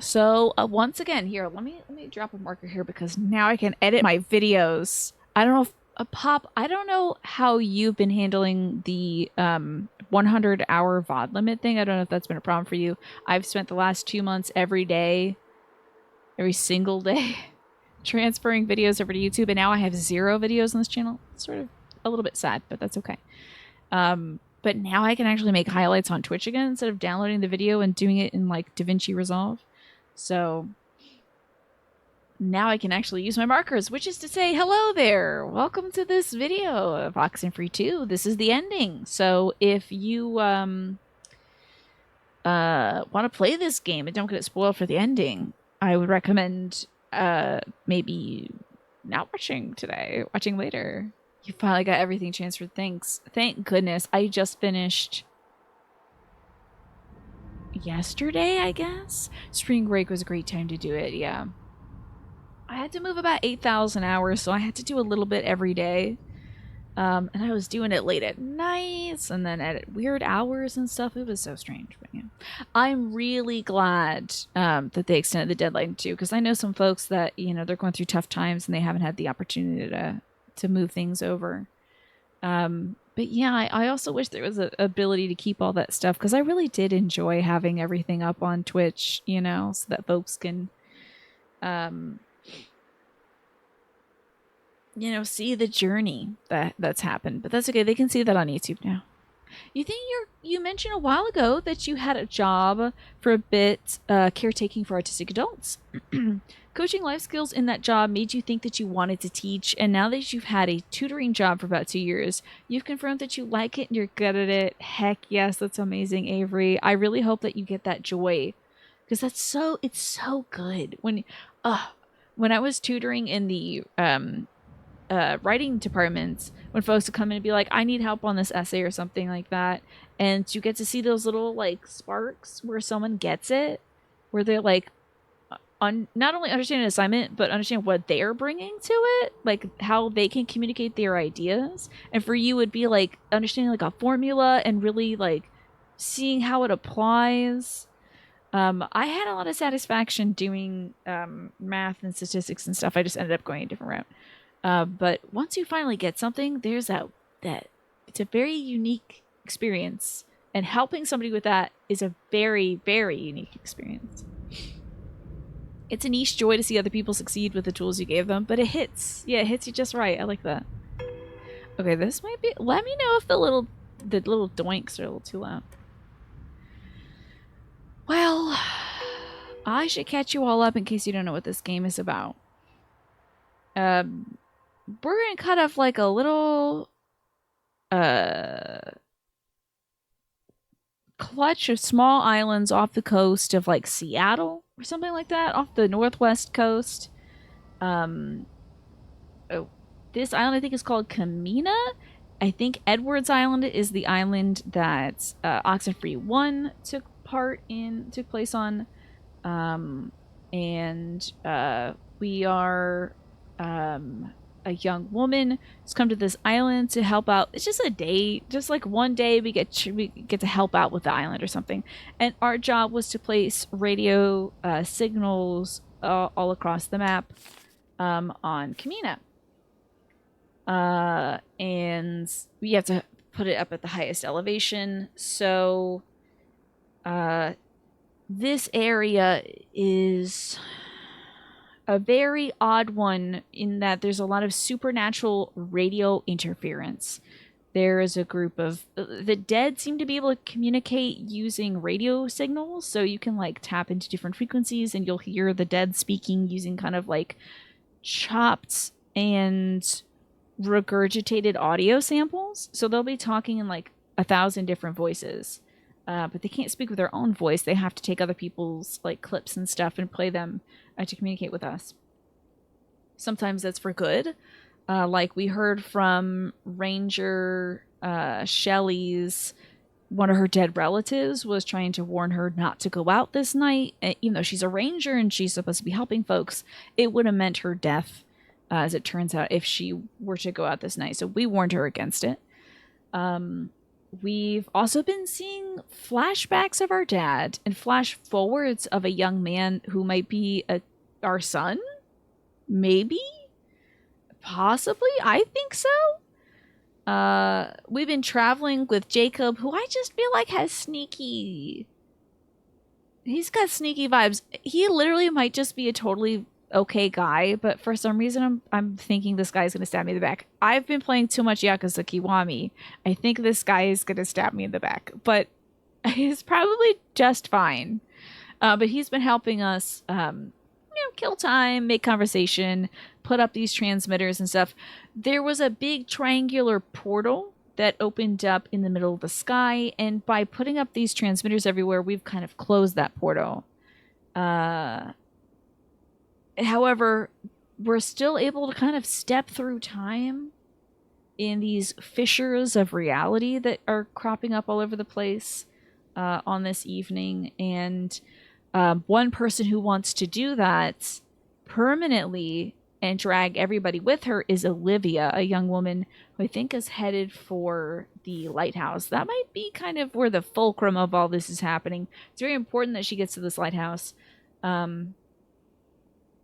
So once again, here, let me drop a marker here because now I can edit my videos. I don't know if Pop. I don't know how you've been handling the 100-hour VOD limit thing. I don't know if that's been a problem for you. I've spent the last 2 months every day, every single day, transferring videos over to YouTube, and now I have 0 videos on this channel. It's sort of a little bit sad, but that's okay. But now I can actually make highlights on Twitch again instead of downloading the video and doing it in like DaVinci Resolve. So now I can actually use my markers, which is to say, hello there. Welcome to this video of Oxenfree 2. This is the ending. So if you want to play this game and don't get it spoiled for the ending, I would recommend maybe not watching today, watching later. You finally got everything transferred. Thanks. Thank goodness. I just finished yesterday, I guess. Spring break was a great time to do it, yeah. I had to move about 8,000 hours, so I had to do a little bit every day. And I was doing it late at nights and then at weird hours and stuff. It was so strange. But yeah, I'm really glad that they extended the deadline too, because I know some folks that they're going through tough times and they haven't had the opportunity to move things over. But yeah, I also wish there was an ability to keep all that stuff because I really did enjoy having everything up on Twitch, so that folks can see the journey that's happened. But that's okay. They can see that on YouTube now. You mentioned a while ago that you had a job for a bit caretaking for autistic adults. Coaching life skills in that job made you think that you wanted to teach, and now that you've had a tutoring job for about 2 years, you've confirmed that you like it and you're good at it. Heck yes, that's amazing, Avery. I really hope that you get that joy because it's so good. When I was tutoring in the writing departments, when folks would come in and be like, I need help on this essay or something like that, and you get to see those little like sparks where someone gets it, where they're like not only understand an assignment but understand what they're bringing to it, like how they can communicate their ideas. And for you, it'd be like understanding like a formula and really like seeing how it applies. I had a lot of satisfaction doing math and statistics and stuff. I just ended up going a different route. But once you finally get something, there's that it's a very unique experience, and helping somebody with that is a very, very unique experience. It's a niche joy to see other people succeed with the tools you gave them, but it hits. Yeah, it hits you just right. I like that. Okay, this might be. Let me know if the little doinks are a little too loud. Well, I should catch you all up in case you don't know what this game is about. We're gonna cut off like a little clutch of small islands off the coast of like Seattle or something like that, off the northwest coast. This island I think is called Kamina. I think Edwards Island is the island that Oxenfree 1 took place on. And we are a young woman who's come to this island to help out. It's just a day, just like one day we get to help out with the island or something. And our job was to place radio signals all across the map on Kamina. And we have to put it up at the highest elevation. So this area is a very odd one in that there's a lot of supernatural radio interference. There is a group of the dead seem to be able to communicate using radio signals, so you can like tap into different frequencies and you'll hear the dead speaking using kind of like chopped and regurgitated audio samples. So they'll be talking in like 1,000 different voices. But they can't speak with their own voice. They have to take other people's like clips and stuff and play them to communicate with us. Sometimes that's for good. Like we heard from Ranger Shelley's, one of her dead relatives was trying to warn her not to go out this night. Even though she's a ranger and she's supposed to be helping folks, it would have meant her death, as it turns out, if she were to go out this night. So we warned her against it. We've also been seeing flashbacks of our dad and flash forwards of a young man who might be our son. Maybe, possibly. I think so. We've been traveling with Jacob, who I just feel like has sneaky. He's got sneaky vibes. He literally might just be a totally okay guy, but for some reason I'm thinking this guy's gonna stab me in the back. I've been playing too much Yakuza Kiwami. I think this guy is gonna stab me in the back, but he's probably just fine. But he's been helping us, kill time, make conversation, put up these transmitters and stuff. There was a big triangular portal that opened up in the middle of the sky, and by putting up these transmitters everywhere, we've kind of closed that portal. However, we're still able to kind of step through time in these fissures of reality that are cropping up all over the place on this evening. And one person who wants to do that permanently and drag everybody with her is Olivia, a young woman who I think is headed for the lighthouse. That might be kind of where the fulcrum of all this is happening. It's very important that she gets to this lighthouse.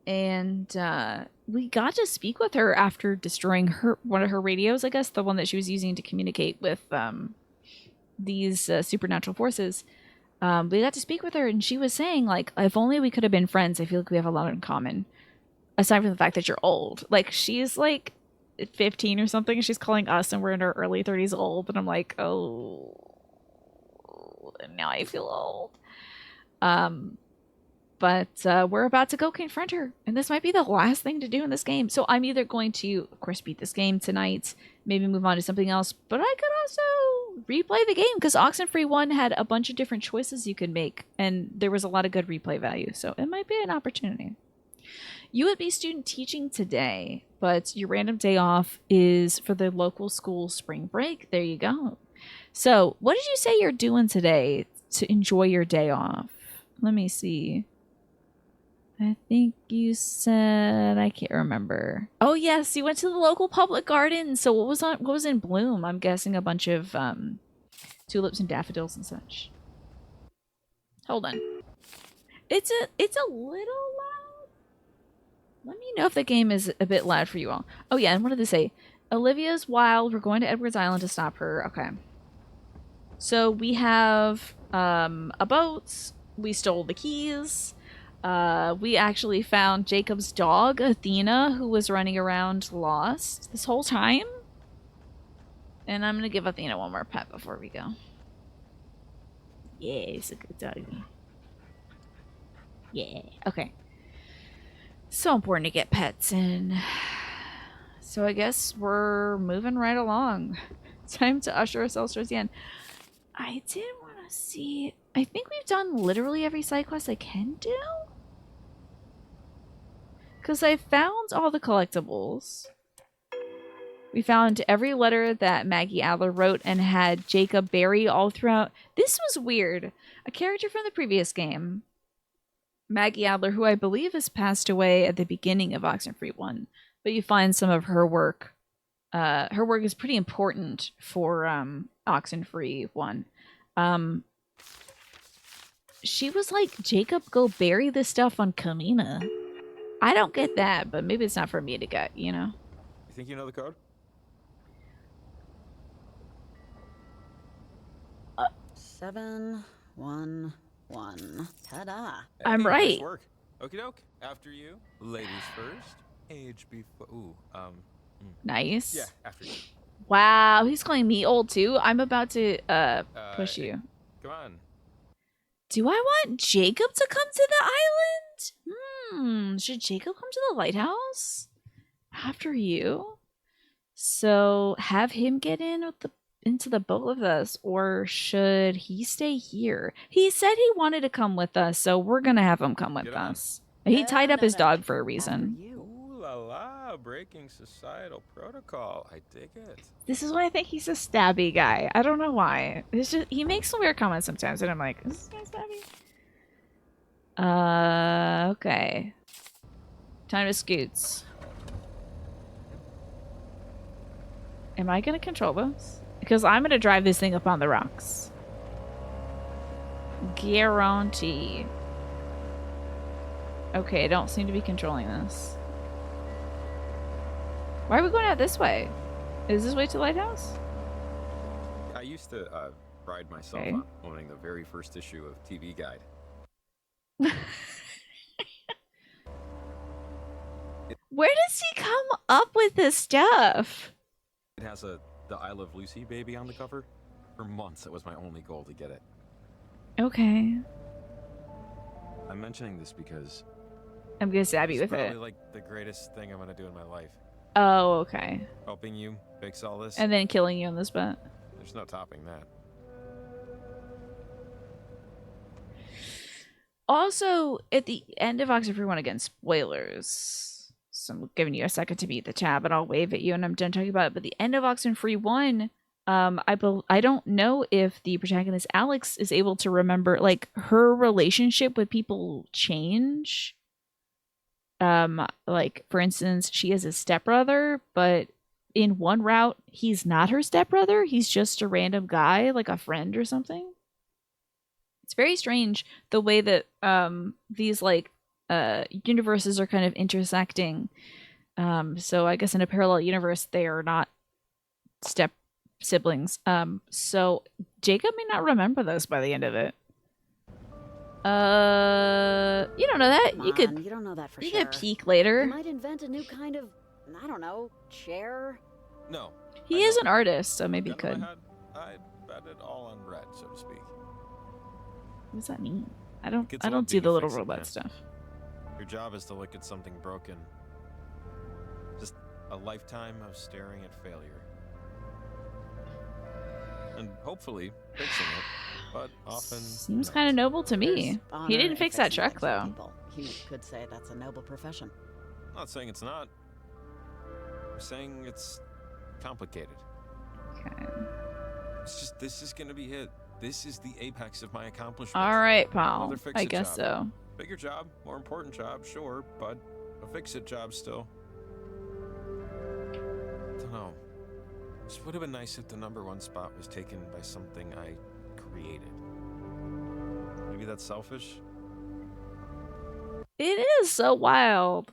We got to speak with her after destroying one of her radios, I guess, the one that she was using to communicate with these supernatural forces. We got to speak with her, and she was saying, like, if only we could have been friends. I feel like we have a lot in common. Aside from the fact that you're old. Like, she's, like, 15 or something, and she's calling us, and we're in our early 30s old. And I'm like, oh, now I feel old. But we're about to go confront her, and this might be the last thing to do in this game. So I'm either going to, of course, beat this game tonight, maybe move on to something else, but I could also replay the game, because Oxenfree 1 had a bunch of different choices you could make, and there was a lot of good replay value, so it might be an opportunity. You would be student teaching today, but your random day off is for the local school spring break. There you go. So what did you say you're doing today to enjoy your day off? Let me see. I think you said, I can't remember. Oh yes, you went to the local public garden. So what was in bloom? I'm guessing a bunch of tulips and daffodils and such. Hold on. It's a little loud. Let me know if the game is a bit loud for you all. Oh yeah, and what did they say? Olivia's wild. We're going to Edwards Island to stop her. Okay. So we have a boat. We stole the keys. We actually found Jacob's dog, Athena, who was running around lost this whole time. And I'm going to give Athena one more pet before we go. Yeah, it's a good doggy. Yeah, okay. So important to get pets in. So I guess we're moving right along. Time to usher ourselves towards the end. I did want to see... I think we've done literally every side quest I can do. Because I found all the collectibles. We found every letter that Maggie Adler wrote and had Jacob bury all throughout. This was weird. A character from the previous game, Maggie Adler, who I believe has passed away at the beginning of Oxenfree 1, but you find some of her work. Her work is pretty important for Oxenfree 1. She was like, Jacob, go bury this stuff on Kamina. I don't get that, but maybe it's not for me to get, you know? You think you know the code? 711. Ta-da. I'm right. Nice work. Okie doke. After you. Ladies first. Age before. Ooh, Nice. Yeah, after you. Wow, he's calling me old too. I'm about to push you. Come on. Do I want Jacob to come to the island? Should Jacob come to the lighthouse after you? So have him get into the boat with us, or should he stay here? He said he wanted to come with us, so we're gonna have him come with us. He tied up his dog for a reason. Ooh la la, breaking societal protocol. I dig it. This is why I think he's a stabby guy. I don't know why. It's just he makes some weird comments sometimes, and I'm like, is this guy stabby? Okay. Time to scoots. Am I gonna control this? Because I'm gonna drive this thing up on the rocks. Guarantee. Okay, I don't seem to be controlling this. Why are we going out this way? Is this way to the lighthouse? I used to pride myself Okay. on owning the very first issue of TV Guide. Where does he come up with this stuff? It has the I Love Lucy baby on the cover. For months, it was my only goal to get it. Okay. I'm mentioning this because I'm gonna stab you it's with probably it. like the greatest thing I'm gonna do in my life. Oh, okay. Helping you fix all this. And then killing you on the spot. There's no topping that. Also, at the end of Oxenfree 1, again, spoilers. So I'm giving you a second to beat the tab, and I'll wave at you and I'm done talking about it. But the end of Oxenfree 1, I don't know if the protagonist Alex is able to remember, like, her relationship with people change. Like, for instance, she has a stepbrother, but in one route, he's not her stepbrother. He's just a random guy, like a friend or something. It's very strange the way that these like universes are kind of intersecting. So I guess in a parallel universe they are not step siblings. So Jacob may not remember this by the end of it. You don't know that. Come You could on, you don't know that for you sure. could peek later. You might invent a new kind of, I don't know, chair. No. He is an artist, so maybe he Gun in could. my head, I bet it all on red, so to speak. What does that mean? I don't Kids I love don't do being the a little fix-it robot man. stuff. Your job is to look at something broken. Just a lifetime of staring at failure. And hopefully fixing it, but often Seems not. kind of noble to me. There's honor He didn't in fix that fixing truck things for though. people. You could say that's a noble profession. I'm not saying it's not. I'm saying it's complicated. Okay. It's just, this is gonna be it. This is the apex of my accomplishment. All right, pal. Another I fix-it guess job. so. Bigger job, more important job, sure, but a fix-it job still. Don't know. This would have been nice if the #1 spot was taken by something I created. Maybe that's selfish? It is so wild.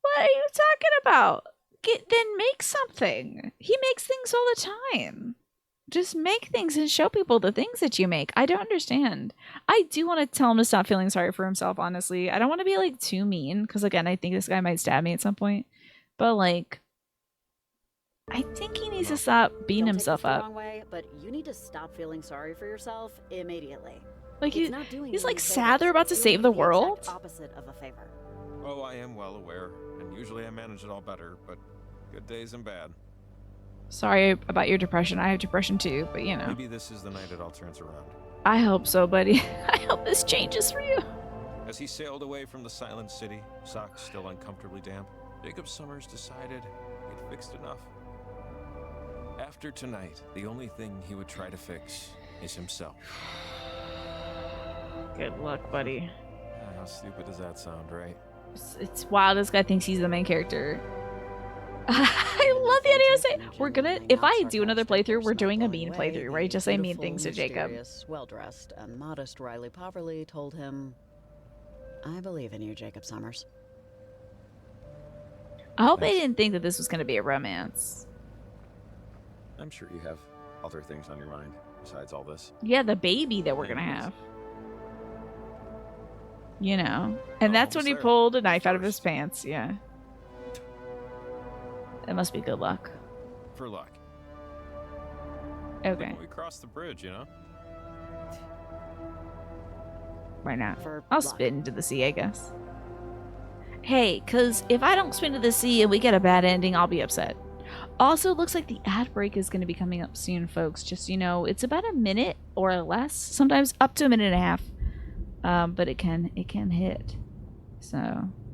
What are you talking about? Then make something. He makes things all the time. Just make things and show people the things that you make. I don't understand. I do want to tell him to stop feeling sorry for himself, honestly. I don't want to be like too mean because again, I think this guy might stab me at some point. But like I think he needs to stop beating Don't himself take this the up. wrong way, but you need to stop feeling sorry for yourself immediately. Like It's not doing he's you like any sad they're favors. about to It's save doing the you exact world. Opposite of a favor. Oh, I am well aware, and usually I manage it all better, but good days and bad. Sorry about your depression. I have depression too, but you know. Maybe this is the night it all turns around. I hope so, buddy. I hope this changes for you. As he sailed away from the silent city, socks still uncomfortably damp, Jacob Summers decided he'd fixed enough. After tonight, the only thing he would try to fix is himself. Good luck, buddy. How stupid does that sound, right? It's wild. This guy thinks he's the main character. I love the idea of saying we're gonna. If I do another playthrough, we're doing a mean playthrough, right? Just say mean things to Jacob. Well-dressed and modest Riley Poverly told him, "I believe in you, Jacob Summers." I hope they Thanks. didn't think that this was gonna be a romance. I'm sure you have other things on your mind besides all this. Yeah, the baby that we're gonna have. You know, and that's when he Almost there. pulled a knife out of his First. pants. Yeah, that must be good luck. For luck. Okay, We crossed the bridge, you know? why not? For I'll luck. spit into the sea, I guess. Hey, cause if I don't spin to the sea and we get a bad ending, I'll be upset. Also, it looks like the ad break is going to be coming up soon, folks. Just, you know, it's about a minute or less, sometimes up to a minute and a half. But it can hit. So,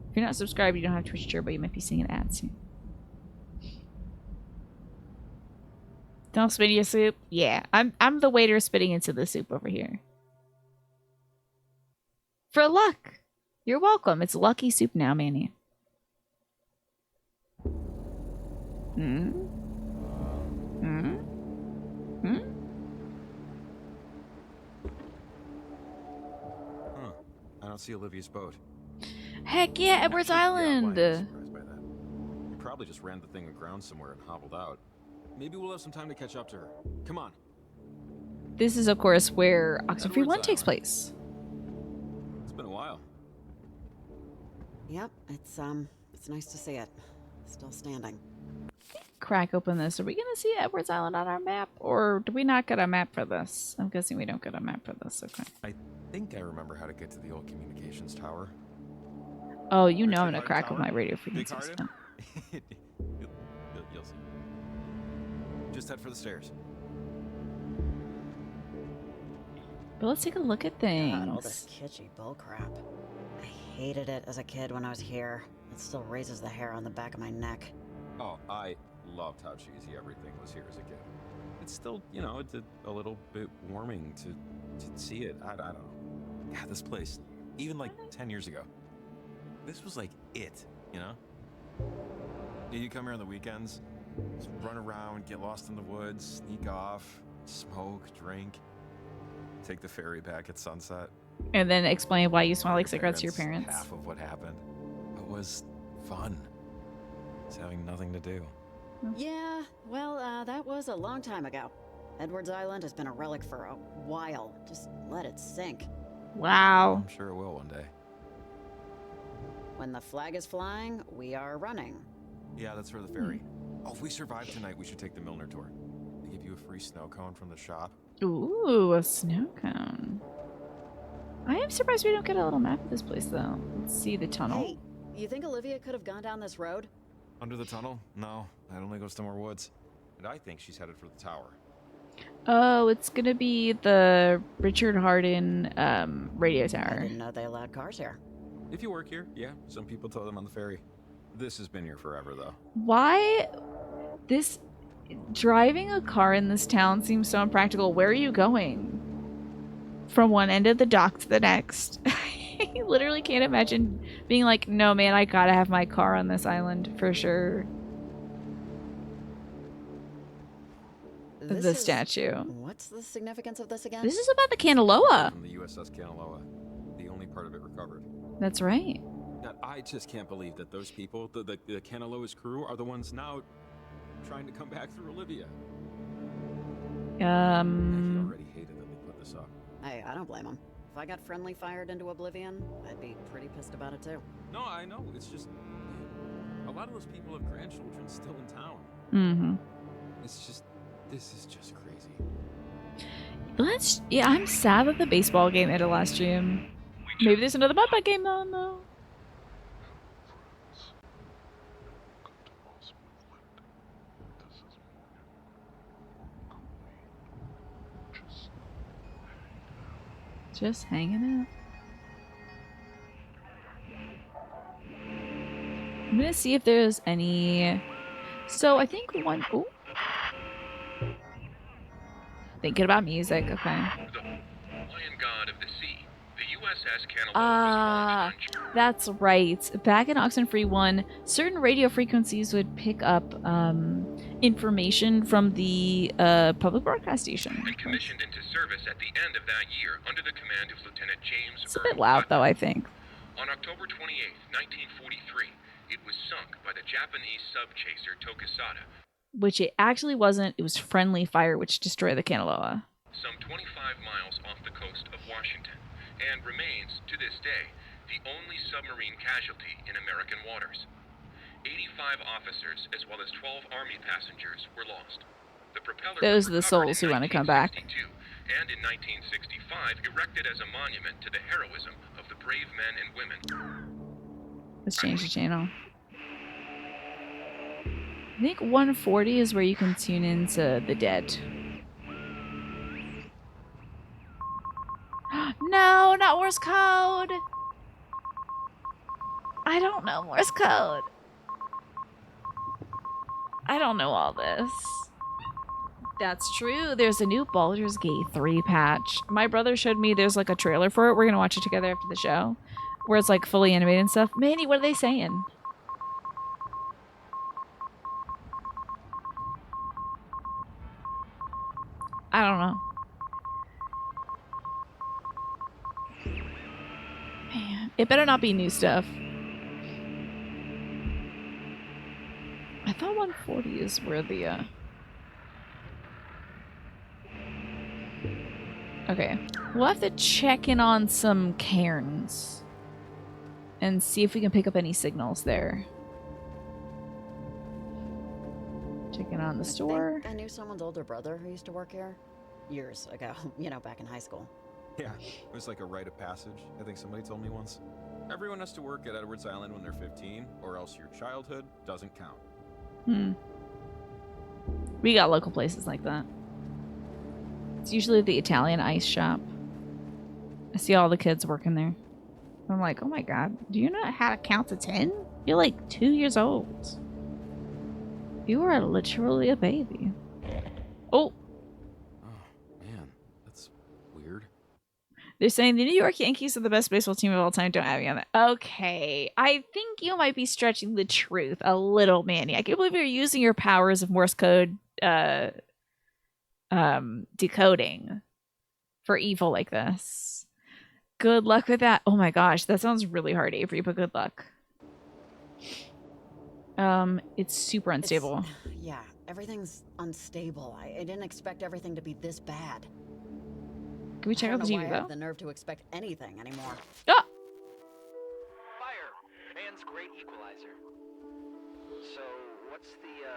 if you're not subscribed, you don't have Twitch Turbo, you might be seeing an ad soon. Don't spit your soup? Yeah, I'm the waiter spitting into the soup over here. For luck. You're welcome. It's lucky soup now, Manny. Hmm? Hmm? not see Olivia's boat. Heck yeah, Edwards Island. Yeah, why am I surprised by that? You probably just ran the thing aground somewhere and hobbled out. Maybe we'll have some time to catch up to her. Come on. This is, of course, where Oxenfree Edwards 1 takes Island. place. It's been a while. Yep, it's nice to see it. Still standing. Crack open this. Are we going to see Edwards Island on our map? Or do we not get a map for this? I'm guessing we don't get a map for this. Okay. I think I remember how to get to the old communications tower. Oh, you know I'm Richard going to Hardin crack Tower? with my radio Big frequencies. Hardin? You'll see. Just head for the stairs. But let's take a look at God, all this things. kitschy bullcrap. I hated it as a kid when I was here. It still raises the hair on the back of my neck. Oh, I loved how cheesy everything was here as a kid. It's still, you know, it's a little bit warming to see it. I don't know. God, this place, even like 10 years ago, this was like it, you know? Yeah, you come here on the weekends, just run around, get lost in the woods, sneak off, smoke, drink, take the ferry back at sunset. And then explain why you smell like Your cigarettes to your parents. Half of what happened. It was fun. It's having nothing to do. Yeah, well, that was a long time ago. Edwards Island has been a relic for a while. Just let it sink. Wow. I'm sure it will one day. When the flag is flying, we are running. Yeah, that's for the ferry. Oh, if we survive tonight, we should take the Milner tour. They give you a free snow cone from the shop. Ooh, a snow cone. I am surprised we don't get a little map of this place, though. Let's see the tunnel. Hey, you think Olivia could have gone down this road? Under the tunnel? No, that only goes to more woods. And I think she's headed for the tower. Oh, it's gonna be the Richard Hardin radio I tower. didn't know they allowed cars here. If you work here, yeah, some people tow them on the ferry. This has been here forever, though. Why this driving a car in this town seems so impractical. Where are you going? From one end of the dock to the next. I literally can't imagine being like, no man, I gotta have my car on this island for sure. The This is- statue. What's the significance of this again? This is about the Kanaloa. From the USS Kanaloa. The only part of it recovered. That's right. God, I just can't believe that those people, the Kanaloa's crew, are the ones now trying to come back through Olivia. He already hated that they put this up. Hey, I don't blame them. If I got friendly fired into oblivion, I'd be pretty pissed about it too. No, I know. It's just a lot of those people have grandchildren still in town. Mm-hmm. It's just, this is just crazy. Yeah, I'm sad that the baseball game ended last June. Maybe there's another Muppet game on though. Just hanging out. I'm gonna see if there's any. So I think one. Oh, thinking about music. Okay. The Lion God of the Sea, the USS Kanaloa Ah, was launched on that's right. Back in Oxenfree 1, certain radio frequencies would pick up information from the public broadcast station. and commissioned into service at the end of that year under the command of Lieutenant James It's a Earl bit loud, though, I think. On October 28, 1943, it was sunk by the Japanese sub-chaser Tokisada, Which it actually wasn't. It was friendly fire, which destroyed the Kanaloa. some 25 miles off the coast of Washington, and remains, to this day, the only submarine casualty in American waters. 85 officers, as well as 12 Army passengers, were lost. The propeller Those was are the recovered souls in who want to come back. 1962, and in 1965 erected as a monument to the heroism of the brave men and women. Let's change the channel. I think 140 is where you can tune into the dead. No, not Morse code. I don't know Morse code. I don't know all this. That's true. There's a new Baldur's Gate 3 patch. My brother showed me there's like a trailer for it. We're going to watch it together after the show. Where it's like fully animated and stuff. Manny, what are they saying? I don't know. Man. It better not be new stuff. I thought 140 is where the Okay. We'll have to check in on some cairns and see if we can pick up any signals there. Checking on the store. I knew someone's older brother who used to work here. Years ago, you know, back in high school. Yeah, it was like a rite of passage. I think somebody told me once. Everyone has to work at Edwards Island when they're 15, or else your childhood doesn't count. We got local places like that. It's usually the Italian ice shop. I see all the kids working there. I'm like, oh my god, do you know how to count to 10? You're like 2 years old. You are literally a baby. Oh. Oh, man, that's weird. They're saying the New York Yankees are the best baseball team of all time. Don't have me on that. Okay. I think you might be stretching the truth a little, Manny. I can't believe you're using your powers of Morse code decoding for evil like this. Good luck with that. Oh my gosh, that sounds really hard, Avery, but good luck. It's super unstable. Yeah, everything's unstable. I didn't expect everything to be this bad. Can we check out the TV, I though? have the nerve to expect anything anymore. Ah! Fire! Man's great equalizer. So, what's the,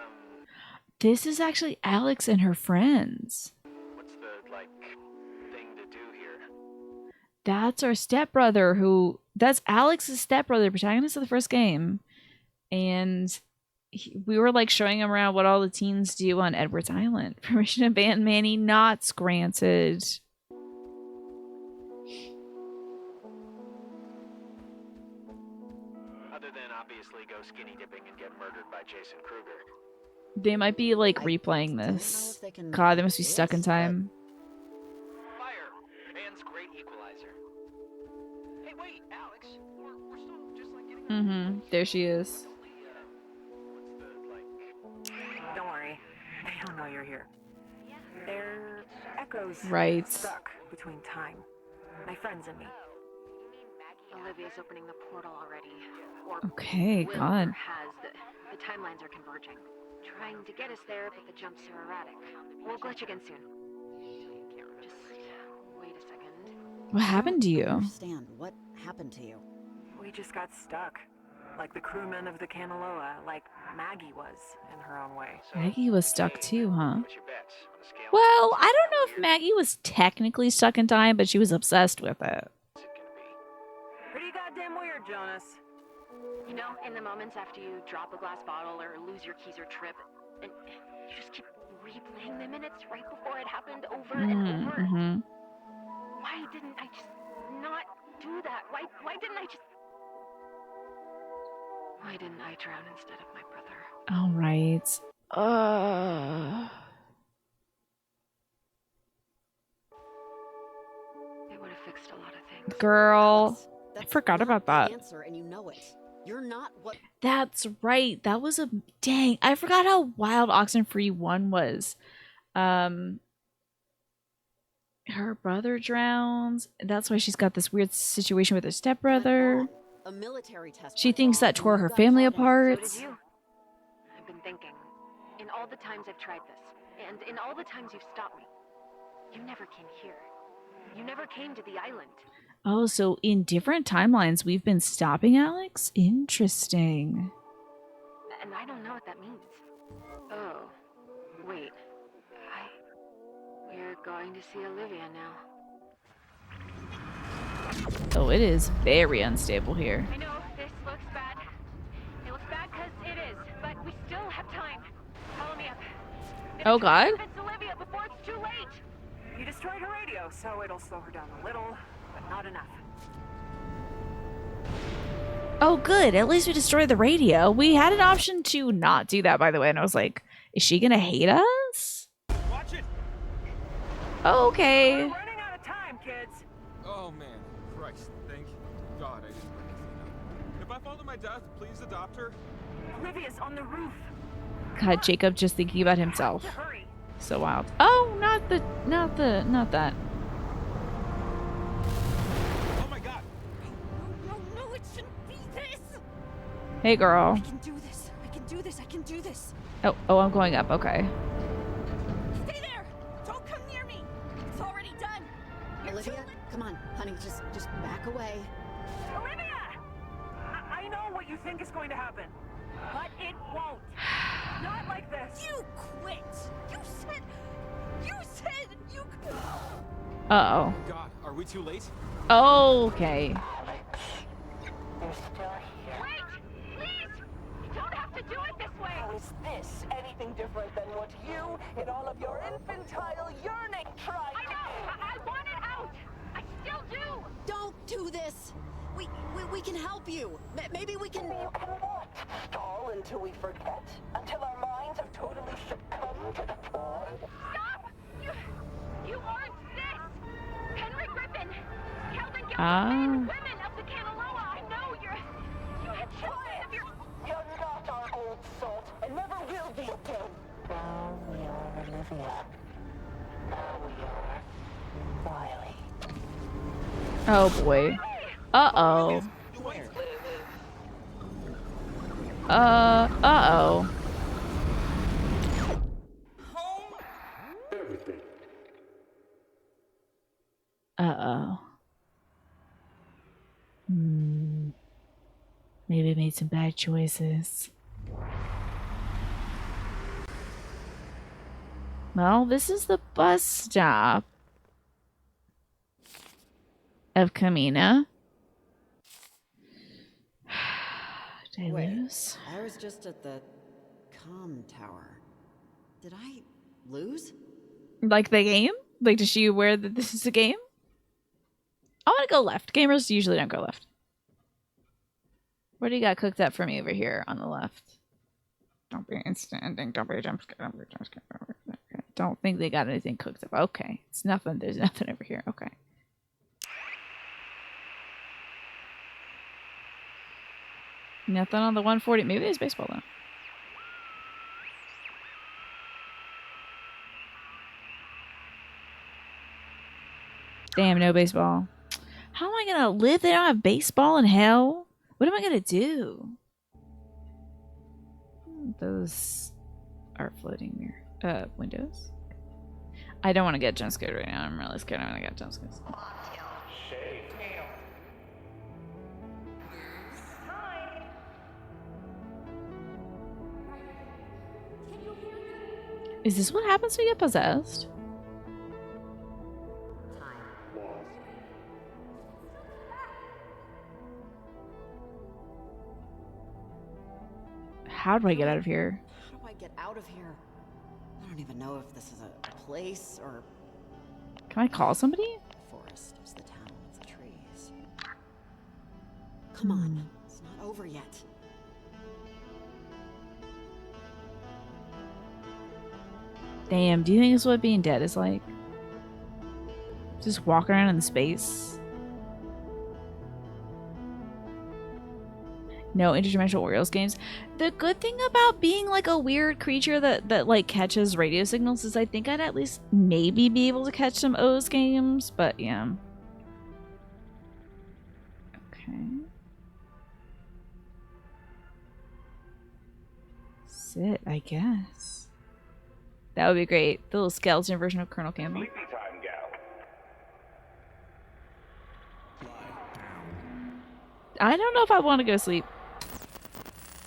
This is actually Alex and her friends. what's the, like, thing to do here? That's our stepbrother that's Alex's stepbrother, protagonist of the first game. And we were like showing him around what all the teens do on Edwards Island. Permission to ban Manny Knots granted. Other than obviously go skinny dipping and get murdered by Jason Kruger. They might be like replaying don't know this. if they can God, they must be do stuck in this, but time. Fire! Man's great equalizer. Hey, wait, Alex. We're still just like getting There she is. what's the, like... Don't worry. They don't know you're here. They're echoes Right. stuck between time. My friends and me. Olivia's opening the portal already. Or Okay, will God. or has. The timelines are converging. Trying to get us there, but the jumps are erratic. We'll glitch again soon. Just wait a second. What happened to I you? don't understand. What happened to you? We just got stuck. Like the crewmen of the Canaloa, like Maggie was, in her own way. Maggie was stuck too, huh? What's your bets on a scale? Well, I don't know if Maggie was technically stuck in time, but she was obsessed with it. What's it gonna be? Pretty goddamn weird, Jonas. You know, in the moments after you drop a glass bottle or lose your keys or trip, and you just keep replaying the minutes right before it happened over and over. Why didn't I just not do that? Why didn't I just... Why didn't I drown instead of my brother? All right. It would have fixed a lot of things. Girl. I That's forgot not about the that. answer, and you know it. You're not what. That's right. That was a dang. I forgot how wild Oxenfree 1 was. Her brother drowns. That's why she's got this weird situation with her stepbrother. A military test. She went thinks wrong, that tore and you her got family called in. apart. So did you. I've been thinking. In all the times I've tried this, and in all the times you've stopped me, you never came here. You never came to the island. Oh, so in different timelines, we've been stopping Alex? Interesting. And I don't know what that means. Oh, wait. We're going to see Olivia now. Oh, it is very unstable here. I know this looks bad. It looks bad because it is, but we still have time. Follow me up. Oh, God. It's Olivia before it's too late. You destroyed her radio, so it'll slow her down a little, but not enough. Oh, good. At least we destroyed the radio. We had an option to not do that, by the way. And I was like, is she going to hate us? Watch it! Okay. We're running out of time, kids. Oh man, Christ, thank God I didn't bring Athena. If I fall to my death, please adopt her. Olivia's on the roof. God, Jacob just thinking about himself. To hurry. So wild. Oh, not that. Oh my God! No, no, no! Hey, girl. I can do this. I can do this. I can do this. Oh, I'm going up. Okay. Stay there! Don't come near me! It's already done! Olivia, come on, honey, just back away. Olivia! I know what you think is going to happen, but it won't. Not like this. You quit! You said you could. Uh-oh. God, are we too late? Okay. You're still here. Wait! Please! You don't have to do it this way! How is this anything different than what you, in all of your infantile yearning, tried I know! I want it out! I still do! Don't do this! We can help you. Maybe we can. You cannot stall until we forget, until our minds have totally succumbed to the fraud. Stop! You aren't this! Henry Griffin! Calvin Gilbert, Ah. men and women of the Kanaloa! I know you had children of your... You're not our old salt, and never will be again. Now we are Olivia. Now we are Riley. Oh, boy. Uh-oh. Uh-oh. Uh-oh. Maybe I made some bad choices. Well, this is the bus stop of Kamina. Did I lose? I was just at the comm tower. Did I lose? Like the game? Like, is she aware that this is a game? I want to go left. Gamers usually don't go left. What do you got cooked up for me over here on the left? Don't be standing. Don't be jump scare. Don't be jump scare. Okay. Don't think they got anything cooked up. Okay. It's nothing. There's nothing over here. Okay. Nothing on the 140. Maybe there's baseball though. Damn, no baseball. How am I gonna live? They don't have baseball in hell. What am I gonna do? Those are floating mirror. Windows. I don't want to get jump scared right now. I'm really scared I'm gonna get jump scared. Is this what happens when you get possessed? How do I get out of here? How do I get out of here? I don't even know if this is a place or Can I call somebody? forest. Is the town of the trees. Come on, it's not over yet. Damn, do you think this is what being dead is like? Just walking around in space? No interdimensional Orioles games. The good thing about being like a weird creature that like catches radio signals is I think I'd at least maybe be able to catch some O's games, but yeah. Okay. Sit, I guess. That would be great. The little skeleton version of Colonel Campbell. Sleepy time, gal. I don't know if I want to go sleep.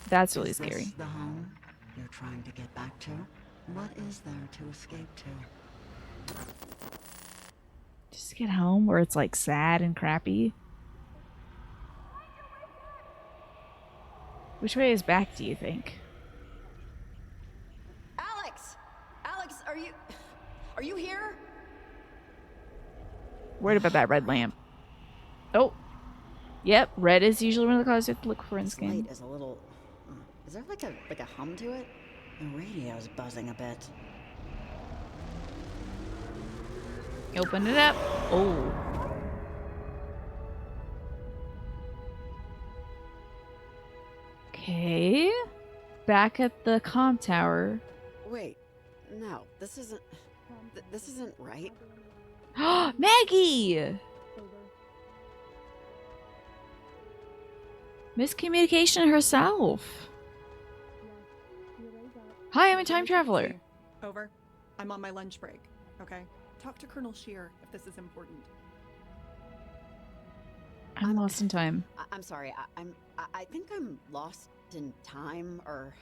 That's really Is this scary. the home you're trying to get back to? What is there to escape to? Just get home where it's like sad and crappy. Which way is back, do you think? Alex! Alex, are you here? Worried about that red lamp. Oh. Yep, red is usually one of the colors you have to look for in this This game. light is a little. Is there like a hum to it? The radio's buzzing a bit. Open it up. Oh. Okay. Back at the comm tower. Wait, no, this isn't. This isn't right. Maggie! Miscommunication herself. Hi, I'm a time traveler. Over. I'm on my lunch break. Okay. Talk to Colonel Shear if this is important. I'm lost in time. I'm sorry. I think I'm lost in time, or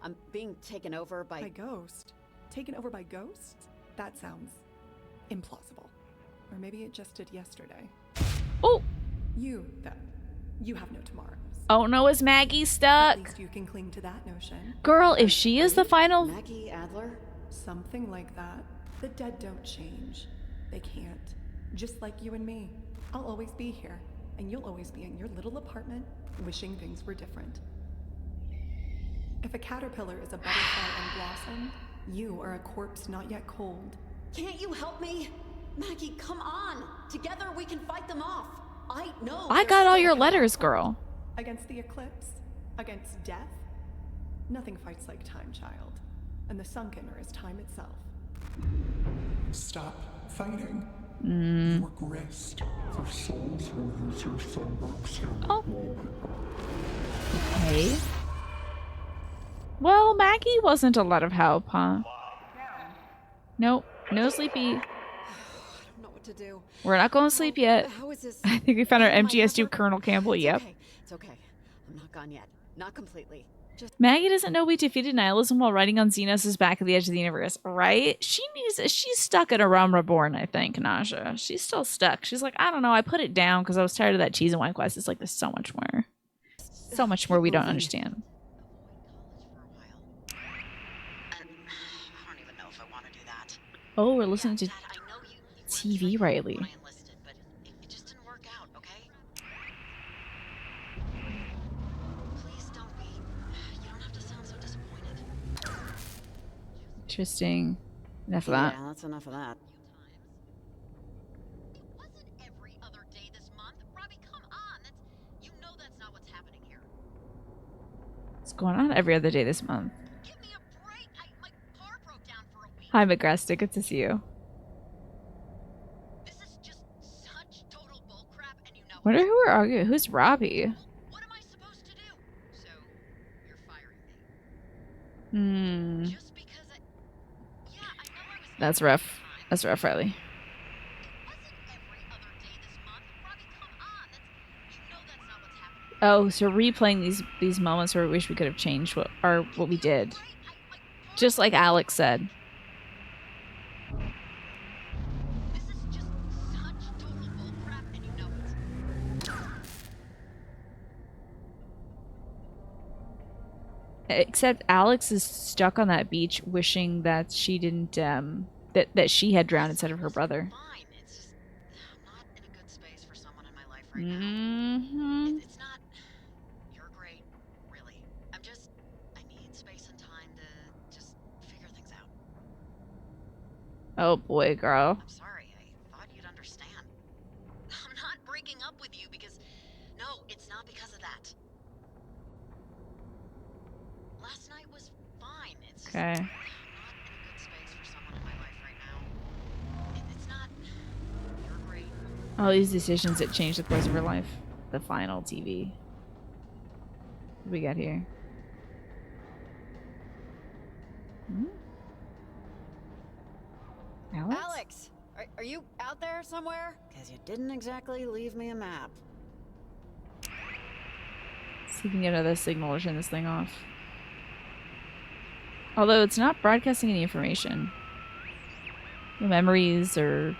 I'm being taken over by... By ghost? Taken over by ghosts? That sounds implausible. Or maybe it just did yesterday. Oh! You, then. You have no tomorrows. Oh no, is Maggie stuck? At least you can cling to that notion. Girl, if she is the final... Maggie Adler? Something like that. The dead don't change. They can't. Just like you and me. I'll always be here, and you'll always be in your little apartment, wishing things were different. If a caterpillar is a butterfly and blossom, you are a corpse not yet cold. Can't you help me? Maggie, come on! Together we can fight them off! I know. I got all your letters, girl. Against the eclipse? Against death? Nothing fights like time, child. And the sunkener is time itself. Stop fighting. Mm. Work rest. For souls will use your sunburns. Oh. Okay. Well, Maggie wasn't a lot of help, huh? Nope. No sleepy. I don't know what to do. We're not going to sleep yet. How is this? I think we found our Am I MGS2 ever- Colonel Campbell. It's Yep. okay. It's okay. I'm not gone yet. Not completely. Just Maggie doesn't know we defeated nihilism while riding on Xenos' back at the edge of the universe, right? She's stuck in a realm reborn, I think, Naja. She's still stuck. She's like, I don't know, I put it down because I was tired of that cheese and wine quest. It's like, there's so much more. So much more we don't understand. I don't even know if I want to do that. Oh, we're listening to Dad, I know you were TV excited Riley. when I enlisted, but it just didn't work out, okay? Please don't be. You don't have to sound so disappointed. Interesting. Enough of that. Yeah, that's enough of that. It wasn't every other day this month. Robbie, come on. You know that's not what's happening here. What's going on every other day this month? Give me a break. My car broke down for a week. Hi, McGrastic. Good to see you. This is just such total bullcrap, and you know Wonder it. who we're arguing. Who's Robbie? What am I supposed to do? So, you're firing me. Hmm. Just because yeah, I know I was That's rough. That's rough, Riley. It wasn't every other day this month. Robbie, come on. You know that's not what's happening. Oh, so replaying these moments where we wish we could have changed what we did. Just like Alex said. This is just such total bullcrap, and you know it. Except Alex is stuck on that beach wishing that she didn't that she had drowned instead of her brother. Fine. It's just I'm not in a good space for someone in my life right now. Mm-hmm. It's not. You're great, really. I need space and time to just figure things out. Oh boy, girl. I'm sorry. I thought you'd understand. I'm not breaking up with you because. No, it's not because of that. Last night was fine. It's just, Okay. I'm not in a good space for someone in my life right now. It's not. You're great. All these decisions that changed the course of her life. The final TV. What do we got here? Hmm? Alex? Are you out there somewhere? Because you didn't exactly leave me a map. See if we can get another signal to turn this thing off. Although it's not broadcasting any information. No memories or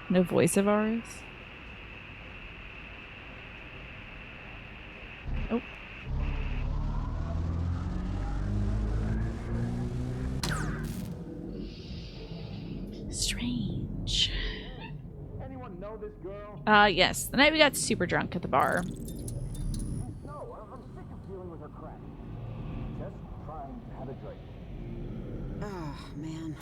no voice of ours. Oh. Strange. Anyone know this girl? Yes. The night we got super drunk at the bar. No, I'm sick of dealing with her crap. Just trying to have a drink. Oh, man.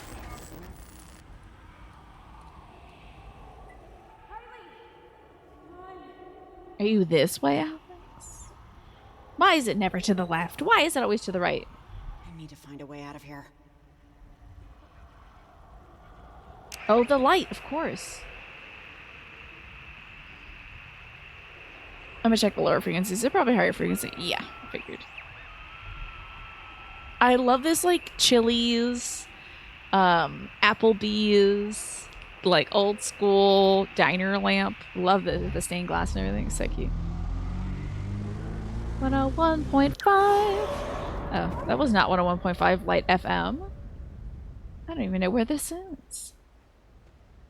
Are you this way, Alex? Why is it never to the left? Why is it always to the right? I need to find a way out of here. Oh, the light, of course. I'm gonna check the lower frequencies. They're probably higher frequency. Yeah, figured. I love this like Chili's, Applebee's, like old school diner lamp. Love the stained glass and everything. It's so cute. 101.5. Oh, that was not 101.5 Light FM. I don't even know where this is.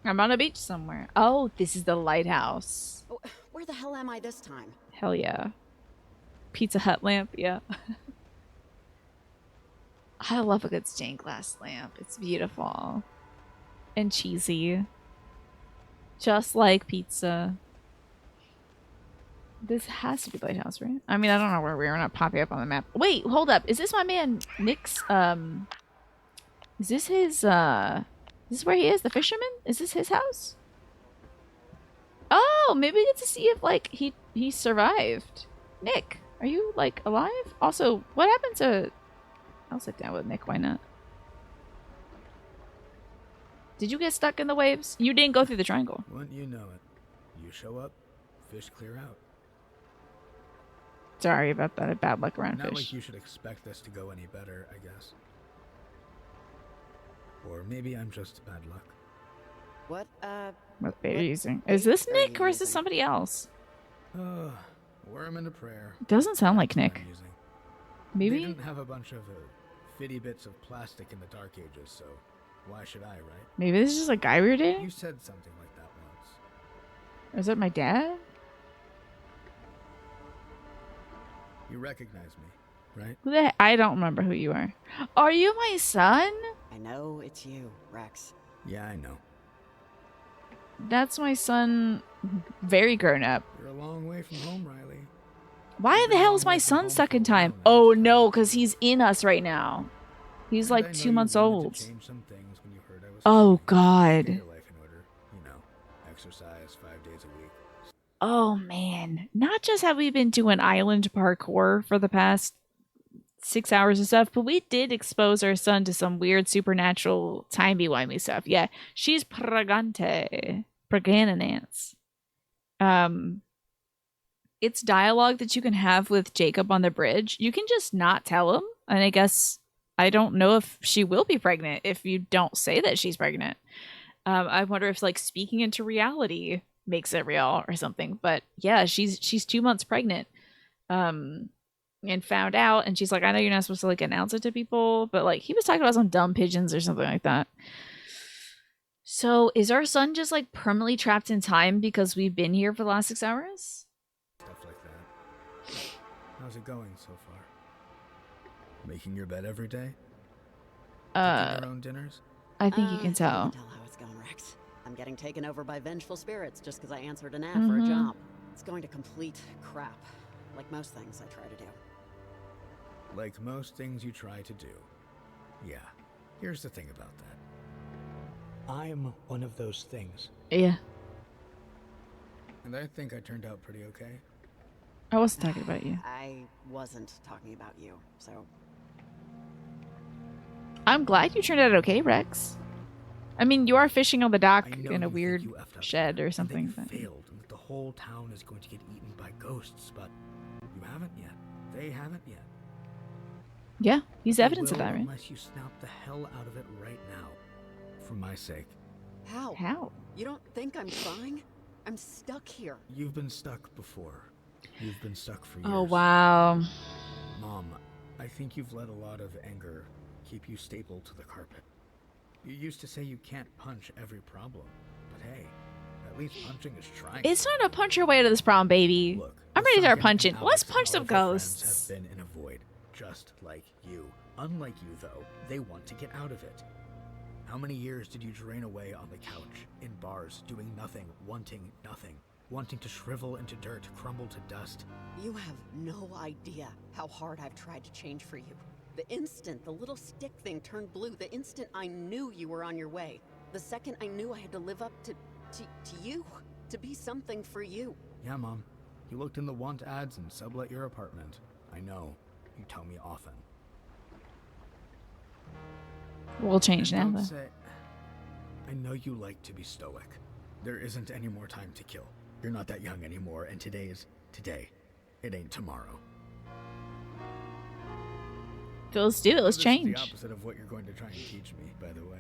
I'm on a beach somewhere. Oh, this is the lighthouse. Oh, where the hell am I this time? Hell yeah. Pizza Hut lamp, yeah. I love a good stained glass lamp. It's beautiful. And cheesy. Just like pizza. This has to be the lighthouse, right? I mean, I don't know where we are. We're not popping up on the map. Wait, hold up. Is this my man Nick's, is this his, is this where he is? The fisherman? Is this his house? Oh, maybe we get to see if, like, he survived. Nick, are you, like, alive? Also, what happened to... I'll sit down with Nick, why not? Did you get stuck in the waves? You didn't go through the triangle. Wouldn't you know it? You show up, fish clear out. Sorry about that bad luck around Not fish. like you should expect this to go any better, I guess. Or maybe I'm just bad luck. What, What bait are you using? bait Is this are Nick you or is this using? somebody else? Worm into prayer. Doesn't sound like That's what Nick. I'm using. Maybe? They didn't have a bunch of fitty bits of plastic in the Dark Ages, so why should I, right? Maybe this is just a guy we were dating? You said something like that once. Or is that my dad? You recognize me, right? Who the I don't remember who you are. Are you my son? I know it's you, Rex. Yeah, I know. That's my son. Very grown up. You're a long way from home, Riley. Why the hell is my son stuck in time? Oh no, because he's in us right now. He's And I like know 2 you months wanted to old. change some things when you heard I was Oh Get god. your life in order. You know, exercise 5 days a week. Oh man. Not just have we been doing island parkour for the past 6 hours of stuff, but we did expose our son to some weird supernatural timey-wimey stuff. Yeah, she's pregante. Pregnance. It's dialogue that you can have with Jacob on the bridge. You can just not tell him. And I guess I don't know if she will be pregnant if you don't say that she's pregnant. I wonder if like speaking into reality makes it real or something. But yeah, she's 2 months pregnant. And found out, and she's like, I know you're not supposed to like announce it to people, but like he was talking about some dumb pigeons or something like that. So is our son just like permanently trapped in time because we've been here for the last 6 hours? Stuff like that. How's it going so far? Making your bed every day? Cooking your own dinners? I think you can I tell. can tell how it's going, Rex. I'm getting taken over by vengeful spirits just because I answered an ad for a Mhm. job. It's going to complete crap, like most things I try to do. Like most things you try to do. Yeah. Here's the thing about that. I'm one of those things. Yeah. And I think I turned out pretty okay. I wasn't talking about you. I wasn't talking about you, so I'm glad you turned out okay, Rex. I mean, you are fishing on the dock I know in a you think weird you effed up shed there, or and something. that But you failed, and that the whole town is going to get eaten by ghosts, but you haven't yet. They haven't yet. yeah, he's They evidence of will that, right? Unless you snap the hell out of it right now. For my sake. how? How? You don't think I'm trying? I'm stuck here. You've been stuck before. You've been stuck for years. Oh, wow. Mom, I think you've let a lot of anger keep you stapled to the carpet. You used to say you can't punch every problem, but hey, at least punching is trying. It's time to punch your way out of this problem, baby. Look, I'm ready to start Sokka and punching. Alex Let's and punch all some of their friends ghosts. have been in a void, just like you. Unlike you, though, they want to get out of it. How many years did you drain away on the couch, in bars, doing nothing, wanting to shrivel into dirt, crumble to dust? You have no idea how hard I've tried to change for you. The instant the little stick thing turned blue, the instant I knew you were on your way, the second I knew I had to live up to you, to be something for you. Yeah, Mom. You looked in the want ads and sublet your apartment. I know. You tell me often. We'll change And now, don't though. say, I know you like to be stoic. There isn't any more time to kill. You're not that young anymore, and today. It ain't tomorrow. So let's do it. Let's This change. is the opposite of what you're going to try and teach me, by the way.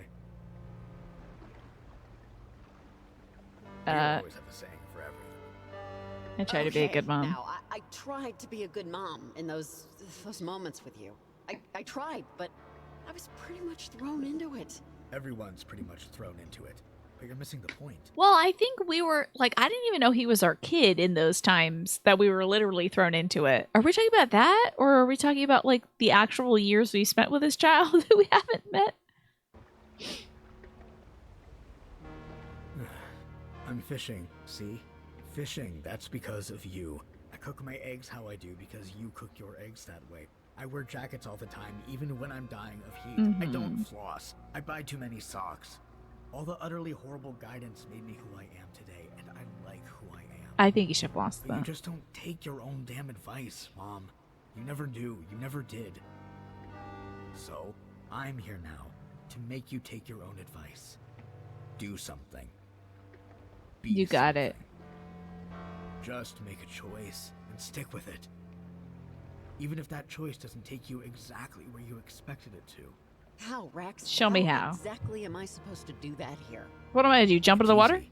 You always have a saying for everything. I try to be a Okay, good mom. Now, I tried to be a good mom in those moments with you. I tried, but I was pretty much thrown into it. Everyone's pretty much thrown into it, but you're missing the point. Well, I think we were like, I didn't even know he was our kid in those times that we were literally thrown into it. Are we talking about that? Or are we talking about like the actual years we spent with this child that we haven't met? I'm fishing, see? Fishing, that's because of you. I cook my eggs how I do because you cook your eggs that way. I wear jackets all the time, even when I'm dying of heat. I don't floss. I buy too many socks. All the utterly horrible guidance made me who I am today, and I like who I am. I think you should have lost But you that. just don't take your own damn advice, Mom. You never do. You never did. So, I'm here now to make you take your own advice. Do something. Be You got it. something. Just make a choice and stick with it. Even if that choice doesn't take you exactly where you expected it to. How, Rex? Show me how. Exactly am I supposed to do that here? What am I gonna do? Jump into the water? Easy.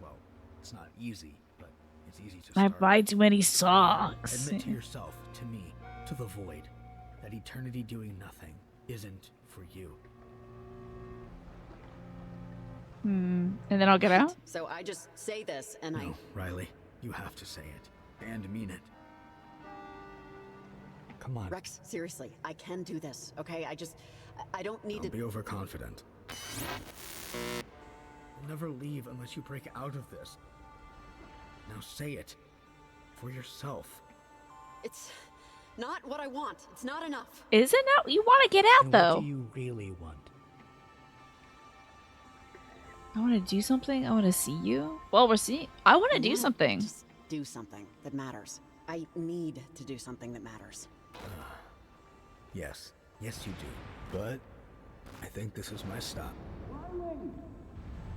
Well, it's not easy, but it's easy to I start. buy too many socks. Admit to yourself, to me, to the void, that eternity doing nothing isn't for you. And then I'll get out? So I just say this and No, Riley, you have to say it. And mean it. Come on. Rex, seriously, I can do this, okay? I don't need Don't to... be overconfident. You'll never leave unless you break out of this. Now say it. For yourself. It's not what I want. It's not enough. Is it not? You want to get out And though. what do you really want? I want to do something. I want to see you. Well, we're seeing. I want to do wanna something. Just do something that matters. I need to do something that matters. Yes. Yes, you do. But I think this is my stop.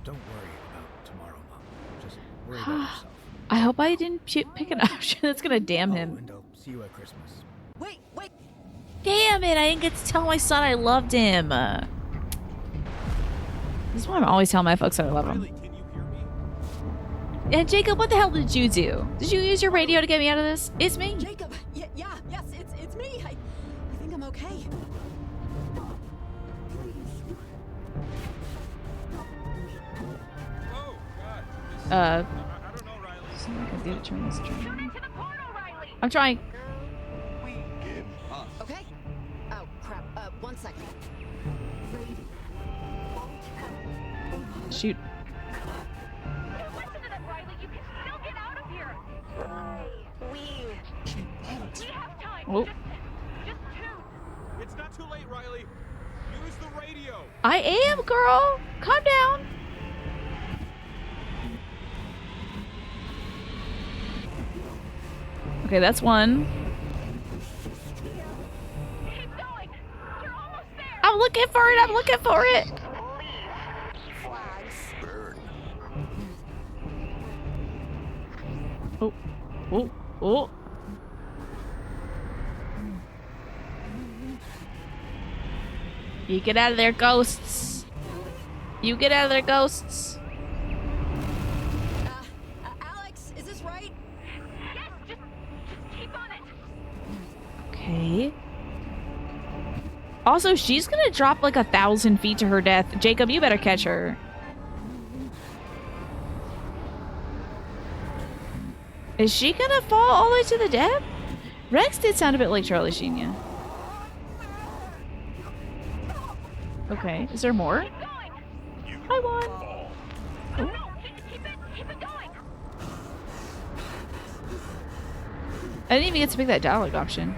Don't worry about tomorrow, Mom. Just worry about yourself. I hope I didn't pick an option that's gonna damn Oh, him. and I'll see you at Christmas. Wait! Damn it! I didn't get to tell my son I loved him. This is why I'm always telling my folks that I love Riley, them. can you hear me? And Jacob, what the hell did you do? Did you use your radio to get me out of this? It's me. Jacob! Yes, it's me! I think I'm okay. Oh, God. Uh, I don't know, Riley. something I can do to turn this Shoot around. into the portal, Riley! I'm trying. Okay? Oh, crap. 1 second. Shoot. Don't listen to them, Riley. You can still get out of here. We have time. Oh. Just two. It's not too late, Riley. Use the radio. I am, girl. Calm down. Okay, that's one. Keep going. You're almost there. I'm looking for it. I'm looking for it. Oh, oh, oh. You get out of there, ghosts. You get out of there, ghosts. Alex, is this right? Yes, just keep on it. Okay. Also, she's gonna drop like 1,000 feet to her death. Jacob, you better catch her. Is she gonna fall all the way to the depth? Rex did sound a bit like Charlie Sheen, yeah. Okay, is there more? Keep going. I won. No, keep it going. I didn't even get to pick that dialogue option.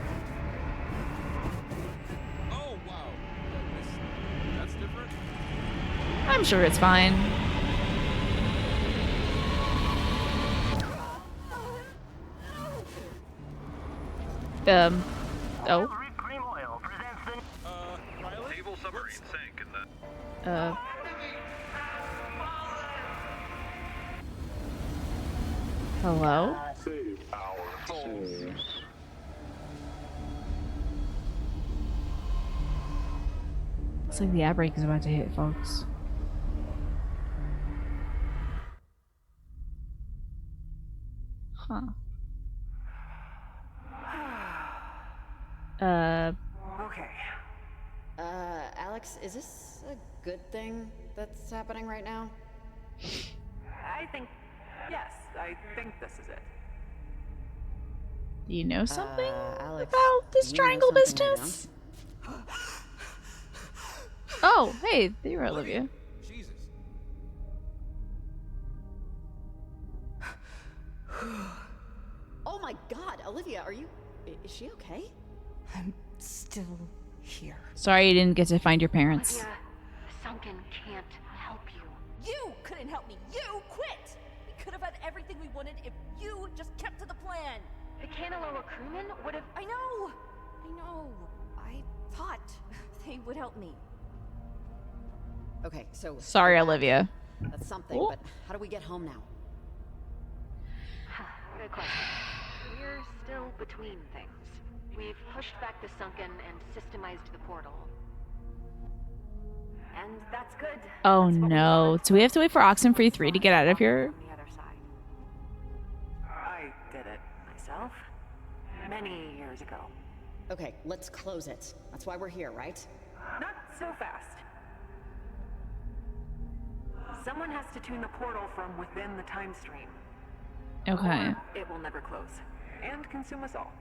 Oh, wow. That's different. I'm sure it's fine. Oh. Cream Oil presents the Riley? Naval submarine sank in the... Hello? Say our souls. Looks like the ad break is about to hit, folks. Huh. Okay. Alex, is this a good thing that's happening right now? I think, yes, I think this is it. Do you know something Alex, about this do you know triangle something I business? Oh, hey, there you are, Olivia. Jesus. Oh my god, Olivia, are you... Is she okay? I'm still here. Sorry you didn't get to find your parents. Olivia, Sunken can't help you. You couldn't help me. You quit. We could have had everything we wanted if you just kept to the plan. The Canaloa crewmen would have... I know. I thought they would help me. Okay, so... Sorry, Olivia. That's something, Oh. but how do we get home now? Good question. We're still between things. We've pushed back the Sunken and systemized the portal. And that's good. Oh That's what we no. wanted. Do we have to wait for Oxenfree 3 to get out of here? On the other side. I did it myself. Many years ago. Okay, let's close it. That's why we're here, right? Not so fast. Someone has to tune the portal from within the time stream. Okay. Or it will never close. And consume us all.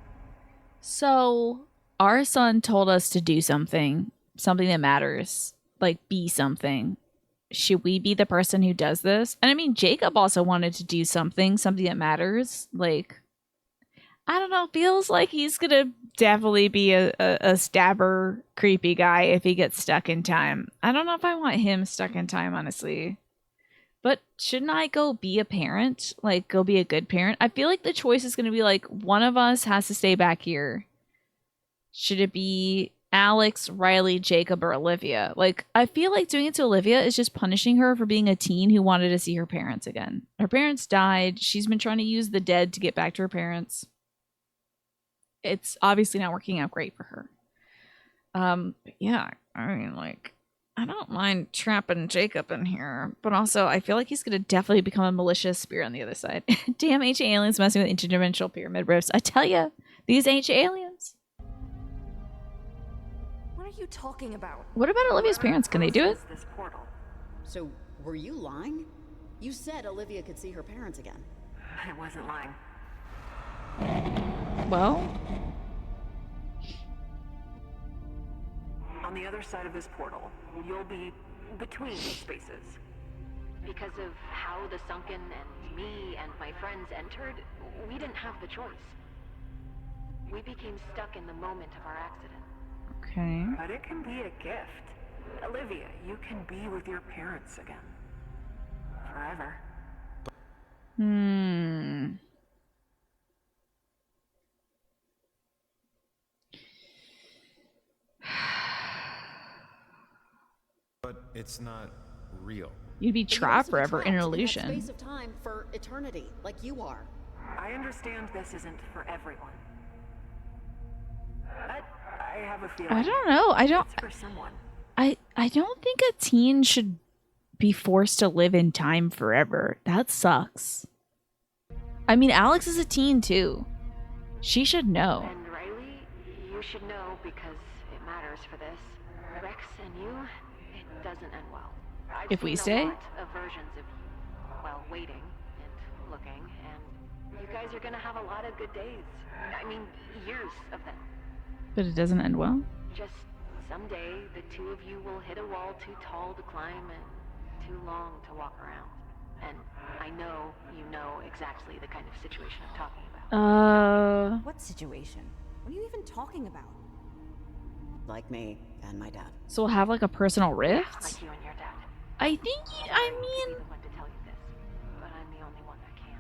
So, our son told us to do something that matters. Like, be something. Should we be the person who does this? And I mean, Jacob also wanted to do something that matters. Like, I don't know, feels like he's gonna definitely be a stabber, creepy guy if he gets stuck in time. I don't know if I want him stuck in time, honestly. But shouldn't I go be a parent? Like, go be a good parent? I feel like the choice is gonna be like, one of us has to stay back here. Should it be Alex, Riley, Jacob, or Olivia? Like, I feel like doing it to Olivia is just punishing her for being a teen who wanted to see her parents again. Her parents died. She's been trying to use the dead to get back to her parents. It's obviously not working out great for her. But yeah, I mean, like, I don't mind trapping Jacob in here, but also I feel like he's gonna definitely become a malicious spirit on the other side. Damn ancient aliens messing with interdimensional pyramid rifts. I tell ya, these ancient aliens. What are you talking about? What about Olivia's parents? Can they do it? This portal. So, were you lying? You said Olivia could see her parents again. I wasn't lying. Well, On the other side of this portal, you'll be between spaces. Because of how the Sunken and me and my friends entered, we didn't have the choice. We became stuck in the moment of our accident. okay. But it can be a gift. Olivia, you can be with your parents again. Forever. But it's not real. You'd be But you'd trapped also be forever in an trapped that illusion. space of time for eternity, like you are. I understand this isn't for everyone. But I have a feeling I don't know. it's for someone. I don't think a teen should be forced to live in time forever. That sucks. I mean, Alex is a teen too. She should know. And Riley, you should know because it matters for this. Rex and you, it doesn't end well. I've If we seen stay? a lot of versions of you, well, waiting and looking, and you guys are gonna have a lot of good days. I mean, years of them. But it doesn't end well. Just someday, the two of you will hit a wall too tall to climb and too long to walk around. And I know you know exactly the kind of situation I'm talking about. What situation? What are you even talking about? Like me and my dad. So we'll have like a personal rift? Like you and your dad. I think, I mean, I want to tell you this, but I'm the only one that can.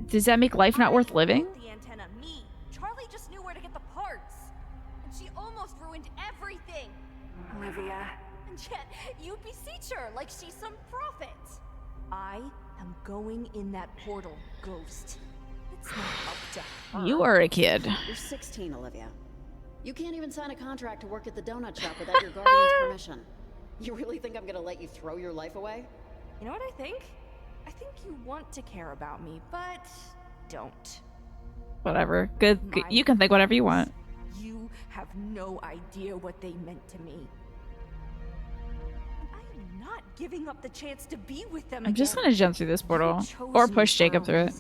does that make life not worth living? The antenna, me. Charlie just knew where to get the parts. And she almost ruined everything. Olivia, And yet, you beseech her like she's some prophet. I am going in that portal, Ghost. It's not up to her. You are a kid. You're 16, Olivia. You can't even sign a contract to work at the donut shop without your guardian's permission. You really think I'm gonna let you throw your life away? You know what I think? I think you want to care about me, but don't. Whatever. Good. You can think whatever you want. You have no idea what they meant to me. I am not giving up the chance to be with them I'm just again. gonna jump through this portal. Or push Jacob through it.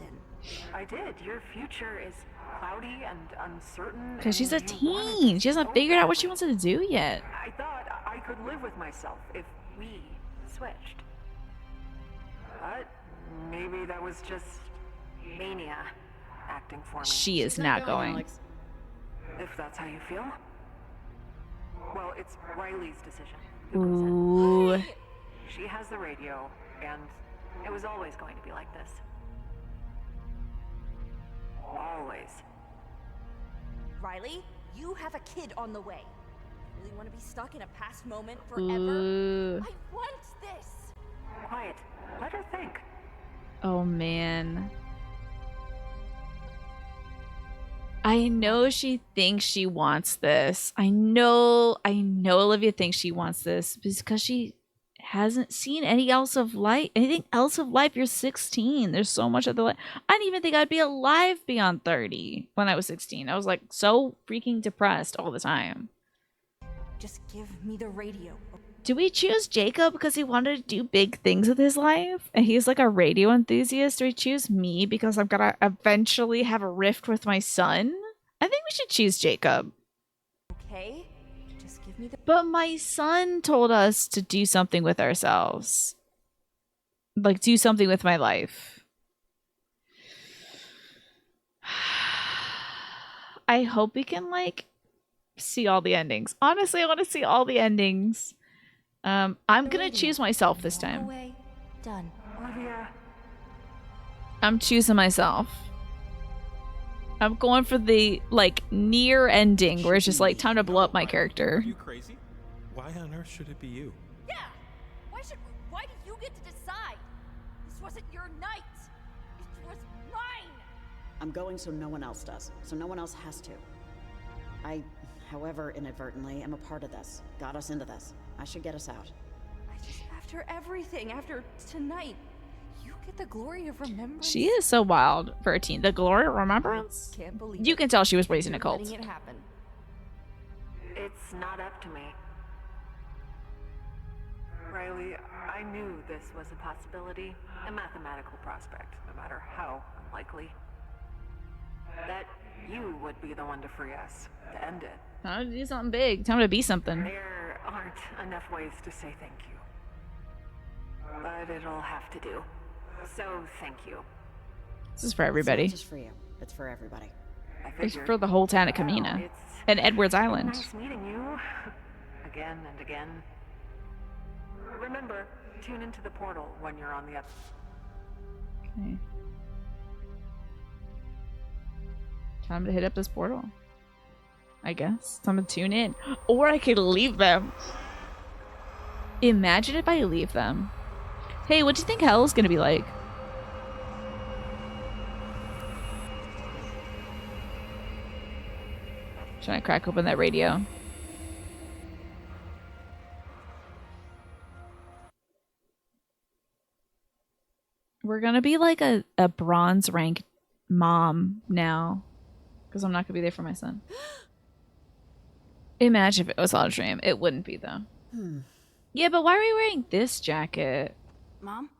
I did. Your future is cloudy and uncertain. Because she's a teen. She hasn't figured out what she wants to do yet. I thought I could live with myself if we switched. But maybe that was just mania acting for me. She is not going. If that's how you feel. Well, it's Riley's decision. Ooh. She has the radio, and it was always going to be like this. Always. Riley, you have a kid on the way. You really want to be stuck in a past moment forever? Ooh. I want this. Quiet. Let her think. Oh man. I know she thinks she wants this. I know Olivia thinks she wants this because she hasn't seen anything else of life. You're 16. There's so much of the life. I didn't even think I'd be alive beyond 30 when I was 16. I was like so freaking depressed all the time. Just give me the radio. Do we choose Jacob because he wanted to do big things with his life and he's like a radio enthusiast? Do we choose me because I'm gonna eventually have a rift with my son? I think we should choose Jacob. Okay, just give me the... But my son told us to do something with ourselves. Like, do something with my life. I hope we can, like, see all the endings. Honestly, I want to see all the endings. I'm gonna choose myself this time. Done. Olivia. I'm choosing myself. I'm going for the, like, near ending where it's just like time to blow up my character. Are you crazy? Why on earth should it be you? Yeah! Why do you get to decide? This wasn't your night. It was mine! I'm going so no one else does. So no one else has to. I, however inadvertently, am a part of this. Got us into this. I should get us out. After everything, after tonight, you get the glory of remembrance. She is so wild for a teen. The glory of remembrance? Can't believe you can tell she was raised in a cult. Letting it happen. It's not up to me. Riley, I knew this was a possibility, a mathematical prospect, no matter how unlikely. That you would be the one to free us, to end it. Time to do something big. Time to be something. There aren't enough ways to say thank you. But it'll have to do. So thank you. This is for everybody. It's not just for you. It's for everybody. It's for the whole town of Kamina. And Edwards Island. Nice meeting you. Again and again. Remember, tune into the portal when you're on the up. Okay. Time to hit up this portal. I guess. Time to tune in. Or I could leave them. Imagine if I leave them. Hey, what do you think hell's gonna be like? Trying to crack open that radio. We're gonna be like a bronze rank mom now. Because I'm not gonna be there for my son. Imagine if it was all a dream. It wouldn't be though. Yeah, but why are we wearing this jacket? Mom?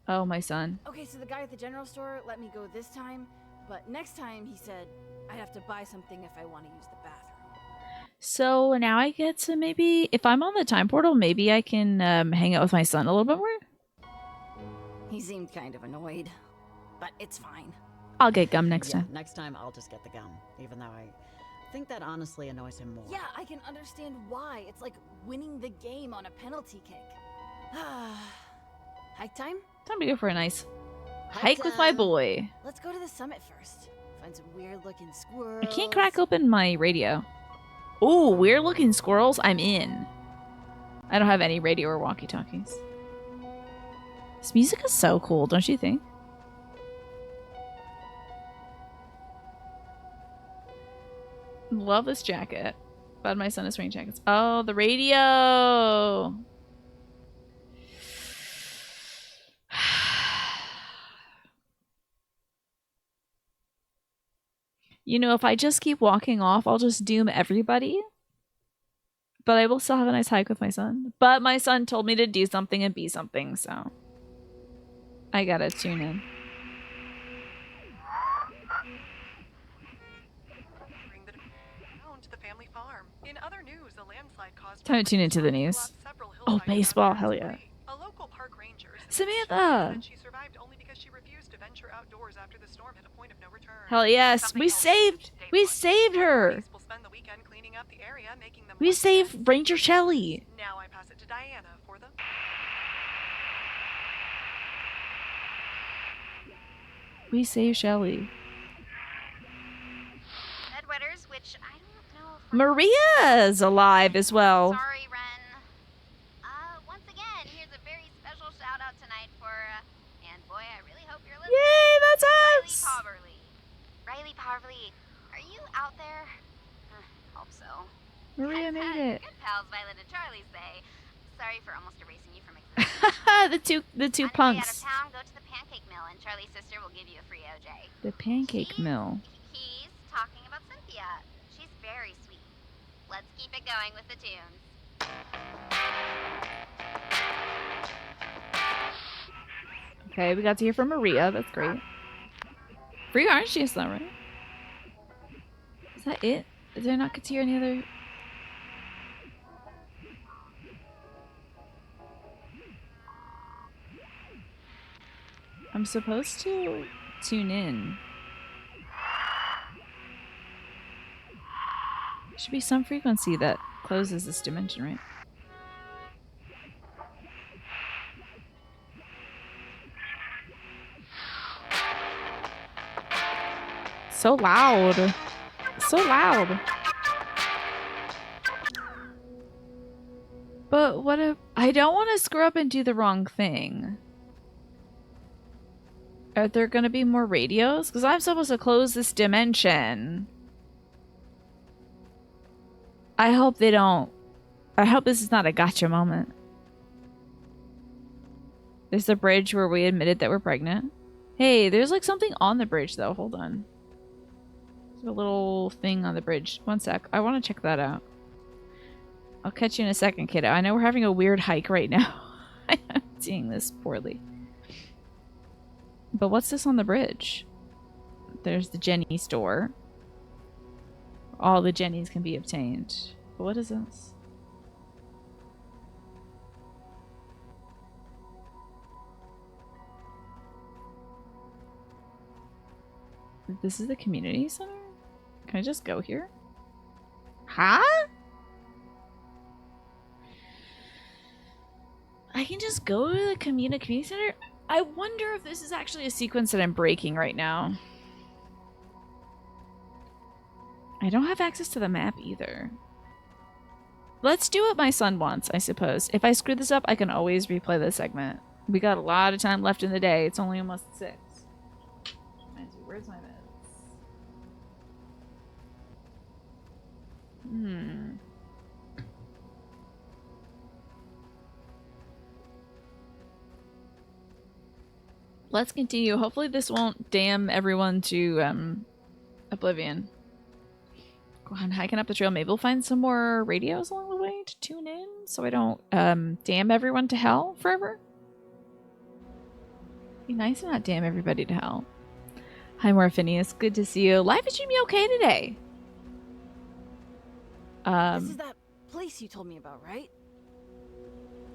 Oh, my son. Okay, so the guy at the general store let me go this time, but next time he said I'd have to buy something if I want to use the bathroom. So now I get to maybe, if I'm on the time portal, maybe I can hang out with my son a little bit more. He seemed kind of annoyed, but it's fine. I'll get gum next time. Next time I'll just get the gum, even though I think that honestly annoys him more. Yeah, I can understand why. It's like winning the game on a penalty kick. Hike time? Time to go for a nice hike with my boy. Let's go to the summit first. Find some weird-looking squirrels. I can't crack open my radio. Ooh, weird-looking squirrels? I'm in. I don't have any radio or walkie-talkies. This music is so cool, don't you think? Love this jacket. Glad my son is wearing jackets. Oh, the radio! You know, if I just keep walking off, I'll just doom everybody. But I will still have a nice hike with my son. But my son told me to do something and be something, so I gotta tune in. To the family farm. In other news, a landslide caused Time to tune into the news. Oh, baseball, hell yeah. A local park ranger Samantha! she survived only because she refused to venture outdoors after the storm hit a point of no return. Hell yes, we saved her. We'll spend the weekend cleaning up the area, making them We saved Ranger Shelley. Now I pass it to Diana for the We saved Shelley. Bedwetters, which I don't know if Maria's alive as well. Sorry, Ren. Once again, here's a very special shout out tonight for, and boy, I really hope you're listening. Yay, that's us! Riley Parverly, are you out there? Hope so. Maria made it. Good pals, Violet and Charlie say. Sorry for almost erasing you from existence. the two On your way out punks. of town, go to the pancake mill, and Charlie's sister will give you a free OJ. The pancake mill. He's talking about Cynthia. She's very sweet. Let's keep it going with the tunes. Okay, we got to hear from Maria. That's great. Free orange juice, though, right? Is that it? Did I not get to hear any other? I'm supposed to tune in. Should be some frequency that closes this dimension, right? So loud. So loud. But what if I don't want to screw up and do the wrong thing? Are there going to be more radios? Because I'm supposed to close this dimension. I hope they don't. I hope this is not a gotcha moment. There's the bridge where we admitted that we're pregnant. Hey, there's like something on the bridge though. Hold on. There's a little thing on the bridge. One sec. I want to check that out. I'll catch you in a second, kiddo. I know we're having a weird hike right now. I'm seeing this poorly. But what's this on the bridge? There's the Jenny store. All the Jennies can be obtained. But what is this? This is the community center? Can I just go here? Huh? I can just go to the community center? I wonder if this is actually a sequence that I'm breaking right now. I don't have access to the map either. Let's do what my son wants, I suppose. If I screw this up, I can always replay this segment. We got a lot of time left in the day. It's only almost 6. Where's my meds? Let's continue. Hopefully this won't damn everyone to oblivion. Go on, hiking up the trail. Maybe we'll find some more radios along the way to tune in so I don't damn everyone to hell forever. Be nice to not damn everybody to hell. Hi, Morphinius. Good to see you. Life is treating me okay today. This is that place you told me about, right?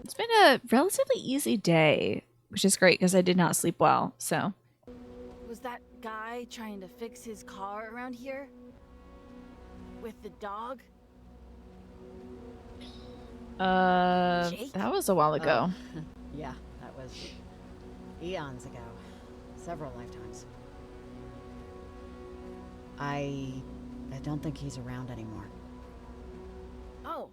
It's been a relatively easy day, which is great because I did not sleep well, so. Was that guy trying to fix his car around here? With the dog? Jake? That was a while ago. Yeah, that was eons ago. Several lifetimes. I don't think he's around anymore. Oh,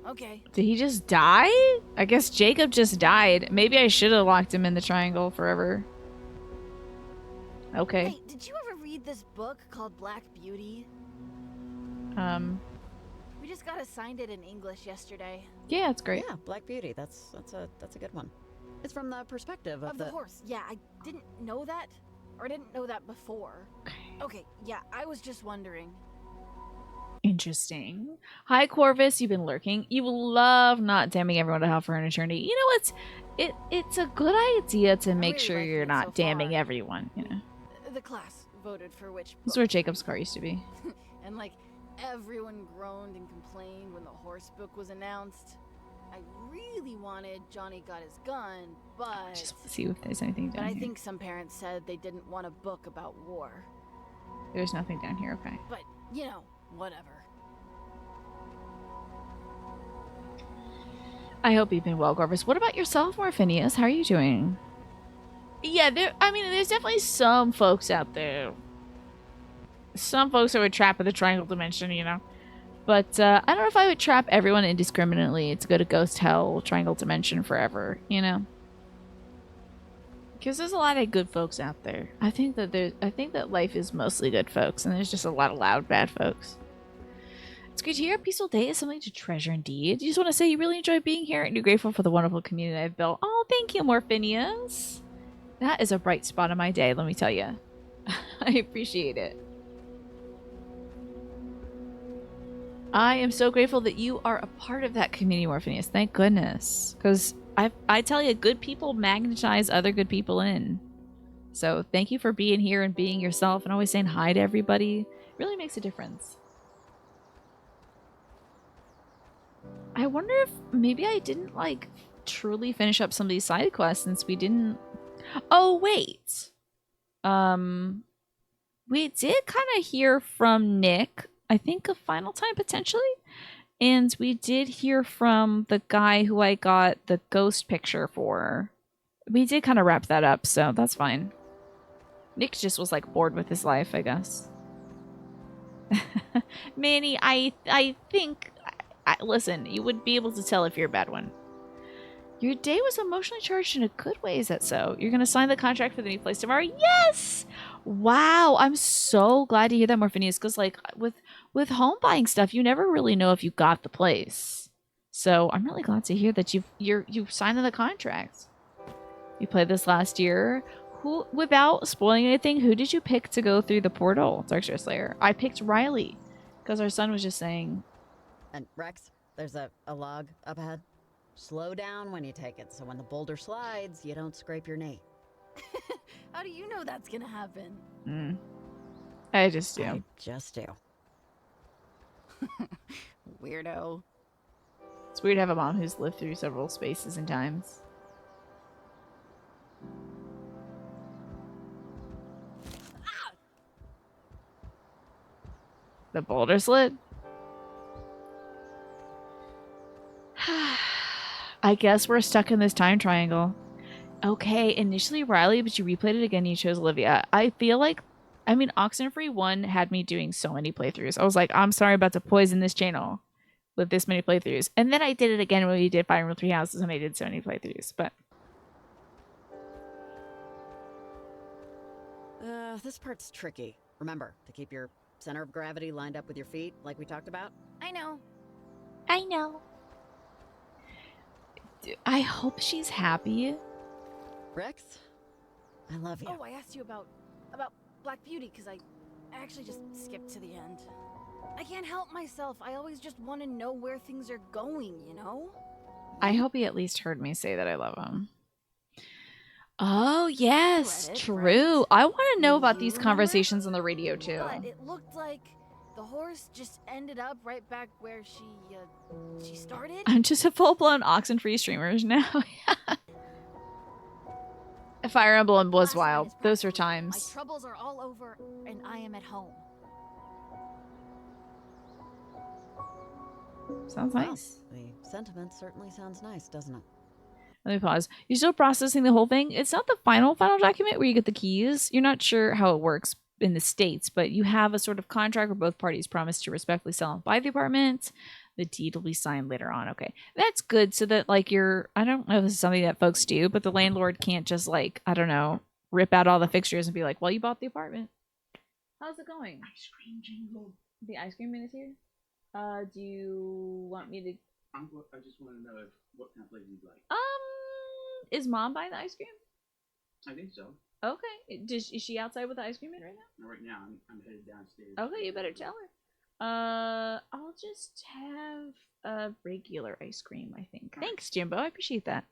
Okay. Did he just die? I guess Jacob just died. Maybe I should have locked him in the triangle forever. Okay. Hey, did you ever read this book called Black Beauty? We just got assigned it in English yesterday. Yeah, it's great. Yeah, Black Beauty. That's a good one. It's from the perspective of the horse. Yeah, I didn't know that. Or I didn't know that before. Okay, yeah, I was just wondering. Interesting. Hi, Corvus. You've been lurking. You will love not damning everyone to hell for an eternity. You know what's it's a good idea to make really sure liking you're it not so damning far. everyone, you know. The class voted for which This is book. where Jacob's car used to be. And like everyone groaned and complained when the horse book was announced. I really wanted Johnny Got His Gun, but Just want to see if there's anything but down I here. think some parents said they didn't want a book about war. There's nothing down here, okay. But, you know, whatever. I hope you've been well, Corvus. What about yourself, Morphinius? How are you doing? Yeah, there's definitely some folks out there. Some folks that would trap in the triangle dimension, you know. But I don't know if I would trap everyone indiscriminately to go to Ghost Hell Triangle Dimension forever, you know? Because there's a lot of good folks out there. I think that life is mostly good folks, and there's just a lot of loud bad folks. It's great to hear. A peaceful day is something to treasure indeed. You just want to say you really enjoy being here and you're grateful for the wonderful community I've built. Oh, thank you, Morphinius. That is a bright spot in my day, let me tell you. I appreciate it. I am so grateful that you are a part of that community, Morphinius. Thank goodness. Because I tell you, good people magnetize other good people in. So thank you for being here and being yourself and always saying hi to everybody. It really makes a difference. I wonder if maybe I didn't, like, truly finish up some of these side quests since we didn't... Oh, wait. We did kind of hear from Nick, I think a final time potentially. And we did hear from the guy who I got the ghost picture for. We did kind of wrap that up, so that's fine. Nick just was like bored with his life, I guess. Manny, I think... listen, you would be able to tell if you're a bad one. Your day was emotionally charged in a good way, is that so? You're going to sign the contract for the new place tomorrow? Yes! Wow, I'm so glad to hear that, Morphinius, because like with home buying stuff, you never really know if you got the place. So I'm really glad to hear that you've signed the contract. You played this last year. Who, without spoiling anything, who did you pick to go through the portal, Darkshire Slayer? I picked Riley, because our son was just saying... And Rex, there's a log up ahead. Slow down when you take it, so when the boulder slides, you don't scrape your knee. How do you know that's gonna happen? I just do. I just do. Weirdo. It's weird to have a mom who's lived through several spaces and times. Ah! The boulder slid? I guess we're stuck in this time triangle. Okay, initially Riley, but you replayed it again and you chose Olivia. I feel like, I mean, Oxenfree 1 had me doing so many playthroughs. I was like, I'm sorry about to poison this channel with this many playthroughs. And then I did it again when we did Fire Emblem Three Houses and I did so many playthroughs, but... This part's tricky. Remember, to keep your center of gravity lined up with your feet, like we talked about. I know. I know. I hope she's happy. Rex, I love you. Oh, I asked you about Black Beauty because I actually just skipped to the end. I can't help myself. I always just want to know where things are going, you know? I hope he at least heard me say that I love him. Oh, yes, true. I want to know about these conversations on the radio, too. But it looked like the horse just ended up right back where she started. I'm just a full-blown Oxenfree streamer now. Fire Emblem was wild. Those were My times. troubles are all over, and I am at home. Sounds nice. Well, the sentiment certainly sounds nice, doesn't it? Let me pause. You're still processing the whole thing? It's not the final document where you get the keys. You're not sure how it works in the States, but you have a sort of contract where both parties promise to respectfully sell and buy the apartment. The deed will be signed later on. Okay. That's good so that like I don't know if this is something that folks do, but the landlord can't just like, I don't know, rip out all the fixtures and be like, well, you bought the apartment. How's it going? Ice cream jingle. The ice cream man is here? Do you want me to I just want to know what kind of flavor you'd like. Is mom buying the ice cream? I think so. Okay. Is she outside with the ice cream man right now? Right now, I'm headed downstairs. Okay, you better tell her. I'll just have a regular ice cream, I think. Thanks, Jimbo. I appreciate that.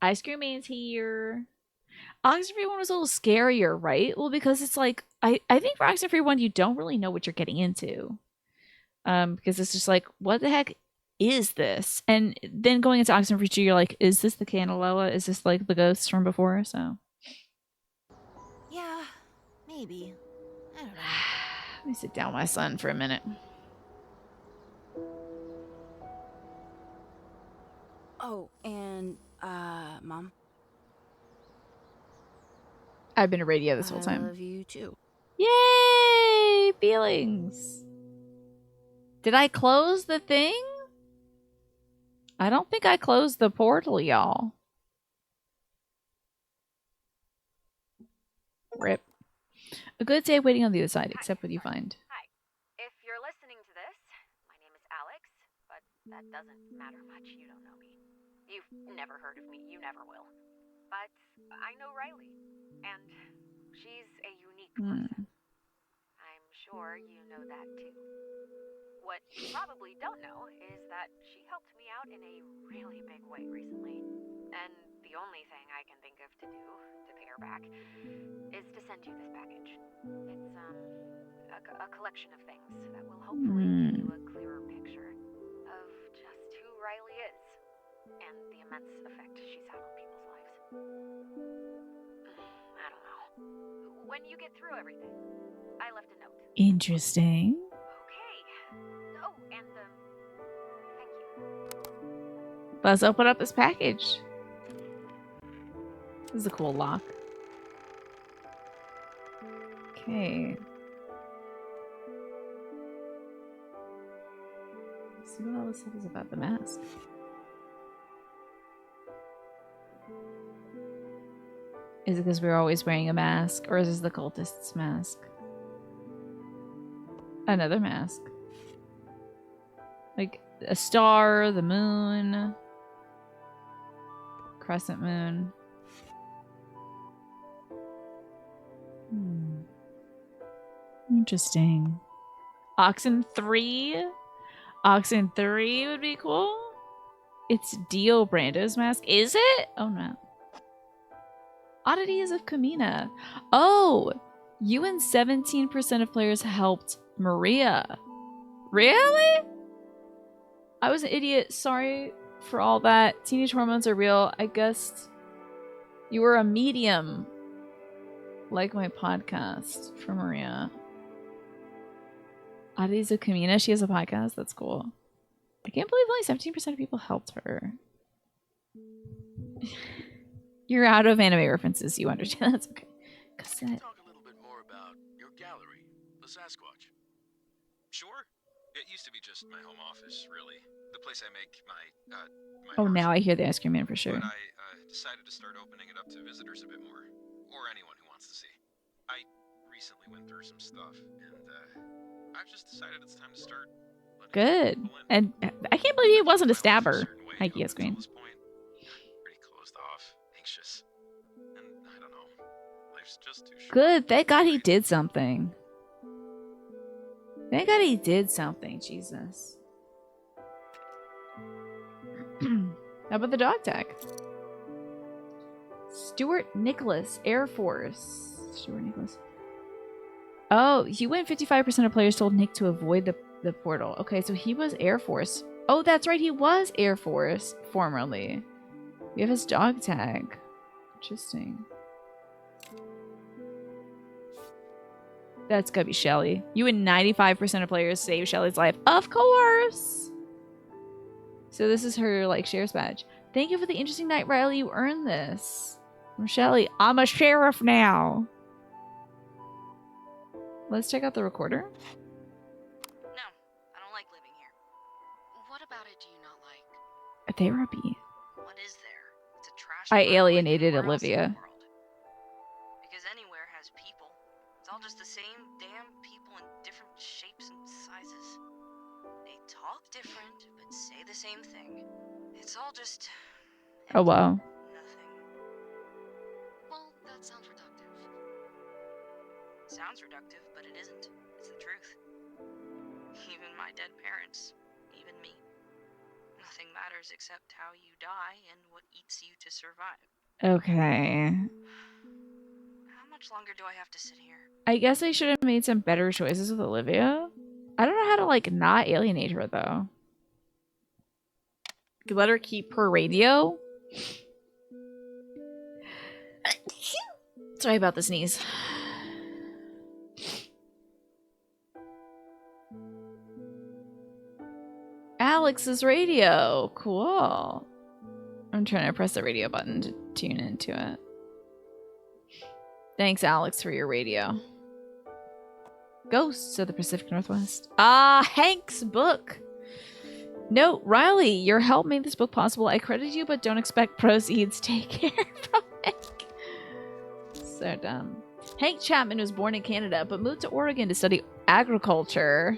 Ice cream man's here. Oxenfree one was a little scarier, right? Well, because it's like I think for Oxenfree one you don't really know what you're getting into. Because it's just like, what the heck is this? And then going into Oxenfree 2, you're like, is this the Canaloa? Is this like the ghosts from before? So Yeah, maybe. I don't know. let me sit down with my son for a minute. Oh, and Mom. I've been a radio this whole I time. love you too. Yay! Feelings. Did I close the thing? I don't think I closed the portal, y'all. Rip. A good day waiting on the other side, except what you find. Hi. If you're listening to this, my name is Alex, but that doesn't matter much. You don't know me. You've never heard of me. You never will. But I know Riley, and she's a unique person. I'm sure you know that too. What you probably don't know is that she helped me out in a really big way recently. And the only thing I can think of to do to pay her back is to send you this package. It's a collection of things that will hopefully give you a clearer picture of just who Riley is and the immense effect she's had on people's lives. I don't know. When you get through everything, I left a note. Interesting. Oh, and thank you. Let's open up this package. This is a cool lock. Okay. Let's see what all this stuff is about the mask. Is it because we're always wearing a mask? Or is this the cultist's mask? Another mask. Like a star, the moon, crescent moon. Interesting. Oxenfree? Oxenfree would be cool. It's Dio Brando's mask. Is it? Oh no. Oddities of Kamina. Oh! You and 17% of players helped Maria. Really? I was an idiot. Sorry for all that. Teenage hormones are real. I guessed you were a medium. Like my podcast for Maria. Oddities of Kamina. She has a podcast. That's cool. I can't believe only 17% of people helped her. You're out of anime references. You understand. That's okay. Cassette. Talk a little bit more about your gallery, the Sasquatch. Sure. It used to be just my home office, really. The place I make my Oh, now I hear the ice cream man for sure. But I decided to start opening it up to visitors a bit more. Or anyone who wants to see. I recently went through some stuff, and I've just decided it's time to start. Good. And I can't believe he wasn't a stabber. Hikey ice cream. Pretty closed off, anxious. And I don't know. Life's just too short. Good. Thank God he did something. Thank God he did something. Jesus. How about the dog tag? Stuart Nicholas, Air Force. Stuart Nicholas. Oh, you went 55% of players told Nick to avoid the portal. Okay, so he was Air Force. Oh, that's right. He was Air Force formerly. We have his dog tag. Interesting. That's gotta be Shelly. You and 95% of players saved Shelly's life. Of course! So this is her, like, sheriff's badge. Thank you for the interesting night, Riley. You earned this. From Shelly. I'm a sheriff now. Let's check out the recorder. No, I don't like living here. therapy. What is there? It's a trash I pile like alienated anywhere else in the Olivia. world. Because anywhere has people. It's all just the same damn people in different shapes and sizes. They talk different, but say the same thing. It's all just Oh wow. nothing. Well, that sounds reductive. Sounds reductive, but it isn't. It's the truth. Even my dead parents, even me. Nothing matters except how you die and what eats you to survive. Okay. How much longer do I have to sit here? I guess I should have made some better choices with Olivia. I don't know how to like not alienate her though. Let her keep her radio. Sorry about the sneeze. Alex's radio. Cool. I'm trying to press the radio button to tune into it. Thanks, Alex, for your radio. Ghosts of the Pacific Northwest. Ah, Hank's book. Note, Riley, your help made this book possible. I credit you, but don't expect proceeds. Take care from Hank. So dumb. Hank Chapman was born in Canada, but moved to Oregon to study agriculture.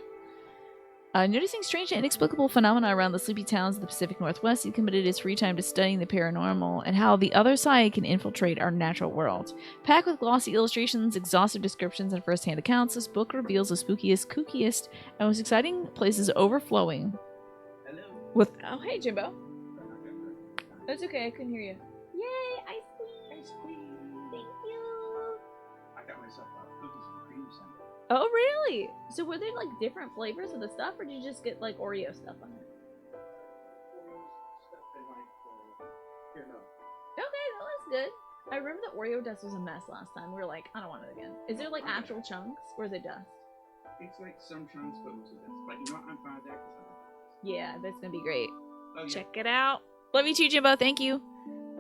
Noticing strange and inexplicable phenomena around the sleepy towns of the Pacific Northwest, he committed his free time to studying the paranormal and how the other side can infiltrate our natural world. Packed with glossy illustrations, exhaustive descriptions, and first-hand accounts, this book reveals the spookiest, kookiest, and most exciting places overflowing. Hello. With hey Jimbo. That's okay, I couldn't hear you. Yay, ice cream! Ice cream. Thank you. I got myself cookies and cream sundae. Oh really? So were there like different flavors of the stuff, or did you just get like Oreo stuff on it? Here, no. Okay, well, that's good. I remember the Oreo dust was a mess last time. We were like, I don't want it again. Is there like actual chunks, or is it dust? It's like some chunks, but mostly dust. But you know what? I'm fine with that because Yeah, that's gonna be great. Oh, yeah. Check it out. Love you too, Jimbo. Thank you.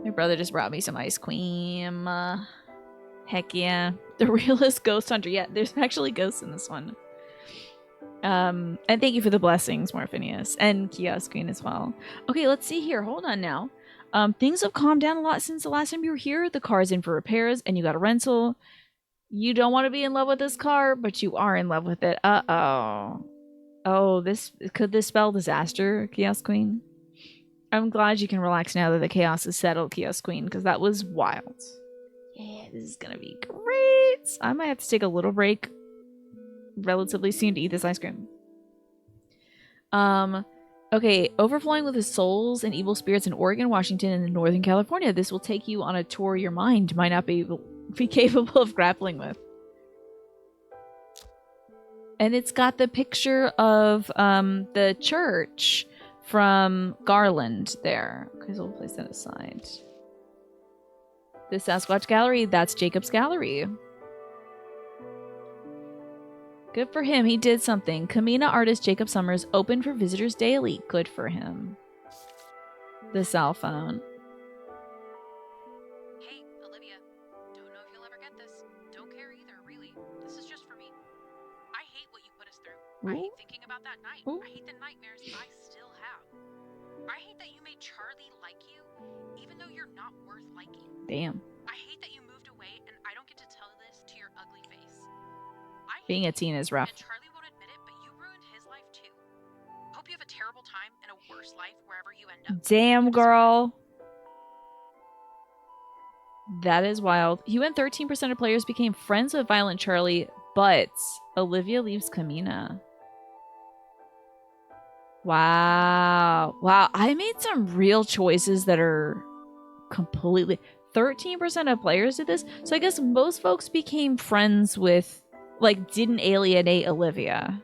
My brother just brought me some ice cream. Heck yeah. The realest ghost hunter. Yeah, there's actually ghosts in this one. And thank you for the blessings, Morphinius. And Kiosk Queen as well. Okay, let's see here. Hold on now. Things have calmed down a lot since the last time you were here. The car's in for repairs and you got a rental. You don't want to be in love with this car, but you are in love with it. Uh-oh. Oh, could this spell disaster, Kiosk Queen? I'm glad you can relax now that the chaos is settled, Kiosk Queen, because that was wild. Yeah, this is gonna be great. I might have to take a little break relatively soon to eat this ice cream. Okay, overflowing with the souls and evil spirits in Oregon, Washington, and Northern California. This will take you on a tour your mind might not be capable of grappling with. And it's got the picture of the church from Garland there. Okay, so we'll place that aside. The Sasquatch Gallery, that's Jacob's Gallery. Good for him, he did something. Kamina artist Jacob Summers open for visitors daily. Good for him. The cell phone. Hey, Olivia. Don't know if you'll ever get this. Don't care either, really. This is just for me. I hate what you put us through. Ooh. I hate thinking about that night. Ooh. I hate the nightmares I still have. I hate that you made Charlie like you, even though you're not worth liking. Damn. I hate that you moved away and I don't get to tell this to your ugly face. Being a teen is rough. And Charlie won't admit it, but you ruined his life too. Hope you have a terrible time and a worse life wherever you end up. Damn, girl. That is wild. You and 13% of players became friends with Violent Charlie, but Olivia leaves Kamina. Wow. Wow. I made some real choices that are completely... 13% of players did this? So I guess most folks became friends with... Like, didn't alienate Olivia.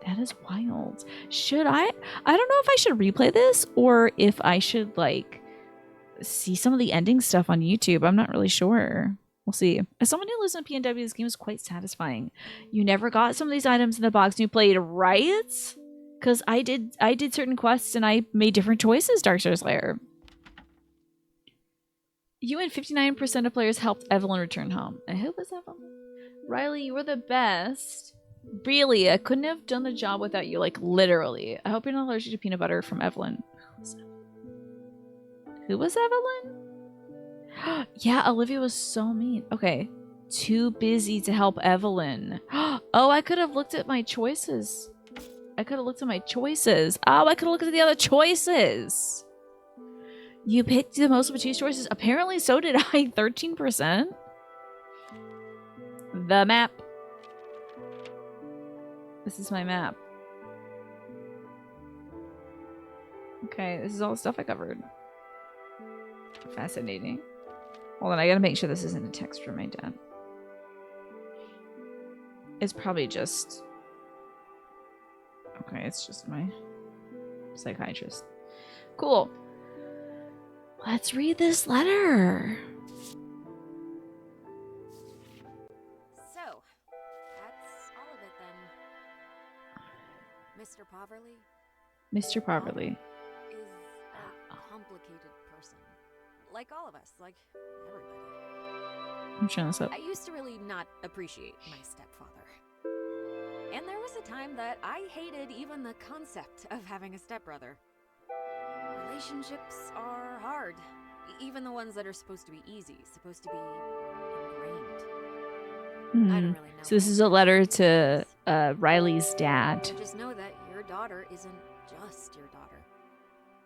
That is wild. Should I don't know if I should replay this or if I should, like, see some of the ending stuff on YouTube. I'm not really sure. We'll see. As someone who lives in PNW, this game is quite satisfying. You never got some of these items in the box and you played, right? Because I did certain quests and I made different choices, Darkstars Lair. You and 59% of players helped Evelyn return home. And who was Evelyn? Riley, you were the best. Really, I couldn't have done the job without you, like literally. I hope you're not allergic to peanut butter from Evelyn. Who was Evelyn? Yeah, Olivia was so mean. Okay. Too busy to help Evelyn. Oh, I could have looked at my choices. I could have looked at my choices. Oh, I could have looked at the other choices. You picked the most of the two choices. Apparently, so did I. 13%. The map. This is my map. Okay, this is all the stuff I covered. Fascinating. Hold on, I gotta make sure this isn't a text from my dad. It's probably just... Okay, it's just my psychiatrist. Cool. Let's read this letter. So, that's all of it then. Mr. Poverly? Mr. Poverly. Is a complicated person. Like all of us, like everybody. I'm showing this up. I used to really not appreciate my stepfather. And there was a time that I hated even the concept of having a stepbrother. Relationships are hard. Even the ones that are supposed to be easy, supposed to be ingrained. I don't really know. So this is a letter to Riley's dad. I just know that your daughter isn't just your daughter.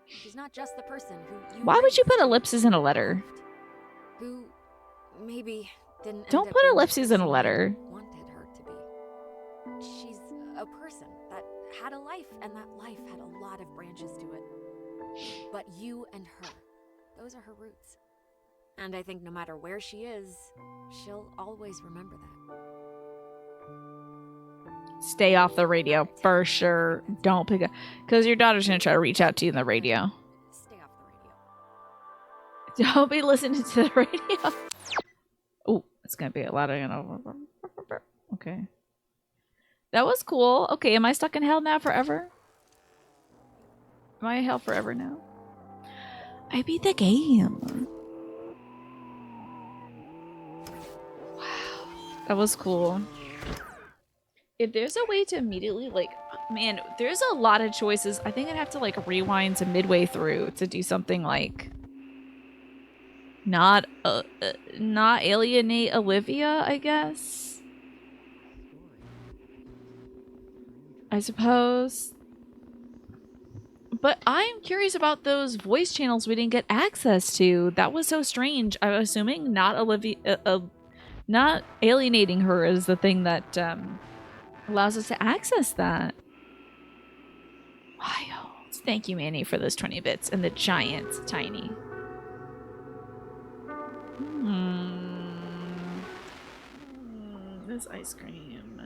She's not just the person who you Why would you put ellipses in a letter? who maybe didn't Don't end up put being the ellipses in a person letter. you wanted her to be. She's a person that had a life, and that life had a lot of branches to it. But you and her, those are her roots. And I think no matter where she is, she'll always remember that. Stay off the radio for sure. Don't pick up, because your daughter's gonna try to reach out to you in the radio. Stay off the radio. Don't be listening to the radio. Oh, it's gonna be a lot of. Okay, that was cool. Okay, am I stuck in hell now forever? Am I in hell forever now? I beat the game. Wow, that was cool. If there's a way to immediately, like, man, there's a lot of choices. I think I'd have to, like, rewind to midway through to do something like not alienate Olivia, I guess. I suppose. But I'm curious about those voice channels we didn't get access to. That was so strange. I'm assuming not not alienating her is the thing that allows us to access that. Wild. Thank you, Manny, for those 20 bits and the giant tiny. This ice cream.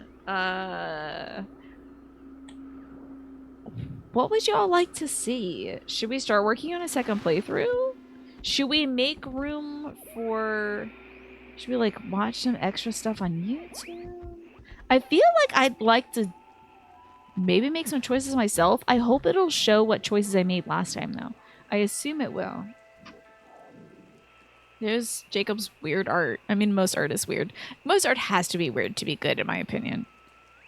What would y'all like to see? Should we start working on a second playthrough? Should we make room for... Should we, like, watch some extra stuff on YouTube? I feel like I'd like to maybe make some choices myself. I hope it'll show what choices I made last time, though. I assume it will. There's Jacob's weird art. I mean, most art is weird. Most art has to be weird to be good, in my opinion.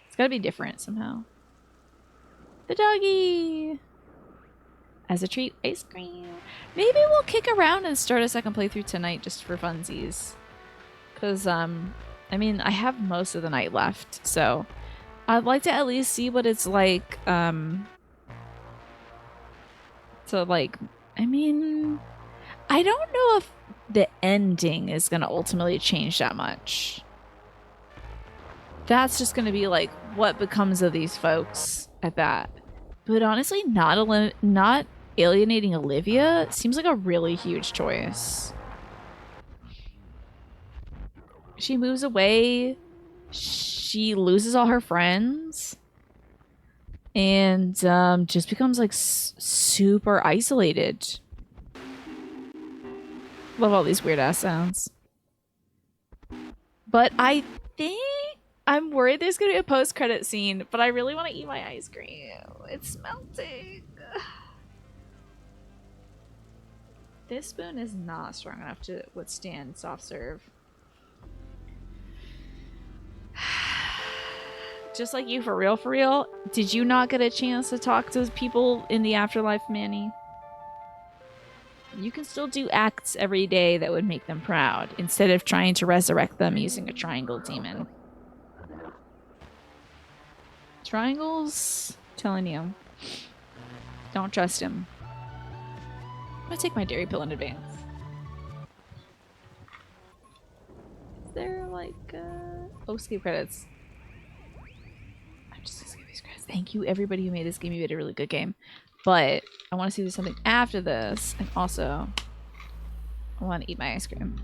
It's gotta be different somehow. The doggy! As a treat, ice cream. Maybe we'll kick around and start a second playthrough tonight just for funsies. Because, I mean, I have most of the night left, so I'd like to at least see what it's like, to, like, I mean, I don't know if the ending is going to ultimately change that much. That's just going to be, like, what becomes of these folks at that. But honestly, not alienating Olivia seems like a really huge choice. She moves away. She loses all her friends. And just becomes, like, super isolated. Love all these weird-ass sounds. But I think... I'm worried there's going to be a post-credit scene, but I really want to eat my ice cream. It's melting. This spoon is not strong enough to withstand soft serve. Just like you, for real, did you not get a chance to talk to people in the afterlife, Manny? You can still do acts every day that would make them proud, instead of trying to resurrect them using a triangle demon. Triangles? Telling you. Don't trust him. I'm gonna take my dairy pill in advance. Is there like, oh, skip credits. I'm just gonna skip these credits. Thank you, everybody who made this game. You made a really good game. But I want to see if there's something after this, and also I want to eat my ice cream.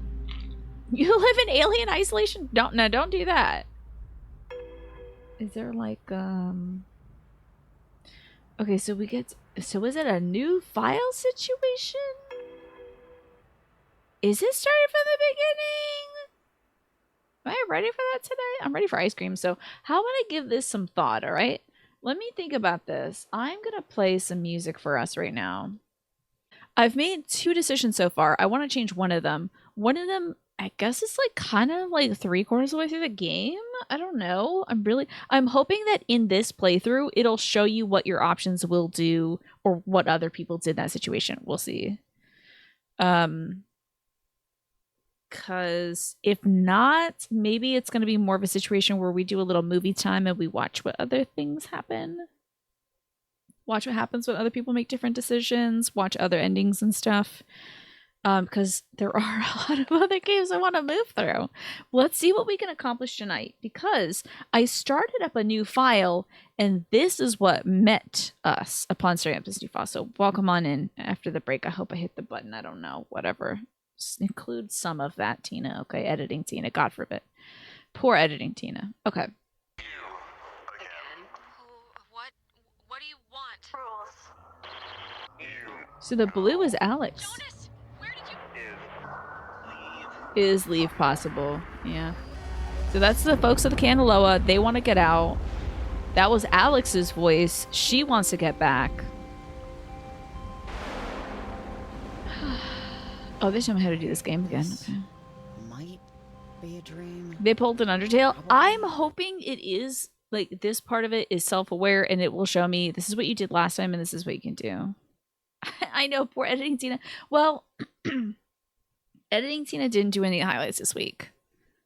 You live in alien isolation? Don't do that. Is there like okay, so we get so is it a new file situation? Is it starting from the beginning? Am I ready for that today? I'm ready for ice cream. So how about I give this some thought, all right? Let me think about this. I'm gonna play some music for us right now. I've made 2 decisions so far. I want to change one of them. One of them, I guess it's like kind of like 3/4 of the way through the game. I don't know. I'm hoping that in this playthrough, it'll show you what your options will do or what other people did in that situation. We'll see. Because if not, maybe it's going to be more of a situation where we do a little movie time and we watch what other things happen. Watch what happens when other people make different decisions, watch other endings and stuff. Because there are a lot of other games I want to move through. Let's see what we can accomplish tonight, because I started up a new file, and this is what met us upon starting up this new file. So welcome on in after the break. I hope I hit the button. I don't know. Whatever. Just include some of that, Tina. Okay, editing Tina. God forbid. Poor editing Tina. Okay. What do you want? So the blue is Alex. Is leave possible? Yeah. So that's the folks of the Candaloa. They want to get out. That was Alex's voice. She wants to get back. Oh, they showed me how to do this game again. Okay. Might be a dream. They pulled an Undertale. I'm hoping it is, like, this part of it is self-aware and it will show me this is what you did last time and this is what you can do. I know, poor editing Tina. Well, editing Tina didn't do any highlights this week.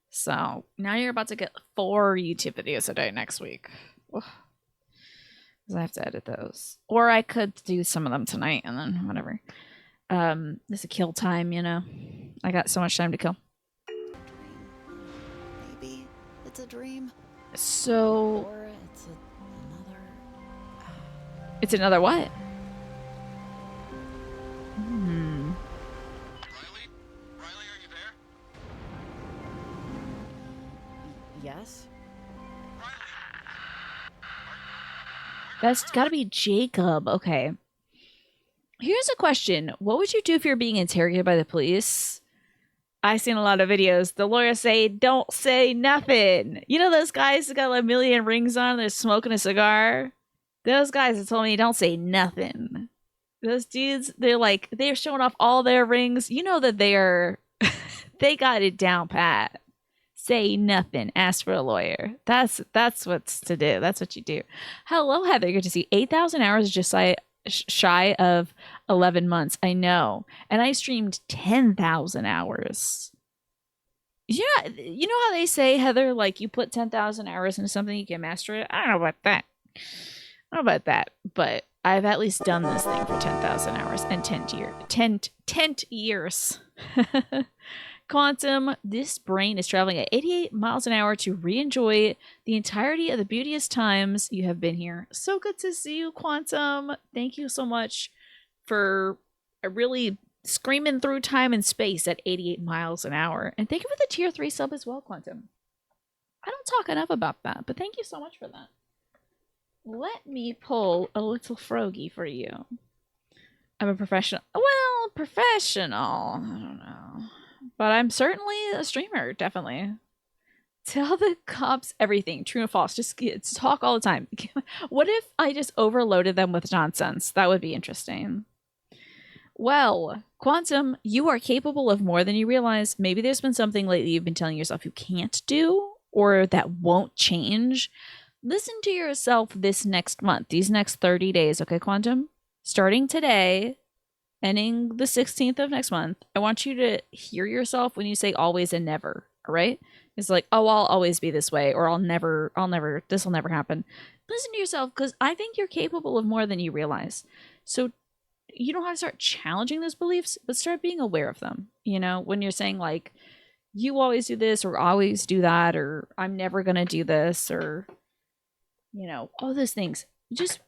So now you're about to get 4 YouTube videos a day next week. Because I have to edit those. Or I could do some of them tonight and then whatever. It's a kill time, you know. I got so much time to kill. Maybe it's a dream. So Or it's another. It's another what? Riley, are you there? Yes. That's gotta be Jacob. Okay. Here's a question. What would you do if you're being interrogated by the police? I've seen a lot of videos. The lawyers say, don't say nothing. You know those guys that got like a million rings on, they're smoking a cigar? Those guys have told me, don't say nothing. Those dudes, they're showing off all their rings. You know that they got it down pat. Say nothing. Ask for a lawyer. That's what's to do. That's what you do. Hello, Heather. Good to see. 8,000 hours just shy of 11 months. I know. And I streamed 10,000 hours. You know how they say, Heather, like you put 10,000 hours into something, you can master it? I don't know about that. But I've at least done this thing for 10,000 hours and 10 years. Quantum, this brain is traveling at 88 miles an hour to re-enjoy the entirety of the beauteous times you have been here. So good to see you, Quantum. Thank you so much for really screaming through time and space at 88 miles an hour. And thank you for the tier 3 sub as well, Quantum. I don't talk enough about that, but thank you so much for that. Let me pull a little froggy for you. I'm a professional. Well, professional. I don't know. But I'm certainly a streamer, definitely. Tell the cops everything, true and false. Just talk all the time. What if I just overloaded them with nonsense? That would be interesting. Well, Quantum, you are capable of more than you realize. Maybe there's been something lately you've been telling yourself you can't do or that won't change. listen to yourself this next month, these next 30 days, okay, Quantum? Starting today, ending the 16th of next month, I want you to hear yourself when you say always and never, all right? It's like, oh, I'll always be this way, or this will never happen. Listen to yourself, because I think you're capable of more than you realize. So you don't have to start challenging those beliefs, but start being aware of them. You know, when you're saying like, you always do this, or always do that, or I'm never going to do this, or, you know, all those things. Just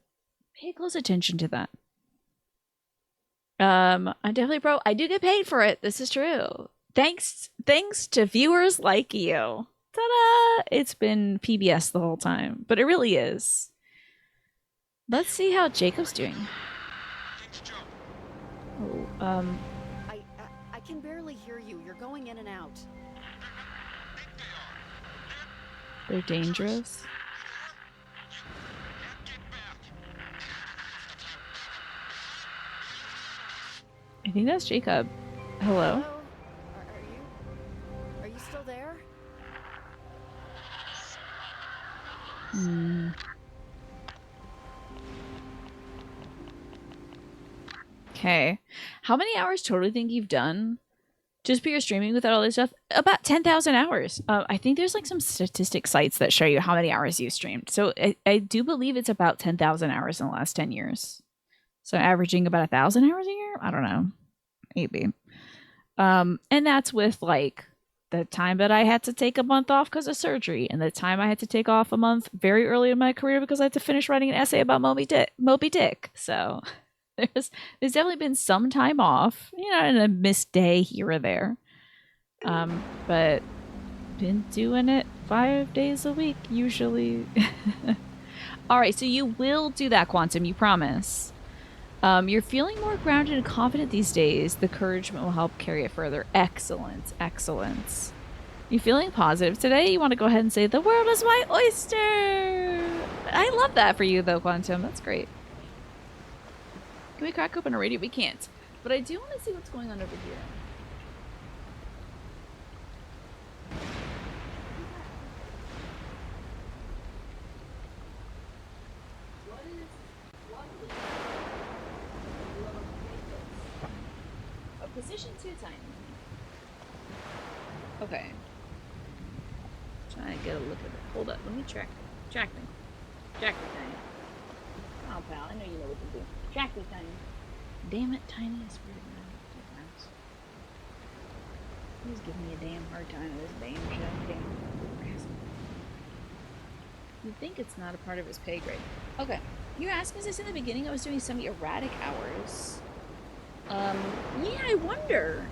pay close attention to that. I'm definitely pro. I do get paid for it. This is true. Thanks to viewers like you. Ta-da! It's been PBS the whole time, but it really is. Let's see how Jacob's doing. Oh, I can barely hear you. You're going in and out. They're dangerous. I think that's Jacob. Hello? Are you still there? Okay. How many hours total do you think you've done? Just for your streaming without all this stuff? About 10,000 hours. I think there's like some statistic sites that show you how many hours you've streamed. So I do believe it's about 10,000 hours in the last 10 years. So averaging about 1,000 hours a year? I don't know. Maybe. And that's with like the time that I had to take a month off because of surgery, and the time I had to take off a month very early in my career because I had to finish writing an essay about Moby Dick. So there's definitely been some time off, you know, and a missed day here or there. But been doing it 5 days a week usually. All right, so you will do that, Quantum, you promise. You're feeling more grounded and confident these days. The encouragement will help carry it further. Excellent. Excellent. You feeling positive today? You want to go ahead and say, the world is my oyster. I love that for you, though, Quantum. That's great. Can we crack open a radio? We can't. But I do want to see what's going on over here. Position 2 tiny. Okay. Trying to get a look at it. Hold up. Let me track me. Track me, Tiny. Oh, pal. I know you know what to do. Track me, Tiny. Damn it, Tiny. I swear to God. He's giving me a damn hard time in this damn show. Damn. You'd think it's not a part of his pay grade. Okay. You asked me this in the beginning. I was doing some erratic hours. Yeah, I wonder.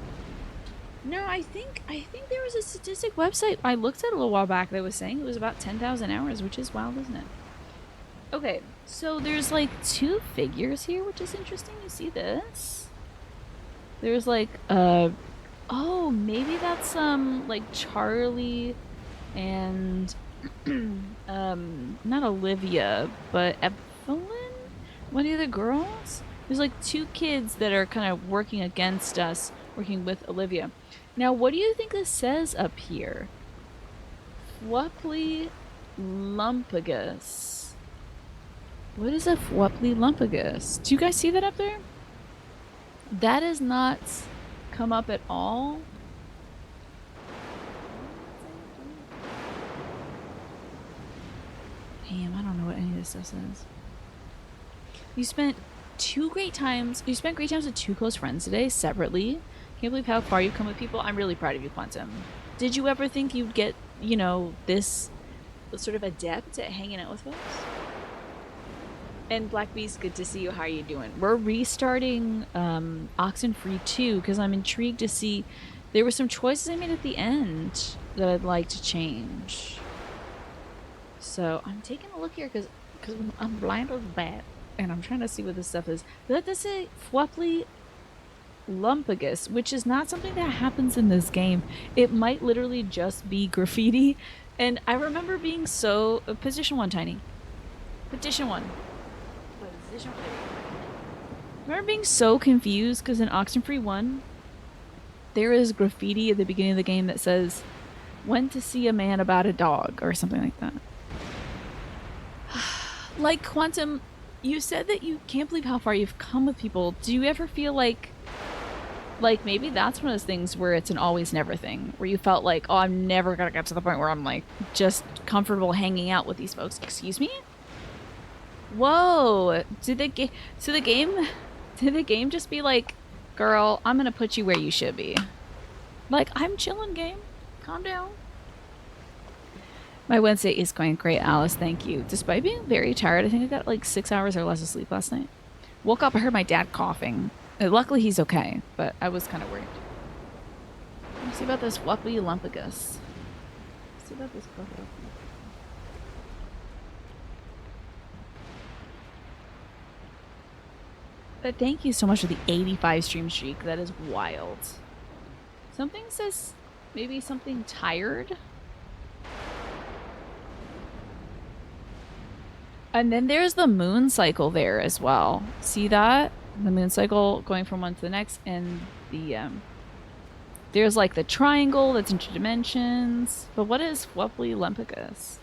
No, I think there was a statistic website I looked at a little while back that was saying it was about 10,000 hours, which is wild, isn't it? Okay, so there's like 2 figures here, which is interesting. You see this? There's like, oh, maybe that's, like Charlie and, not Olivia, but Evelyn? One of the girls? There's like 2 kids that are kind of working against us, working with Olivia. Now, what do you think this says up here? Fwuply Lumpagus. What is a Fwuply Lumpagus? Do you guys see that up there? That has not come up at all. Damn, I don't know what any of this stuff says. You spent great times with 2 close friends today, separately. Can't believe how far you've come with people. I'm really proud of you, Quantum. Did you ever think you'd get, you know, this sort of adept at hanging out with folks? And Black Beast, good to see you. How are you doing? We're restarting Oxenfree 2 because I'm intrigued to see. There were some choices I made at the end that I'd like to change. So I'm taking a look here because I'm blind as a bat. And I'm trying to see what this stuff is. Let us say Fwuply Lumpagus, which is not something that happens in this game. It might literally just be graffiti. And I remember being so... Position 1, Tiny. Position 1. Position 1. I remember being so confused because in Oxenfree 1, there is graffiti at the beginning of the game that says, "Went to see a man about a dog," or something like that. Like, Quantum, you said that you can't believe how far you've come with people. Do you ever feel like maybe that's one of those things where it's an always never thing, where you felt like, oh, I'm never gonna get to the point where I'm like just comfortable hanging out with these folks? Excuse me? Whoa! Did the game just be like, girl, I'm gonna put you where you should be? Like, I'm chilling, game. Calm down. My Wednesday is going great, Alice. Thank you. Despite being very tired, I think I got like 6 hours or less of sleep last night. Woke up, I heard my dad coughing. Luckily, he's okay, but I was kind of worried. Let's see about this Whuppy Lumpigus. Let's see about this Whuppy. But thank you so much for the 85 stream streak. That is wild. Something says maybe something tired. And then there's the moon cycle there as well. See that? The moon cycle going from one to the next, and the there's like the triangle that's interdimensions. But what is Whupply Lumpicus?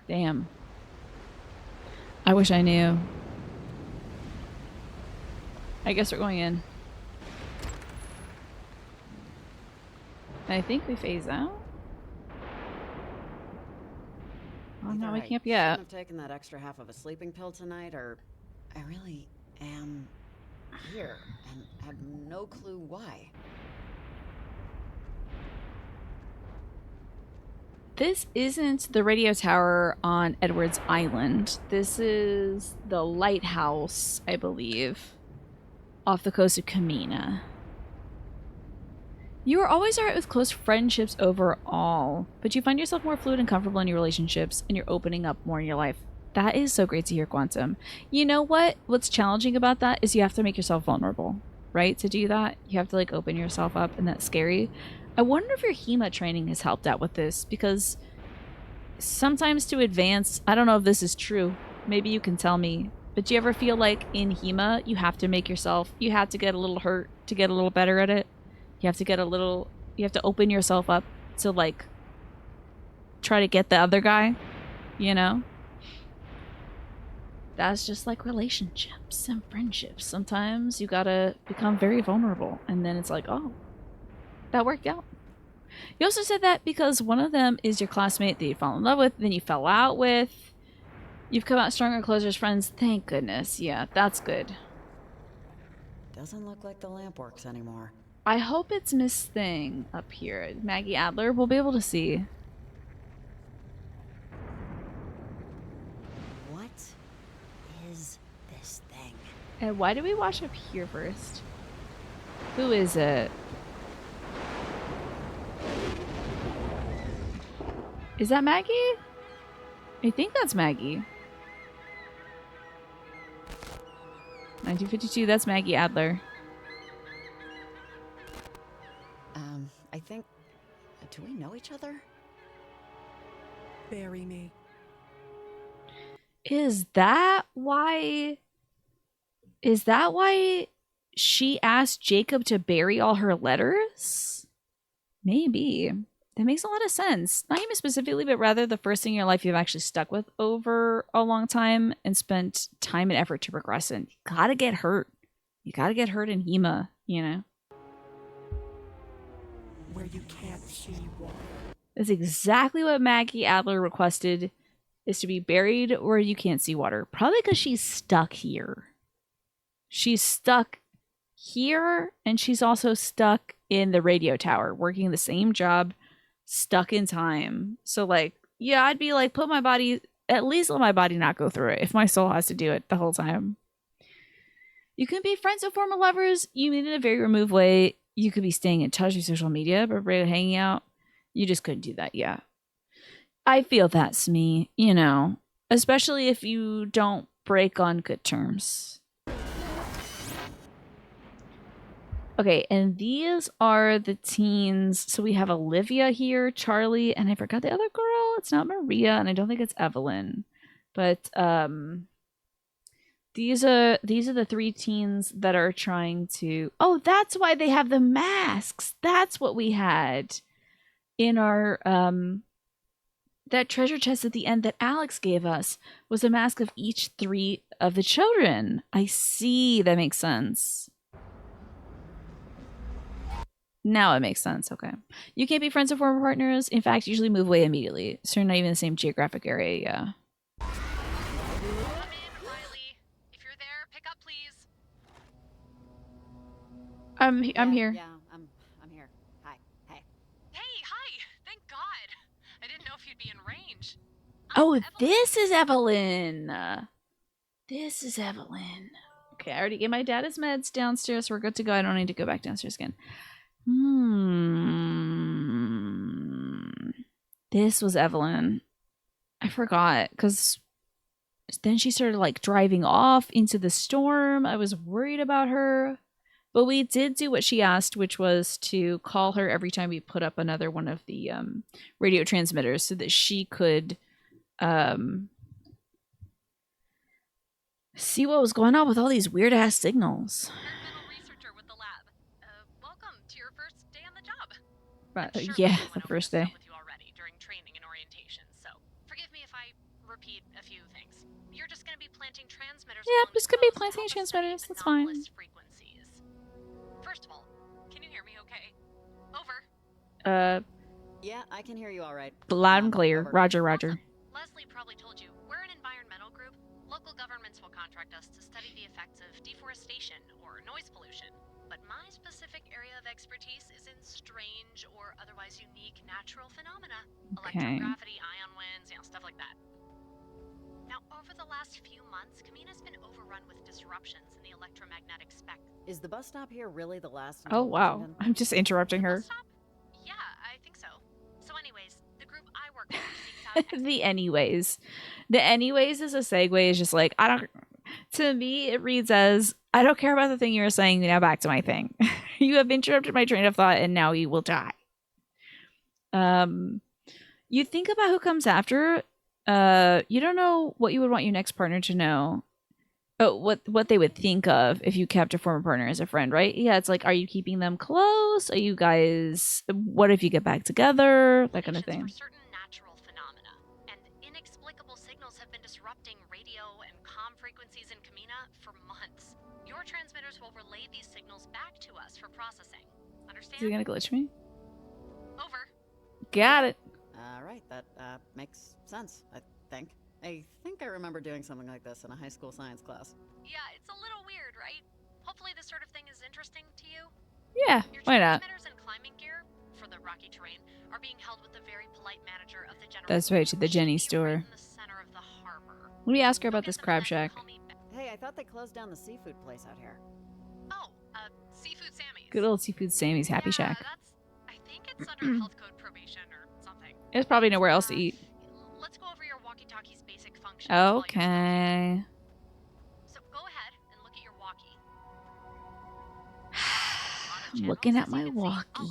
Damn. I wish I knew. I guess we're going in. I think we phase out. Oh no, we can't yet. I shouldn't have taken that extra half of a sleeping pill tonight, or I really am here and have no clue why. This isn't the radio tower on Edwards Island. This is the lighthouse, I believe, off the coast of Kamina. You are always alright with close friendships overall, but you find yourself more fluid and comfortable in your relationships, and you're opening up more in your life. That is so great to hear, Quantum. You know what? What's challenging about that is you have to make yourself vulnerable, right? To do that, you have to like open yourself up, and that's scary. I wonder if your HEMA training has helped out with this, because sometimes to advance, I don't know if this is true, maybe you can tell me, but do you ever feel like in HEMA you have to make yourself, you have to get a little hurt to get a little better at it? You have to get a little, you have to open yourself up to like try to get the other guy, you know? That's just like relationships and friendships. Sometimes you gotta become very vulnerable, and then it's like, oh, that worked out. You also said that because one of them is your classmate that you fall in love with, then you fell out with. You've come out stronger and closer as friends. Thank goodness. Yeah, that's good. Doesn't look like the lamp works anymore. I hope it's Miss Thing up here. Maggie Adler. We'll be able to see. What is this thing? And why do we watch up here first? Who is it? Is that Maggie? I think that's Maggie. 1952, that's Maggie Adler. I think... Do we know each other? Bury me. Is that why... Is that why she asked Jacob to bury all her letters? Maybe. That makes a lot of sense. Not even specifically, but rather the first thing in your life you've actually stuck with over a long time and spent time and effort to progress in. You gotta get hurt. You gotta get hurt in HEMA, you know? Where you can't see water. That's exactly what Maggie Adler requested, is to be buried where you can't see water. Probably because she's stuck here. She's stuck here, and she's also stuck in the radio tower, working the same job, stuck in time. So, like, yeah, I'd be like, put my body, at least let my body not go through it if my soul has to do it the whole time. You can be friends with former lovers. You meet in a very removed way. You could be staying in touch with social media, but really hanging out. You just couldn't do that, yeah. I feel that's me, you know, especially if you don't break on good terms. Okay, and these are the teens. So we have Olivia here, Charlie, and I forgot the other girl. It's not Maria, and I don't think it's Evelyn. But these are the three teens that are trying to... Oh, that's why they have the masks. That's what we had in our that treasure chest at the end that Alex gave us was a mask of each 3 of the children. I see. That makes sense. Now it makes sense. Okay. You can't be friends with former partners. In fact, usually move away immediately. So you're not even in the same geographic area. Yeah. Come in, Riley. If you're there, pick up, please. I'm here. Yeah, I'm here. Hi. Hey. Hey, hi. Thank God. I didn't know if you'd be in range. Oh, this is Evelyn. This is Evelyn. Okay, I already gave my dad his meds downstairs. So we're good to go. I don't need to go back downstairs again. This was Evelyn. I forgot because then she started like driving off into the storm. I was worried about her. But we did do what she asked, which was to call her every time we put up another one of the radio transmitters so that she could see what was going on with all these weird ass signals. Environmental researcher with the lab. Welcome to your first day on the job. Sure yeah, the first day. With you already during training and orientation, so forgive me if I repeat a few things. You're just going to be planting transmitters. Yeah, I'm just going to be planting transmitters. That's fine. Frequencies. First of all, can you hear me okay? Over. Yeah, I can hear you all right. Loud and clear. Over. Roger. Leslie probably told you we're an environmental group. Local governments will contract us to study the effects of deforestation or noise pollution. But my specific area of expertise is in strange or otherwise unique natural phenomena. Okay. Electrogravity, ion winds, stuff like that. Now, over the last few months, Kamina's been overrun with disruptions in the electromagnetic spectrum. Is the bus stop here really the last? Oh, wow. I'm just interrupting her. Yeah, I think so. So anyways, the group I work with seeks out... The anyways is a segue. Is just like, to me it reads as, I don't care about the thing you were saying, now back to my thing. You have interrupted my train of thought and now you will die. You think about who comes after. You don't know what you would want your next partner to know. But what they would think of if you kept a former partner as a friend, right? Yeah, it's like, are you keeping them close? Are you guys, what if you get back together? That kind of thing. Certain natural phenomena and inexplicable signals have been disrupting radio and comm frequencies in Kamina for months. Your transmitters will relay these signals back to us for processing. Understand? Is he gonna glitch me? Over. Got it. All right, that makes sense. I think I remember doing something like this in a high school science class. Yeah, it's a little weird, right? Hopefully this sort of thing is interesting to you. Yeah, why not? Your transmitters and climbing gear for the rocky terrain are being held with the very polite manager of the general. That's right, to the Jenny store. In the center of the harbor. Let me ask her about this crab shack. Hey, I thought they closed down the seafood place out here. Oh, Seafood Sammy's. Good old Seafood Sammy's Happy Shack. I think it's under health code probation or something. There's probably nowhere else to eat. Let's go over your walkie-talkie's basic functions. Okay. So go ahead and look at your walkie. I'm looking at my walkie.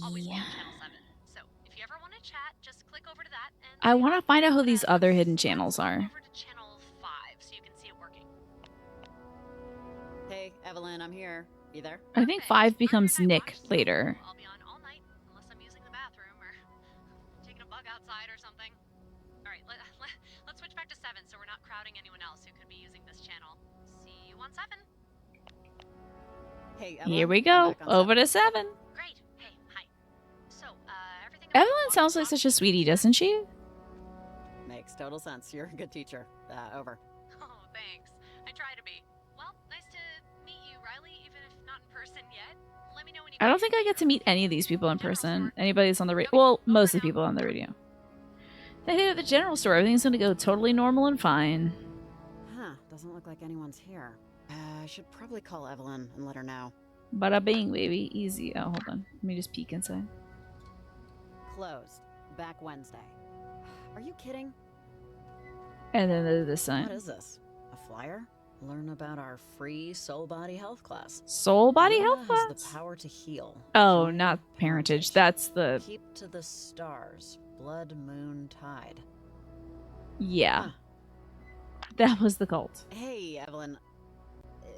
So if you ever want to chat, just click over to that and I want to find out who these other hidden channels are. over to channel 5 so you can see it working. Hey, Evelyn, I'm here. You there? I think 5 becomes Nick later. I'll be on all night unless I'm using the bathroom or taking a bug outside or something. All right, let's switch back to 7 so we're not crowding anyone else who could be using this channel. See you on 7. Hey, Evelyn, Here we go. Over to 7. Great. Hey, hi. So, everything. Evelyn sounds like such a sweetie, doesn't she? Makes total sense. You're a good teacher. Over. Oh, thanks. I try to be. Well, nice to meet you, Riley, even if not in person yet. Let me know when you I don't think I get to meet any of these people in person. Anybody that's on the radio. Well, most of the people on the radio. They hit at the general store. Everything's going to go totally normal and fine. Huh. Doesn't look like anyone's here. I should probably call Evelyn and let her know. Bada bing, baby. Easy. Oh, hold on. Let me just peek inside. Closed. Back Wednesday. Are you kidding? And then there's this sign. What is this? A flyer? Learn about our free soul body health class. Soul body Luna health has class? the power to heal. Oh, not parentage. That's the... Keep to the stars. Blood, moon, tide. Yeah. That was the cult. Hey, Evelyn.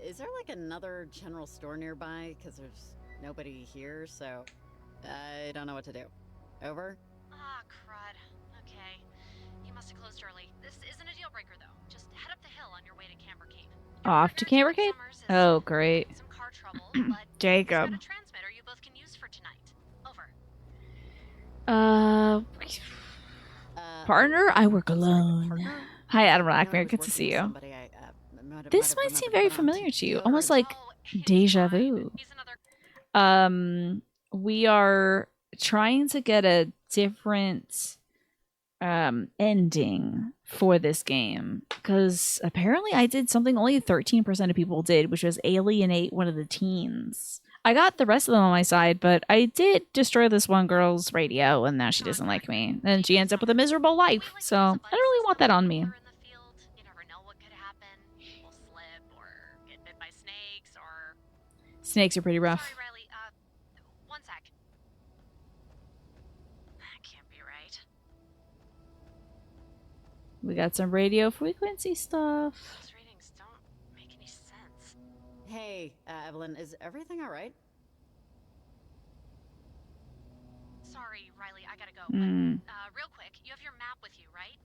Is there like another general store nearby? Because there's nobody here, so I don't know what to do. Over? Ah, crud. Okay. You must to close early. This isn't a deal breaker, though. Just head up the hill on your way to Camber Cave. Off to Camber Cave? Oh, great. Some car trouble, but he's Jacob. got a transmitter you both can use for tonight. Over. Partner, I work alone. Hi, Adam Blackmere. Good to see you. This might seem very familiar to you, almost like deja vu. We are trying to get a different ending for this game because apparently I did something only 13% of people did, which was alienate one of the teens. I got the rest of them on my side, but I did destroy this one girl's radio, and now she doesn't like me. And she ends up with a miserable life, so I don't really want that on me. Snakes are pretty rough. Sorry, Riley. One sec. That can't be right. We got some radio frequency stuff. Those readings don't make any sense. Hey, Evelyn, is everything all right? Sorry, Riley, I gotta go. Mm. But, real quick, you have your map with you, right?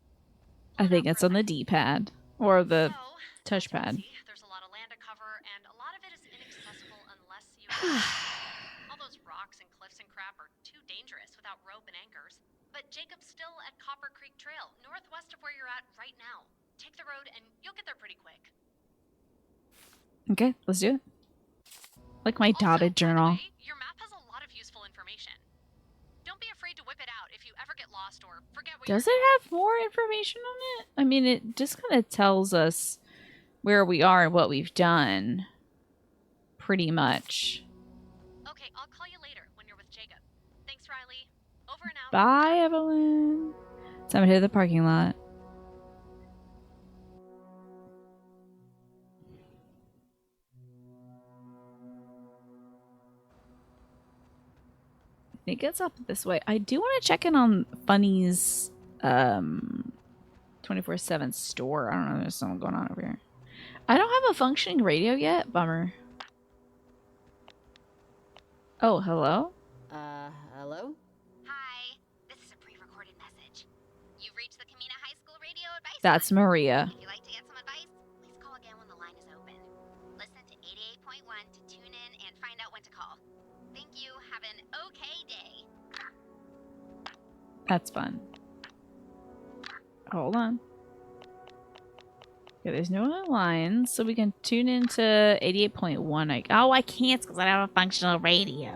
I think it's on the D-pad or the touchpad. There's a lot of land to cover, and a lot of it is inaccessible unless you... All those rocks and cliffs and crap are too dangerous without rope and anchors. But Jacob's still at Copper Creek Trail, northwest of where you're at right now. Take the road, and you'll get there pretty quick. Okay, let's do it. Like my dotted journal. Your map has a lot of useful information. Don't be afraid to whip it out if you ever get lost or forget where Does it have more information on it? I mean, it just kind of tells us where we are and what we've done. Pretty much. Okay, I'll call you later when you're with Jacob. Thanks, Riley. Over and out. Bye, Evelyn. Time to hit the parking lot. I think it's up this way. I do want to check in on Funny's 24/7 store. I don't know, there's something going on over here. I don't have a functioning radio yet. Bummer. Oh, hello? Hello? Hi. This is a pre-recorded message. You've reached the Camina High School Radio Advice. That's Maria. If you'd like to get some advice, please call again when the line is open. Listen to 88.1 to tune in and find out when to call. Thank you. Have an okay day. That's fun. Hold on. Okay, there's no other lines, so we can tune into 88.1. Oh, I can't because I don't have a functional radio.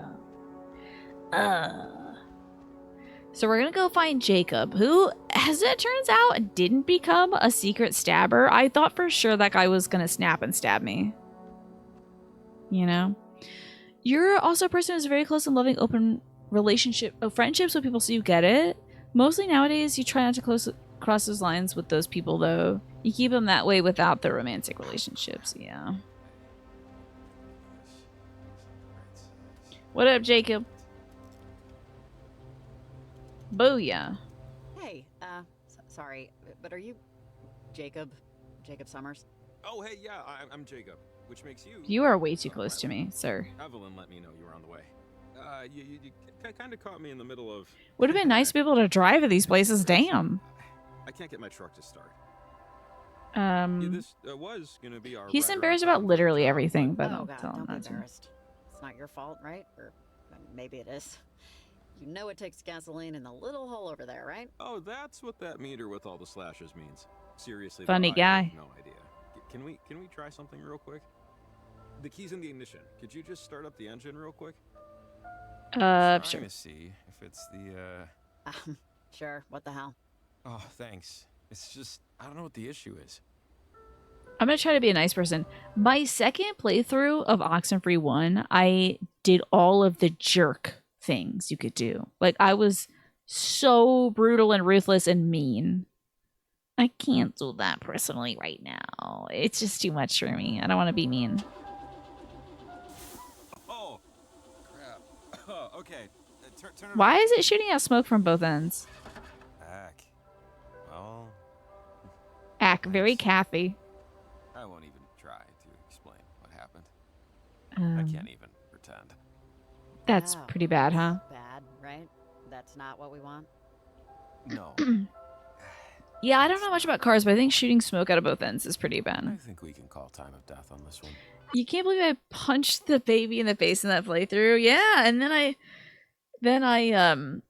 So we're gonna go find Jacob, who, as it turns out, didn't become a secret stabber. I thought for sure that guy was gonna snap and stab me. You know? You're also a person who's very close and loving, open friendships with people, so you get it. Mostly nowadays, you try not to cross those lines with those people, though. You keep them that way without the romantic relationships, yeah. What up, Jacob? Booyah. Hey, sorry, but are you Jacob Summers? Oh, hey, yeah, I'm Jacob, which makes you... You are way too close to me, sir. Evelyn let me know you were on the way. You kind of caught me in the middle of... Would have been nice to be able to drive to these places, damn. I can't get my truck to start. This was gonna be our he's embarrassed about literally everything, but I'll God, tell him don't be that's embarrassed. It's not your fault, right? Or maybe it is. You know it takes gasoline in the little hole over there, right? Oh, that's what that meter with all the slashes means. Seriously, Funny though, guy. I have no idea. Can we try something real quick? The key's in the ignition. Could you just start up the engine real quick? Sure. Trying to see if it's the Sure. What the hell? Oh, thanks. It's just I don't know what the issue is. I'm gonna try to be a nice person. My second playthrough of Oxenfree 1, I did all of the jerk things you could do. Like, I was so brutal and ruthless and mean. I can't do that personally right now. It's just too much for me. I don't want to be mean. Oh, crap. Okay. Turn it Why is it shooting out smoke from both ends? back. Well, Ack, very Kathy. I won't even try to explain what happened. I can't even pretend. That's pretty bad, huh? Bad, right? That's not what we want. No. Yeah, I don't know much about cars, but I think shooting smoke out of both ends is pretty I bad. think we can call time of death on this one. You can't believe I punched the baby in the face in that playthrough. Yeah, and then I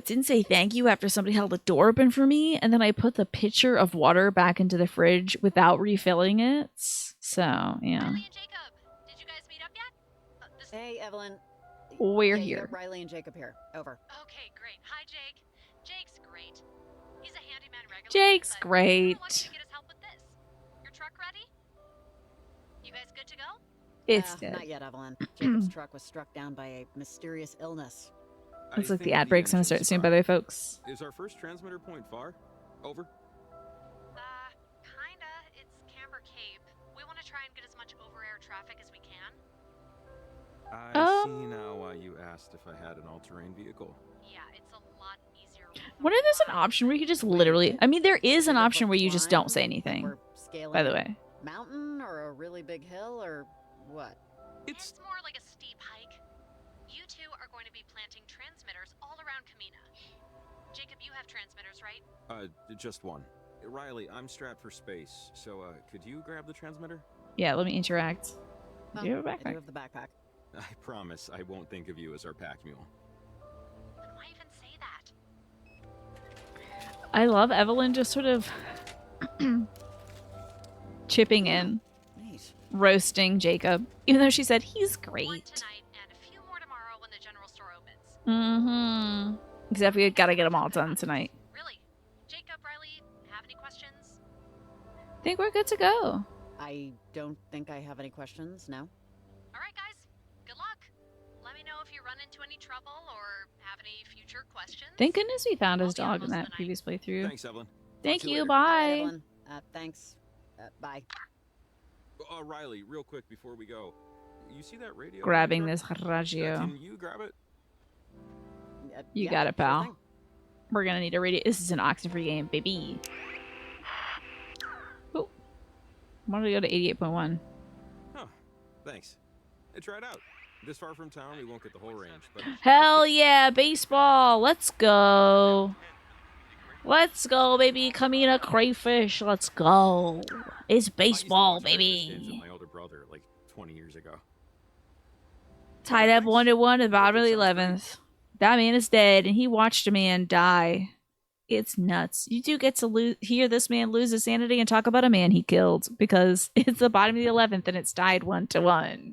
didn't say thank you after somebody held the door open for me, and then I put the pitcher of water back into the fridge without refilling it. So, yeah. Riley and Jacob, did you guys meet up yet? Hey, Evelyn. We're Yeah, you here. got Riley and Jacob here. Over. Okay, great. Hi, Jake. Jake's great. He's a handyman regular. Jake's but great. I wanted to get his help with this. Your truck ready? You guys good to go? It's dead. Not yet, Evelyn. Jacob's truck was struck down by a mysterious illness. Looks like the ad break's gonna start soon, by the way, folks. Is our first transmitter point far? Over? Kinda. It's Camber Cape. We want to try and get as much over-air traffic as we can. I see now why you asked if I had an all-terrain vehicle. Yeah, it's a lot easier. Wonder if there's an option where you could just literally... I mean, there is an option where you just don't say anything, by the way. Mountain or a really big hill or what? It's more like a steep hike. You two are going to be planting transmitters all around Kamina. Jacob, you have transmitters, right? Just one. Riley, I'm strapped for space, so could you grab the transmitter? Yeah, let me interact. Do you have a I backpack? do have the backpack. I promise I won't think of you as our pack mule. Then why even say that? I love Evelyn just sort of chipping in, roasting Jacob, even though she said he's great. Tonight and a few more tomorrow when the general store opens. Mm-hmm. Except we gotta get them all done tonight. Really? Jacob, Riley, have any questions? I think we're good to go. I don't think I have any questions, no? All right, guys. Good luck. Let me know if you run into any trouble or have any future questions. Thank goodness we found his dog in that previous playthrough. Thanks, Evelyn. Thank Talk to you, later. bye. All right, Evelyn. Thanks. Bye. Riley, real quick before we go. You see that radio? Grabbing this radio. Can you grab it? You Yeah, got it, pal. sure thing. We're gonna need a radio. This is an Oxenfree game, baby. Oh. Why don't we go to 88.1? Oh, thanks. Try it out. This far from town, we won't get the whole range, but... Hell yeah, baseball. Let's go. Let's go, baby. Kamina crayfish. Let's go. It's baseball, baby. My older brother, like 20 years ago. Tied up 1-1 at the bottom of the 11th. That man is dead, and he watched a man die. It's nuts. You do get to hear this man lose his sanity and talk about a man he killed, because it's the bottom of the 11th and it's tied 1-1.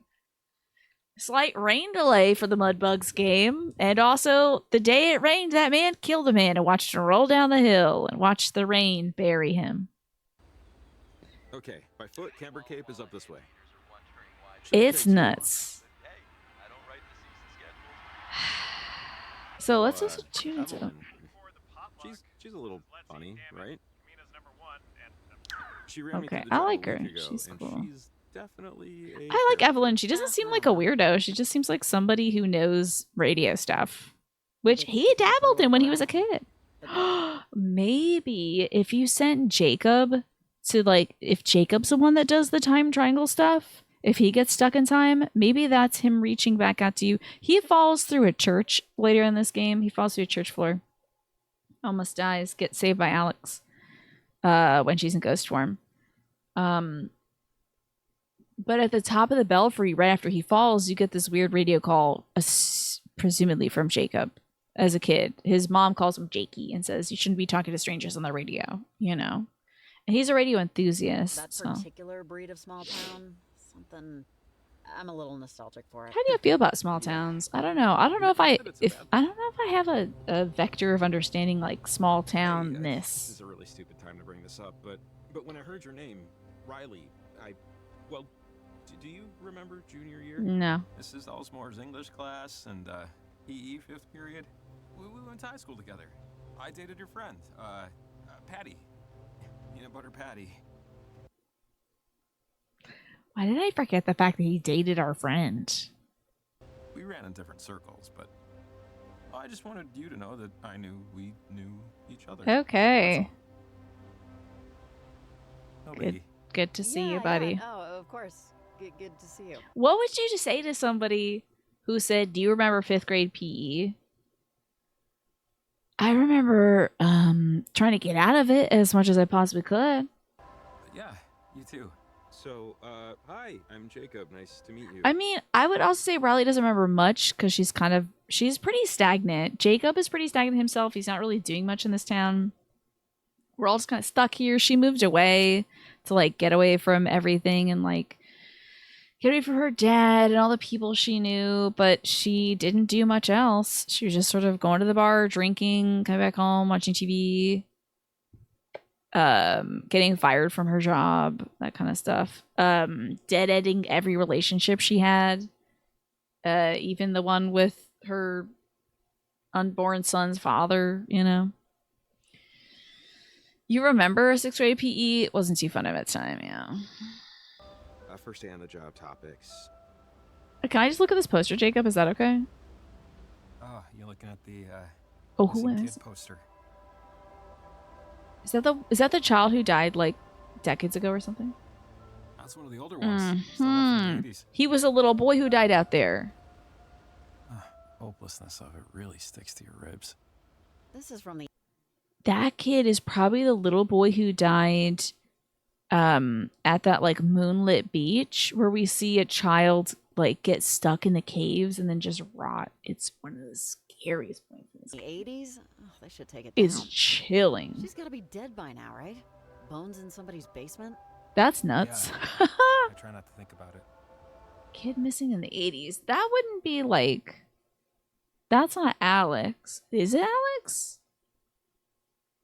Slight rain delay for the Mudbugs game, and also the day it rained, that man killed a man and watched him roll down the hill and watched the rain bury him. Okay, by foot, Camber Cape is up this way. It's nuts. So let's just tune into them. She's a little funny, right? She ran me Okay, through the I job a like her. week ago, She's and cool. She's definitely a I like Evelyn. She doesn't seem like a weirdo. She just seems like somebody who knows radio stuff, which he dabbled in when he was a kid. Maybe if you sent Jacob to, like, if Jacob's the one that does the time triangle stuff, if he gets stuck in time, maybe that's him reaching back out to you. He falls through a church later in this game. He falls through a church floor. Almost dies. Gets saved by Alex when she's in ghost form. But at the top of the belfry, right after he falls, you get this weird radio call, presumably from Jacob as a kid. His mom calls him Jakey and says, you shouldn't be talking to strangers on the radio, you know? And he's a radio enthusiast. That So. particular breed of small town, something... I'm a little nostalgic for it. How do you feel about small towns? I don't know. I don't know if I have a vector of understanding like small townness. This is a really stupid time to bring this up, but when I heard your name, Riley, do you remember junior year? No. Mrs. Alsmore's English class and PE 5th period. We went to high school together. I dated your friend, Patty. Peanut butter Patty. Why did I forget the fact that he dated our friend? We ran in different circles, but I just wanted you to know that I knew we knew each other. Okay. No Good, biggie. good to see you, buddy. Yeah. Oh, of course. Good to see you. What would you just say to somebody who said, do you remember 5th grade PE? I remember trying to get out of it as much as I possibly could. Yeah, you too. So, hi, I'm Jacob. Nice to meet you. I mean, I would also say Riley doesn't remember much because she's pretty stagnant. Jacob is pretty stagnant himself. He's not really doing much in this town. We're all just kind of stuck here. She moved away to like get away from everything and like get away from her dad and all the people she knew, but she didn't do much else. She was just sort of going to the bar, drinking, coming back home, watching TV, getting fired from her job, that kind of stuff. Dead-ending every relationship she had, even the one with her unborn son's father, you know. You remember 6th grade PE? It wasn't too fun at that time, yeah. First day on the job topics. Can I just look at this poster, Jacob? Is that okay? Oh, you're looking at the who is? Kid poster. Is that the child who died like decades ago or something? That's one of the older ones. Still up from the 80s. He was a little boy who died out there. Hopelessness of it really sticks to your ribs. This is from the... That kid is probably the little boy who died at that like moonlit beach where we see a child like get stuck in the caves and then just rot. It's one of the scariest points in this game. The 80s? Oh, they should take it down. It's chilling. She's got to be dead by now, right? Bones in somebody's basement? That's nuts. Yeah. I try not to think about it. Kid missing in the 80s. That wouldn't be like... That's not Alex. Is it Alex?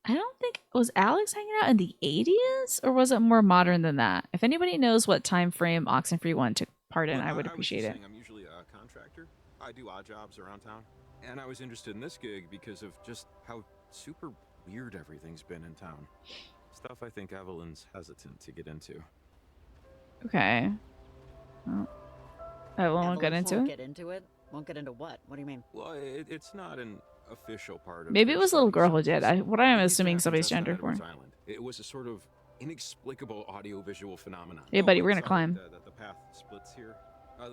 I don't think... Was Alex hanging out in the 80s? Or was it more modern than that? If anybody knows what time frame Oxenfree 1 took part in, I would appreciate it. I'm usually a contractor. I do odd jobs around town. And I was interested in this gig because of just how super weird everything's been in town. Stuff I think Evelyn's hesitant to get into. Okay. Well, I won't get into it. Get into it? Won't get into what? What do you mean? Well, it's not an official part of... Maybe it was a little girl who did. What I am assuming somebody's gender for. It was a sort of inexplicable audio-visual phenomenon. Hey, buddy, we're gonna climb. The path splits here.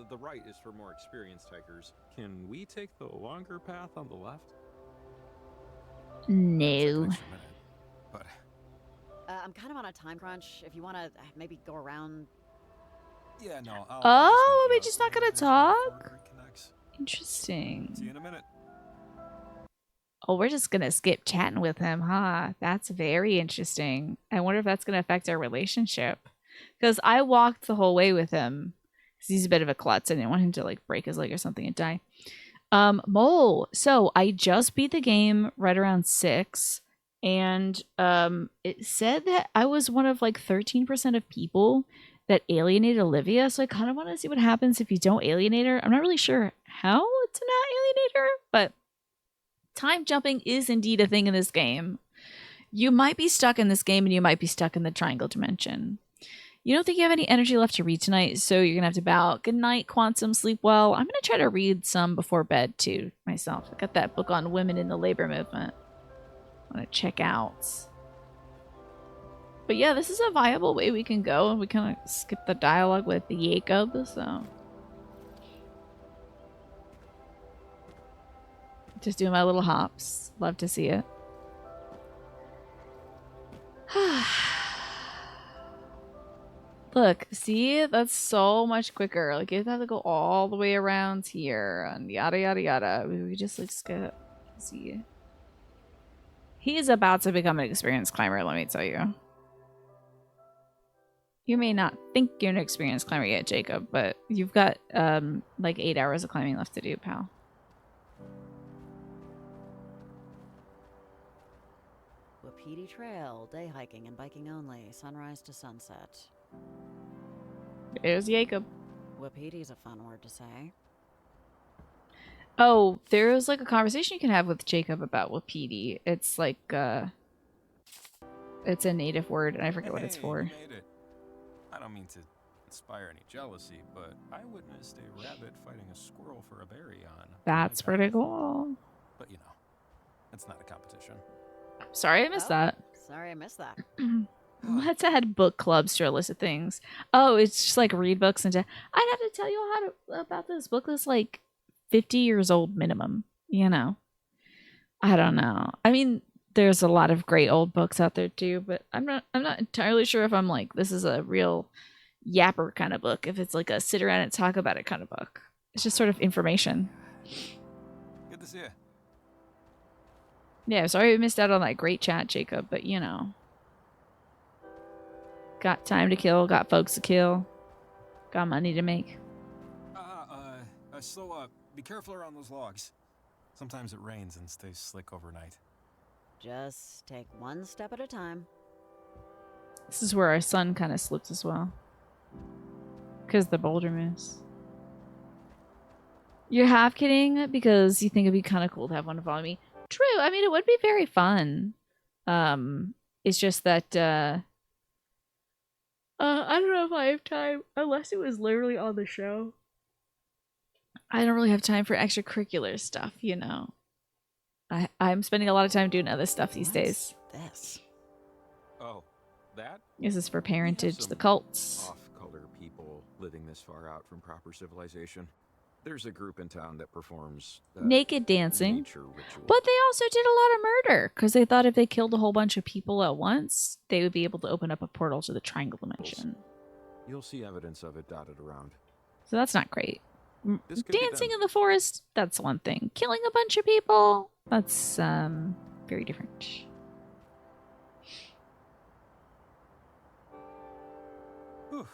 The right is for more experienced hikers. Can we take the longer path on the left? No. But I'm kind of on a time crunch. If you want to maybe go around... Yeah, no. Oh, we're just not gonna talk? Interesting. See you in a minute. Oh, we're just gonna skip chatting with him, huh? That's very interesting. I wonder if that's gonna affect our relationship. Because I walked the whole way with him. Because he's a bit of a klutz. I didn't want him to like break his leg or something and die. Mole. So I just beat the game right around 6. And it said that I was one of like 13% of people that alienated Olivia. So I kind of want to see what happens if you don't alienate her. I'm not really sure how to not alienate her, but time jumping is indeed a thing in this game. You might be stuck in this game and you might be stuck in the triangle dimension. You don't think you have any energy left to read tonight, so you're gonna have to bow out. Good night, Quantum. Sleep well. I'm gonna try to read some before bed too myself. I got that book on women in the labor movement. I want to check out. But yeah, this is a viable way we can go, and we kind of skip the dialogue with Jacob, so. Just doing my little hops. Love to see it. Look, see? That's so much quicker. Like, you have to go all the way around here, and yada yada yada. We just like skip. See? He's about to become an experienced climber, let me tell you. You may not think you're an experienced climber yet, Jacob, but you've got like 8 hours of climbing left to do, pal. Wapiti Trail, day hiking and biking only, sunrise to sunset. There's Jacob. Wapiti's a fun word to say. Oh, there's like a conversation you can have with Jacob about Wapiti. It's like, it's a native word, and I forget what it's for. You made it. I don't mean to inspire any jealousy, but I witnessed a rabbit fighting a squirrel for a berry on. That's pretty cool. But you know, it's not a competition. Sorry I missed that. Sorry I missed that. Let's add book clubs to our list of things. Oh, it's just like read books and I'd have to tell you about this book that's like 50 years old minimum, you know. I don't know. I mean, there's a lot of great old books out there too, but I'm not entirely sure if I'm like this is a real yapper kind of book. If it's like a sit around and talk about it kind of book. It's just sort of information. Good to see you. Yeah, sorry we missed out on that great chat, Jacob, but you know. Got time to kill, got folks to kill, got money to make. Be careful around those logs. Sometimes it rains and stays slick overnight. Just take one step at a time. This is where our sun kind of slips as well. Because the boulder moves. You're half kidding because you think it'd be kind of cool to have one to follow me. True, I mean, it would be very fun. It's just that, I don't know if I have time, unless it was literally on the show. I don't really have time for extracurricular stuff, you know. I'm spending a lot of time doing other stuff these days. This. Oh, that? This is for parentage, the cults. Off-color people living this far out from proper civilization. There's a group in town that performs naked dancing, nature ritual. But they also did a lot of murder because they thought if they killed a whole bunch of people at once, they would be able to open up a portal to the Triangle Dimension. You'll see evidence of it dotted around. So that's not great. Dancing in the forest, that's one thing. Killing a bunch of people, that's very different. Whew,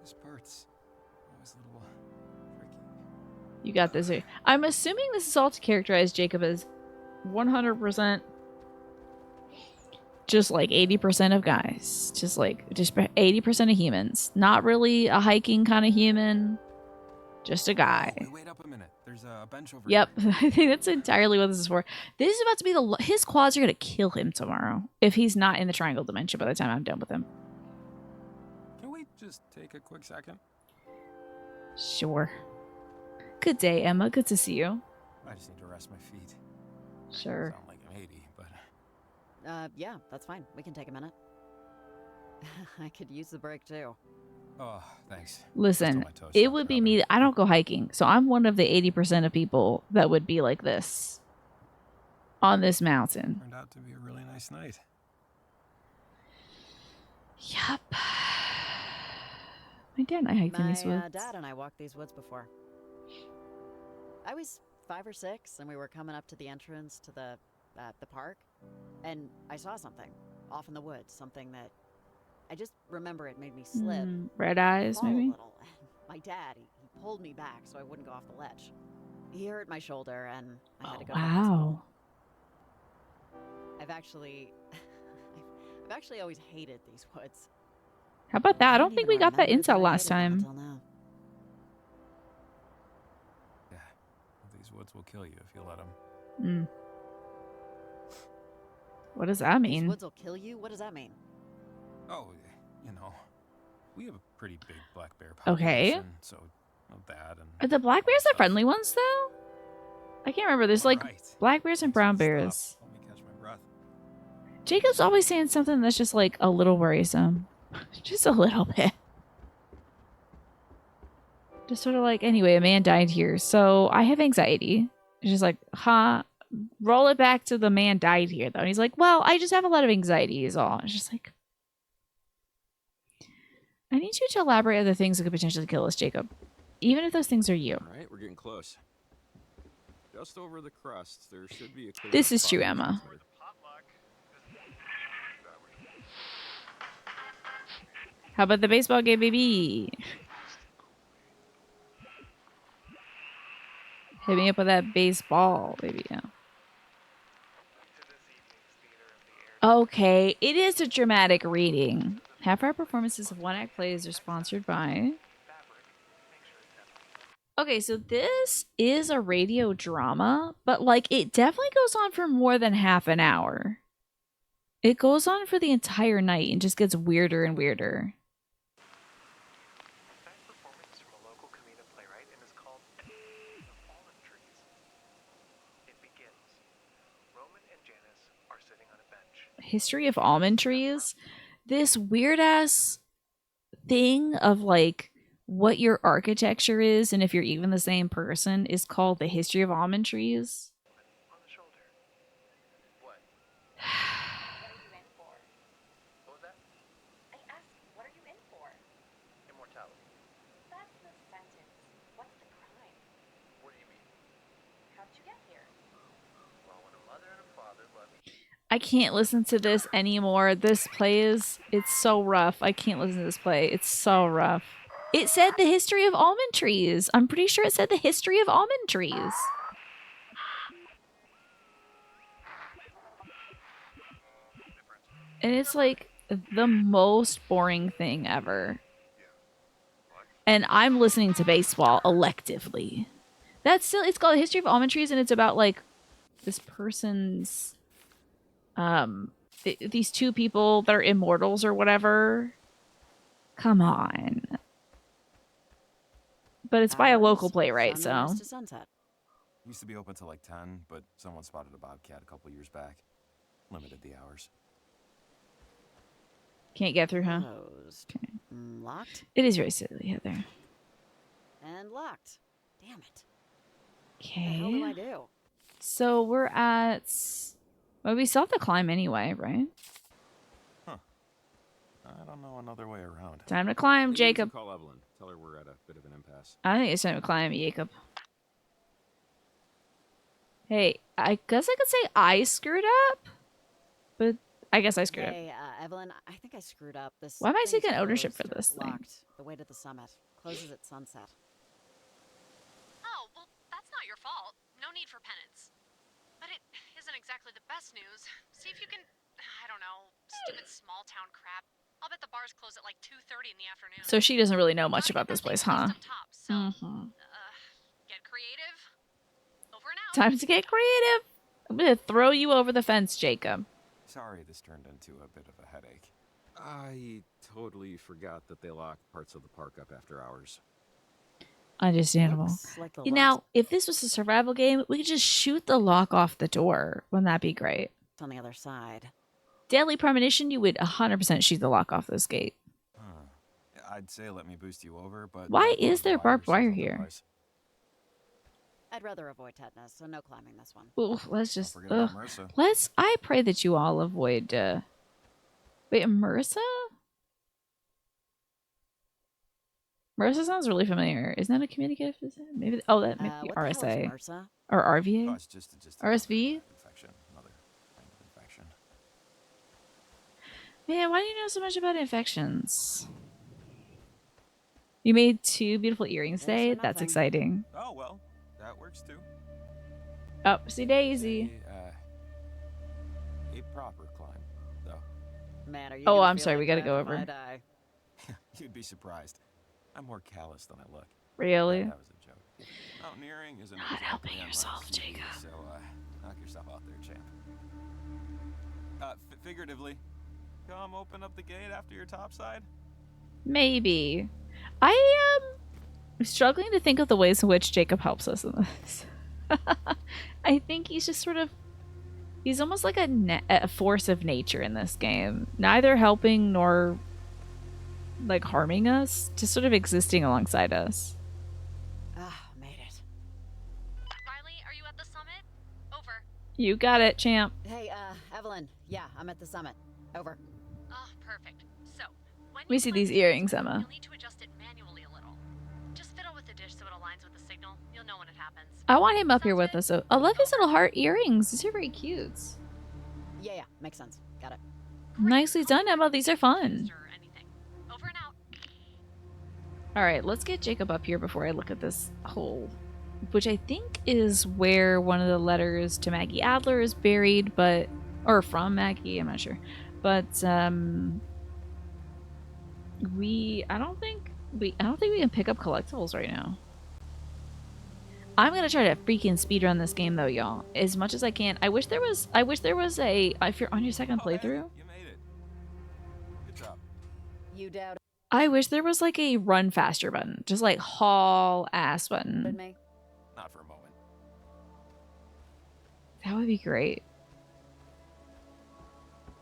this part's always a little tricky. You got this. I'm assuming this is all to characterize Jacob as 100% just like 80% of guys. Just 80% of humans. Not really a hiking kind of human. Just a guy. Oh, wait up a minute. There's a bench over Yep. here. I think that's entirely what this is for. This is about to be his quads are going to kill him tomorrow if he's not in the Triangle Dimension by the time I'm done with him. Can we just take a quick second? Sure. Good day, Emma. Good to see you. I just need to rest my feet. Sure. Sound like I'm 80, but... Yeah, that's fine. We can take a minute. I could use the break too. Oh, thanks. Listen, it would be me. I don't go hiking, so I'm one of the 80% of people that would be like this on this mountain. Turned out to be a really nice night. Yup. My dad and I hiked in these woods. My dad and I walked these woods before. I was 5 or 6, and we were coming up to the entrance to the park, and I saw something off in the woods. Something that I just remember it made me slip. Red eyes, maybe. A little. My dad, he pulled me back so I wouldn't go off the ledge. He hurt my shoulder, and I had to go to the hospital. I've actually always hated these woods. How about that? I don't think we got that intel last time. Yeah, these woods will kill you if you let them. What does that mean? These woods will kill you? What does that mean? Oh, you know, we have a pretty big black bear population. Okay. So, that and... Are the black bears the friendly ones, though? I can't remember. There's like black bears and brown bears. Let me catch my breath. Jacob's always saying something that's just like a little worrisome. Just a little bit. Just sort of like, anyway, a man died here, so I have anxiety. It's just like, roll it back to the man died here, though. And he's like, well, I just have a lot of anxiety is all. It's just like... I need you to elaborate on the things that could potentially kill us, Jacob. Even if those things are you. All right, we're getting close. Just over the crust, there should be a clear... This is true, Emma. How about the baseball game, baby? Hit me up with that baseball, baby. Yeah. Okay, it is a dramatic reading. Half our performances of one-act plays are sponsored by... Okay, so this is a radio drama, but like it definitely goes on for more than half an hour. It goes on for the entire night and just gets weirder and weirder. History of almond trees. This weird ass thing of like what your architecture is and if you're even the same person is called the history of almond trees. I can't listen to this anymore. This play it's so rough. I can't listen to this play. It's so rough. It said the history of almond trees. I'm pretty sure it said the history of almond trees. And it's like the most boring thing ever. And I'm listening to baseball electively. That's still, it's called the history of almond trees, and it's about like this person's these two people that are immortals or whatever. Come on. But it's by a local playwright, so. To sunset. Used to be open till like 10, but someone spotted a bobcat a couple years back. Limited the hours. Can't get through, huh? Closed. Locked. It is very silly, Heather. And locked. Damn it. Okay. What the hell do I do? So we're at... Well, we still have to climb anyway, right? Huh. I don't know another way around. Time to climb, Jacob. Call Evelyn. Tell her we're at a bit of an impasse. I think it's time to climb, Jacob. Hey, I guess I could say I screwed up, but I guess I screwed up. Hey, Evelyn, I think I screwed up. This. Why am I thing's taking ownership closed for or this thing? Locked. The way to the summit closes at sunset. Oh, well, that's not your fault. No need for penance. But it isn't exactly the best news. See if you can, I don't know, stupid small town crap. I'll bet the bars close at like 2:30 in the afternoon. So she doesn't really know much about this place, huh? Get creative. Over and out. Time to get creative. I'm gonna throw you over the fence, Jacob. Sorry this turned into a bit of a headache. I totally forgot that they lock parts of the park up after hours. Understandable. Like Now, if this was a survival game, we could just shoot the lock off the door. Wouldn't that be great? On the other side. Deadly premonition, you would 100% shoot the lock off this gate. I'd say let me boost you over, but... Why is there barbed wire here? I'd rather avoid tetanus, so no climbing this one. Ooh, let's just... I pray that you all avoid... Wait, MRSA? MRSA sounds really familiar. Isn't that a communicative disease? Maybe... Oh, that might be RSA. Or RVA? Oh, it's just RSV? Infection. Another kind of infection. Man, why do you know so much about infections? You made 2 beautiful earrings today? That's exciting. Oh, well, that works too. Oh, see Daisy. A proper climb, though. Man, are you I'm sorry, we gotta go over. You'd be surprised. I'm more callous than I look. Really? That was a joke. Mountaineering isn't Not helping yourself, Jacob. So, knock yourself out there, champ. Figuratively, come open up the gate after your topside? Maybe. I am struggling to think of the ways in which Jacob helps us in this. I think he's just sort of... He's almost like a force of nature in this game. Neither helping nor like harming us, just sort of existing alongside us. Made it. Riley, are you at the summit? Over. You got it, champ. Hey, Evelyn. Yeah, I'm at the summit. Over. Oh, perfect. So, when We see these earrings, Emma. you'll need to adjust it manually a little. Just fiddle with the dish so it aligns with the signal. You'll know when it happens. I want him up here with us. So I love his little heart earrings. These are very cute. Yeah, makes sense. Got it. Nicely done, Emma. These are fun. Over and out. All right, let's get Jacob up here before I look at this hole, which I think is where one of the letters to Maggie Adler is buried, or from Maggie, I'm not sure. But I don't think we can pick up collectibles right now. I'm gonna try to freaking speedrun this game though, y'all, as much as I can. I wish there was a, if you're on your second playthrough. You made it. Good job. You doubt I wish there was like a run faster button, just like haul ass button. me? Not for a moment. That would be great.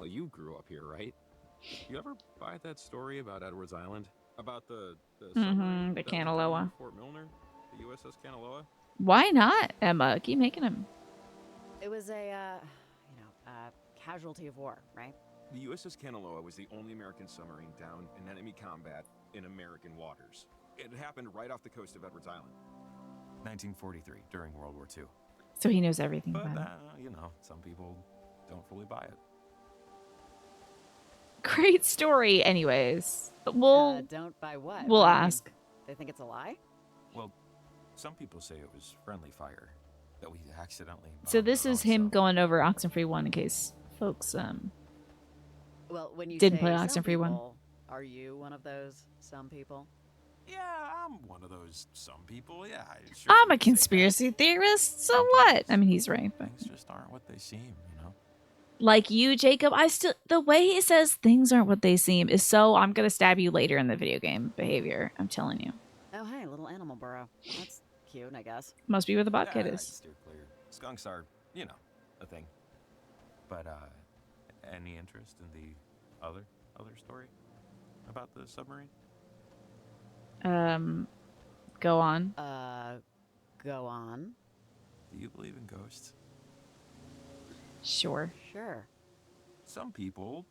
Well, you grew up here, right? You ever buy that story about Edwards Island? About the submarine the that was Kanaloa. in Fort Milner? The USS Kanaloa? Why not, Emma? Keep making them. It was a, casualty of war, right? The USS Kanaloa was the only American submarine down in enemy combat in American waters. It happened right off the coast of Edwards Island. 1943, during World War II. So he knows everything But, about it. some people don't fully buy it. Great story, anyways. We'll Don't buy what? we'll What do you mean? ask. They think it's a lie? Well, some people say it was friendly fire, that we accidentally So bombed this their is own, him so- going over Oxenfree 1 in case folks Well, when you didn't say play some Oxenfree 1. people, are you one of those some people? Yeah, I'm one of those some people, yeah. Sure I'm you a could say that. conspiracy theorist, so what? I mean, he's right, but Things just aren't what they seem, you know? like you, Jacob, the way he says things aren't what they seem is so I'm gonna stab you later in the video game behavior. I'm telling you. Oh, hey, little animal burrow. That's cute, I guess. Must be where the Yeah, bobcat I'd is. steer clear. Skunks are, you know, a thing. But, any interest in the other story about the submarine? Go on. Go on. Do you believe in ghosts? Sure. Sure. Some people,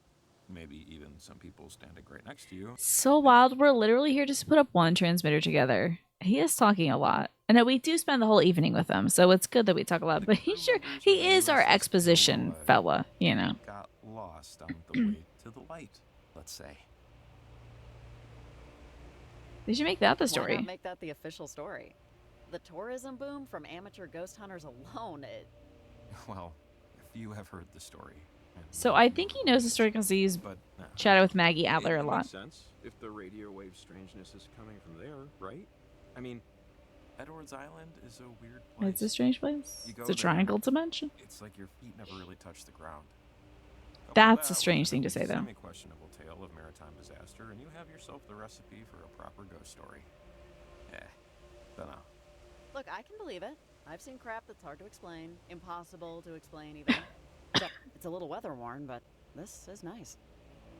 maybe even some people standing right next to you. So wild. We're literally here just to put up one transmitter together. He is talking a lot. I know we do spend the whole evening with him, so it's good that we talk a lot. But he is our exposition fella, you know. Got lost on the way to the light, let's say. They should make that the Why story. not make that the official story? The tourism boom from amateur ghost hunters alone, Well, if you have heard the story. So I think he knows the story because he's chatted with Maggie Adler a It lot. makes sense if the radio wave strangeness is coming from there, right? I mean, Edwards Island is a weird place. It's a strange place. You go It's a there, triangle dimension. It's like your feet never really touch the ground. Couple That's that a strange with thing to a say, though. Semi-questionable tale of maritime disaster, and you have yourself the recipe for a proper ghost story. Dunno. Look, I can believe it. I've seen crap that's hard to explain, impossible to explain even. Except it's a little weather-worn, but this is nice.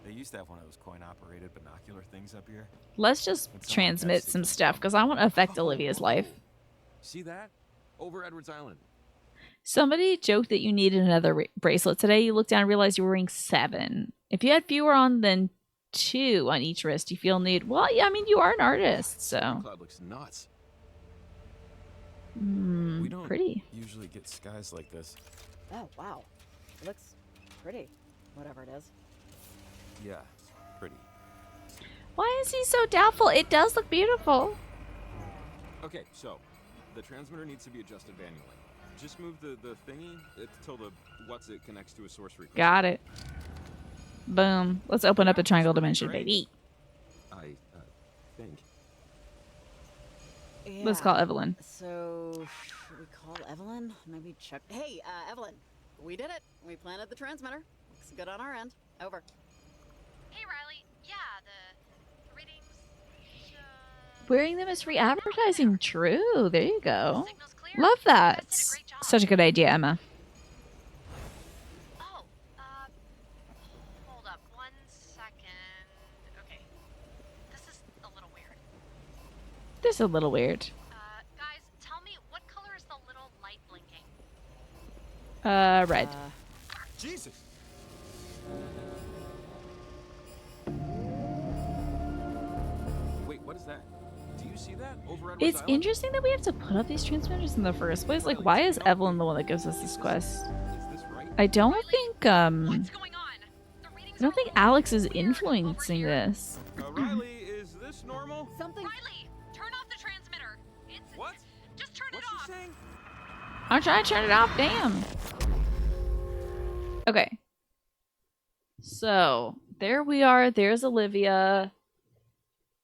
They used to have one of those coin-operated binocular things up here. Let's just transmit some stuff because I want to affect Olivia's life. see that? Over Edwards Island. Somebody joked that you needed another bracelet today. You looked down and realized you were wearing 7. If you had fewer on than 2 on each wrist, you feel need. Well, yeah, I mean, you are an artist, so. Cloud looks nuts. We don't pretty. usually get skies like this. Oh, wow. It looks pretty. Whatever it is. Yeah, pretty. Why is he so doubtful? It does look beautiful. Okay, so the transmitter needs to be adjusted manually. Just move the thingy until the it connects to a source frequency. Got it. Boom. Let's open up a triangle dimension, baby. I think. Yeah. Let's call Evelyn. So, should we call Evelyn? Maybe check. Hey, Evelyn. We did it. We planted the transmitter. Looks good on our end. Over. Hey, Riley. Yeah, the readings. Wearing them as free advertising. True. There you go. Love that. Such a good idea, Emma. Oh, hold up 1 second. Okay. This is a little weird. This is a little weird. Guys, tell me, what color is the little light blinking? Red. Jesus. Wait, what is that? Do you see that over Edwards It's Island? interesting that we have to put up these transmitters in the first place. Like, why is Evelyn the one that gives us this quest? I don't think, I don't think Alex is influencing this. Riley, is this normal? Something. Riley, turn off the transmitter. What? Just turn it off. Saying? I'm trying to turn it off. Damn. Okay. So, there we are. There's Olivia.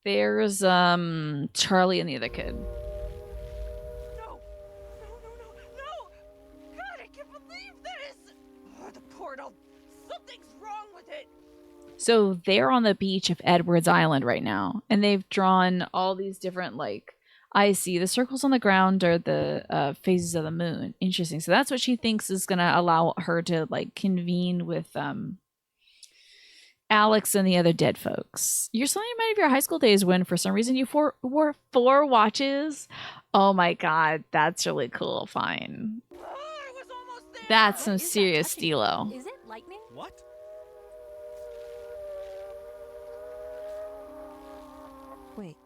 There's, Charlie and the other kid. No! God, I can't believe this! Oh, the portal! Something's wrong with it! So they're on the beach of Edwards Island right now, and they've drawn all these different, like, I see the circles on the ground are the phases of the moon. Interesting. So that's what she thinks is going to allow her to, like, convene with Alex and the other dead folks. You're still reminded of your high school days when, for some reason, you wore 4 watches. Oh my god, that's really cool. Fine. That's some serious stilo. Is it lightning? What? Wait.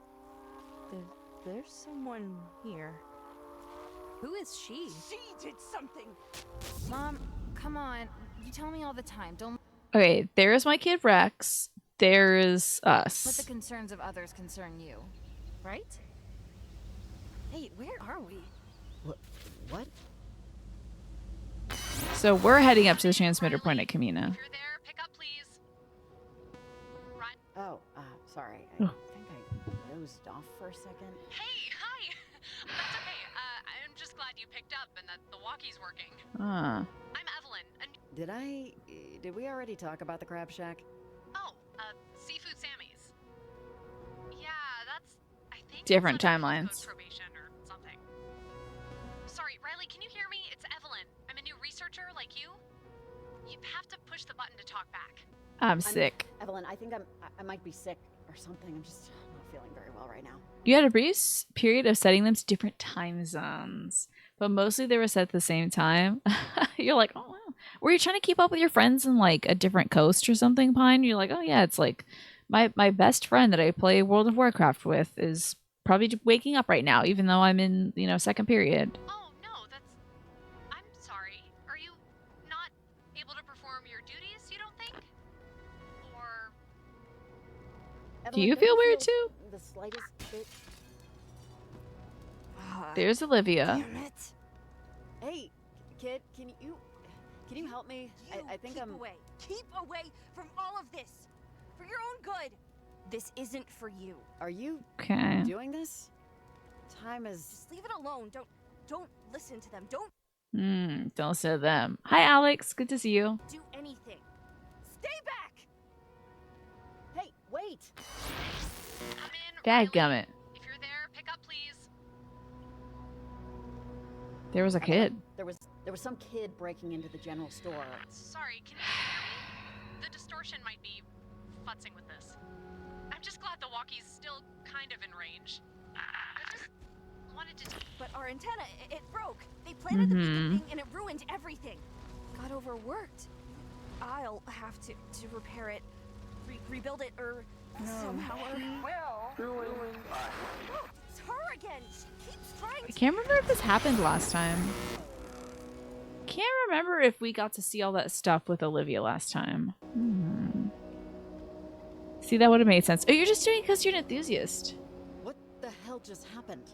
There's someone here. Who is she? She did something! Mom, come on. You tell me all the time. Don't Okay, there's my kid Rex. There's let the us. concerns of others concern you, right? Hey, where are we? What? So we're heading up to the transmitter point at Kamina. Oh, sorry. I Oh. think I dozed off for a second. Hey, hi. That's okay. I'm just glad you picked up and that the walkie's working. Ah. I'm Evelyn. Did we already talk about the crab shack? Oh, Seafood Sammy's. Yeah, that's, I think Different that's under timelines. code probation or something. Sorry, Riley, can you hear me? It's Evelyn. I'm a new researcher like you. You have to push the button to talk back. I'm sick. Evelyn, I think I might be sick or something. I'm just not feeling very well right now. You had a brief period of setting them to different time zones, but mostly they were set at the same time. You're like, oh wow. Were you trying to keep up with your friends in like a different coast or something, Pine? You're like, oh yeah, it's like my best friend that I play World of Warcraft with is probably waking up right now, even though I'm in, second period. Oh, no, I'm sorry. Are you not able to perform your duties, you don't think? Or... Do you feel weird too? The slightest bit. There's Olivia. Damn it. Hey, kid, can you help me? I think keep I'm away. Keep away from all of this. For your own good. This isn't for you. Are you Okay. doing this? Time is Just leave it alone. Don't listen to them. Don't Don't say them. Hi, Alex. Good to see you. do anything. Stay back. Hey, wait. Dadgummit. If you're there, pick up, please. There was a kid. There was some kid breaking into the general store. Sorry, can you hear me? The distortion might be futzing with this. I'm just glad the walkie's still kind of in range. I just wanted to... But our antenna, it broke. They planted the beacon thing and it ruined everything. Got overworked. I'll have to repair it, rebuild it, or somehow. It's her again. She keeps trying I to. can't remember if this happened last time. Can't remember if we got to see all that stuff with Olivia last time. See, that would have made sense. Oh, you're just doing it because you're an enthusiast. What the hell just happened?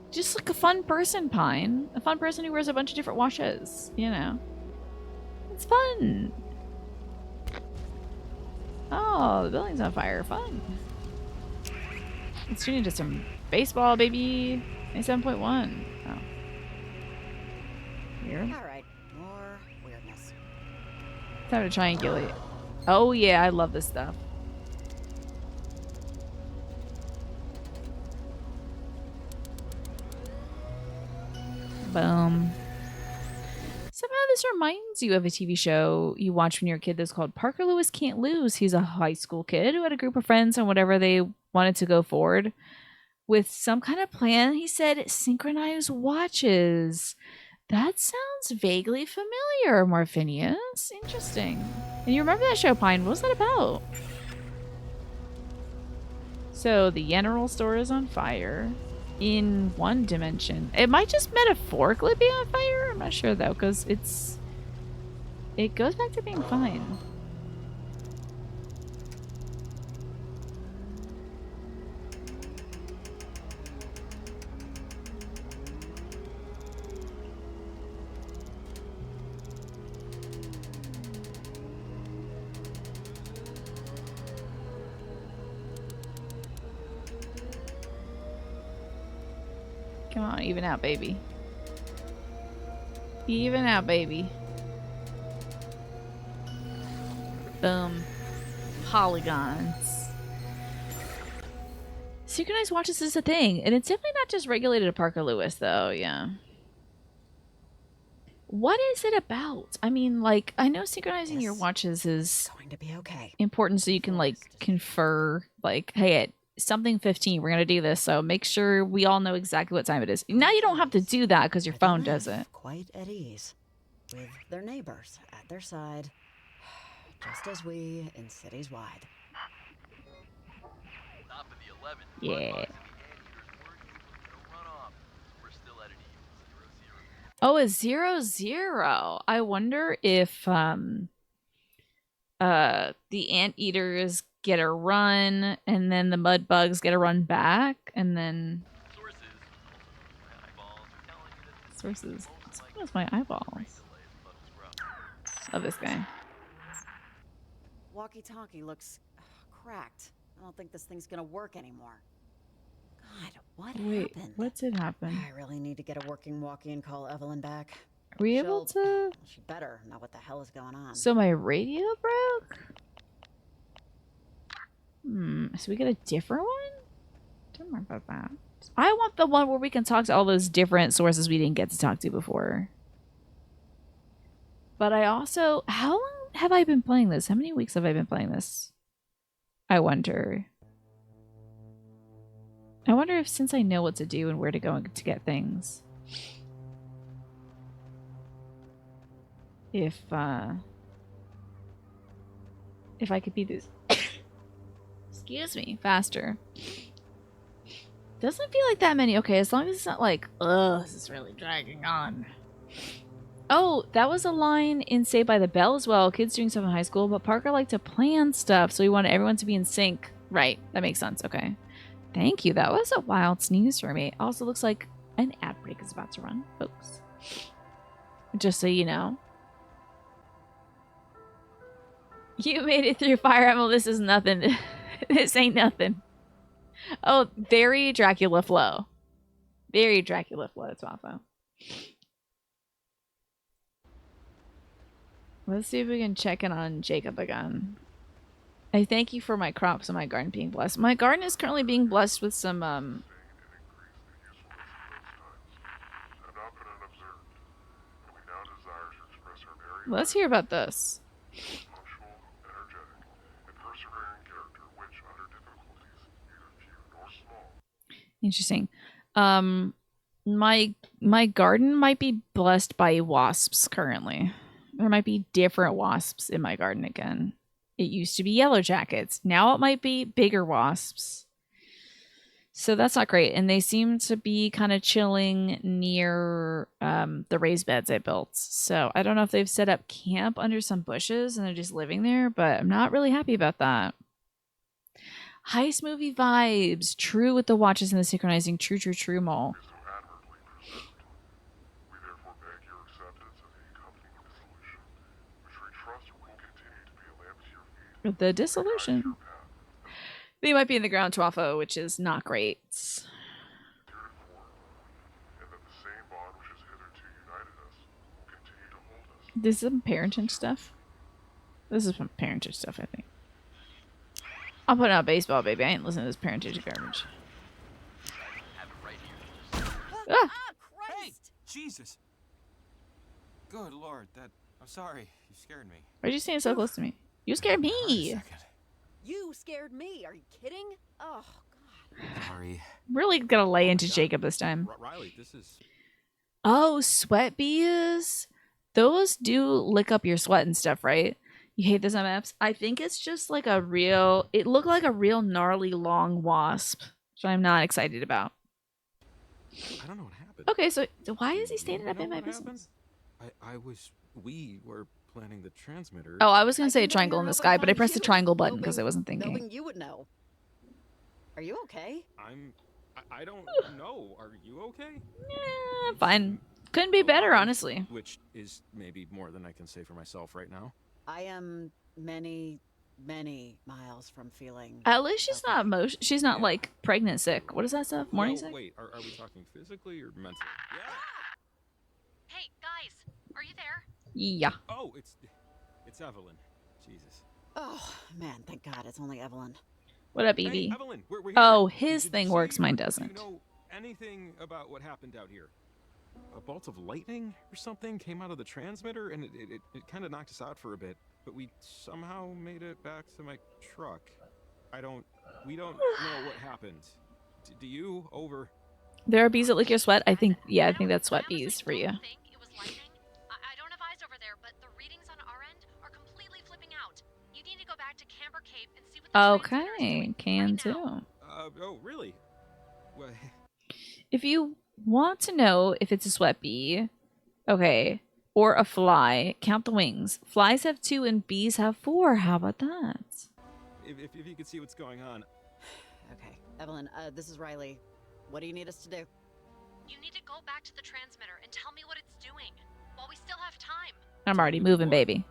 Just like a fun person, Pine. A fun person who wears a bunch of different washes. It's fun. Oh, the building's on fire. Fun. Let's tune into some baseball, baby. 97.1. Oh. Weird. All right, more weirdness. Time to triangulate. Oh yeah, I love this stuff. Boom. Somehow this reminds you of a TV show you watched when you were a kid that's called Parker Lewis Can't Lose. He's a high school kid who had a group of friends on whatever they wanted to go forward with some kind of plan. He said synchronize watches. That sounds vaguely familiar, Morphinius. Interesting. And you remember that show, Pine? What was that about? So the general store is on fire in one dimension. It might just metaphorically be on fire. I'm not sure though, because it goes back to being fine. Come on, even out, baby. Even out, baby. Boom. Polygons. Synchronized watches is a thing, and it's definitely not just regulated to Parker Lewis, though, yeah. What is it about? I mean, like, I know synchronizing your watches is going to be okay. Important so you can, like, confer, like, hey, at something 15, we're going to do this, so make sure we all know exactly what time it is. Now you don't have to do that because your phone does it. Quite at ease, with their neighbors at their side, just as we in cities wide. Yeah. Oh, a 0-0. I wonder if the anteaters get a run and then the mud bugs get a run back and then sources. What's my eyeballs? Love this guy. Walkie-talkie looks cracked. I don't think this thing's gonna work anymore. God, what happened? What did happen? I really need to get a working walkie and call Evelyn back. Are we able to? She better know what the hell is going on. So my radio broke? So we get a different one? Don't remember about that. I want the one where we can talk to all those different sources we didn't get to talk to before. But I also... How long have I been playing this? How many weeks have I been playing this? I wonder. I wonder if since I know what to do and where to go to get things. If I could be this... Excuse me, faster. Doesn't feel like that many. Okay, as long as it's not like, ugh, this is really dragging on. Oh, that was a line in Saved by the Bell as well. Kids doing stuff in high school, but Parker liked to plan stuff, so he wanted everyone to be in sync. Right, that makes sense. Okay. Thank you. That was a wild sneeze for me. Also looks like an ad break is about to run, folks. Just so you know. You made it through Fire Emblem. This is nothing. This ain't nothing. Oh, very Dracula flow. Very Dracula flow, Twaffo. Let's see if we can check in on Jacob again. I thank you for my crops and my garden being blessed. My garden is currently being blessed with some, Let's hear about this. Interesting. My garden might be blessed by wasps currently. There might be different wasps in my garden again. It used to be yellow jackets. Now it might be bigger wasps. So that's not great. And they seem to be kind of chilling near the raised beds I built. So I don't know if they've set up camp under some bushes and they're just living there, but I'm not really happy about that. Heist movie vibes. True with the watches and the synchronizing. True mole. The dissolution. They might be in the ground, Twaffo, which is not great. This is some parenting stuff. This is some parentage stuff, I think. I'm putting out baseball, baby. I ain't listening to this parentage garbage. Ah! Hey, Jesus! Good Lord, I'm sorry. You scared me. Why'd you stand so close to me? You scared me. You scared me. Are you kidding? Oh, God. Sorry. Really gonna lay into Jacob this time. Riley, this is... Oh, sweat bees. Those do lick up your sweat and stuff, right? You hate this on maps? I think it's just like a real... It looked like a real gnarly long wasp, which I'm not excited about. I don't know what happened. Okay, so why is he standing up in my business? We were planning the transmitter. Oh, I was gonna say a triangle in the sky, but I pressed the triangle button because I wasn't thinking. Hoping you would know. Are you okay? I don't know. Are you okay? Yeah, fine. Couldn't be better, honestly. Which is maybe more than I can say for myself right now. I am many miles from feeling. At least she's not she's not like pregnant sick. What is that stuff? Morning sick? Wait, are we talking physically or mentally? Yeah. Hey guys, are you there? Yeah. Oh, it's Evelyn. Jesus. Oh man, thank God it's only Evelyn. What up, Evie? Hey, Evelyn, we're here. Oh, his thing works, mine doesn't. Do you know anything about what happened out here? A bolt of lightning or something came out of the transmitter and it kind of knocked us out for a bit, but we somehow made it back to my truck. We don't know what happened. Do you? Over. There are bees that lick your sweat. I think that's sweat bees for you. I don't have eyes over there, but the readings on our end are completely flipping out. You need to go back to Camber Cape and see what the Okay, can do. Oh, really? Well, if you want to know if it's a sweat bee, Okay. Or a fly. Count the wings. Flies have 2 and bees have 4. How about that? If you could see what's going on. Okay, Evelyn, this is Riley. What do you need us to do? You need to go back to the transmitter and tell me what it's doing while we still have time. I'm already moving, baby.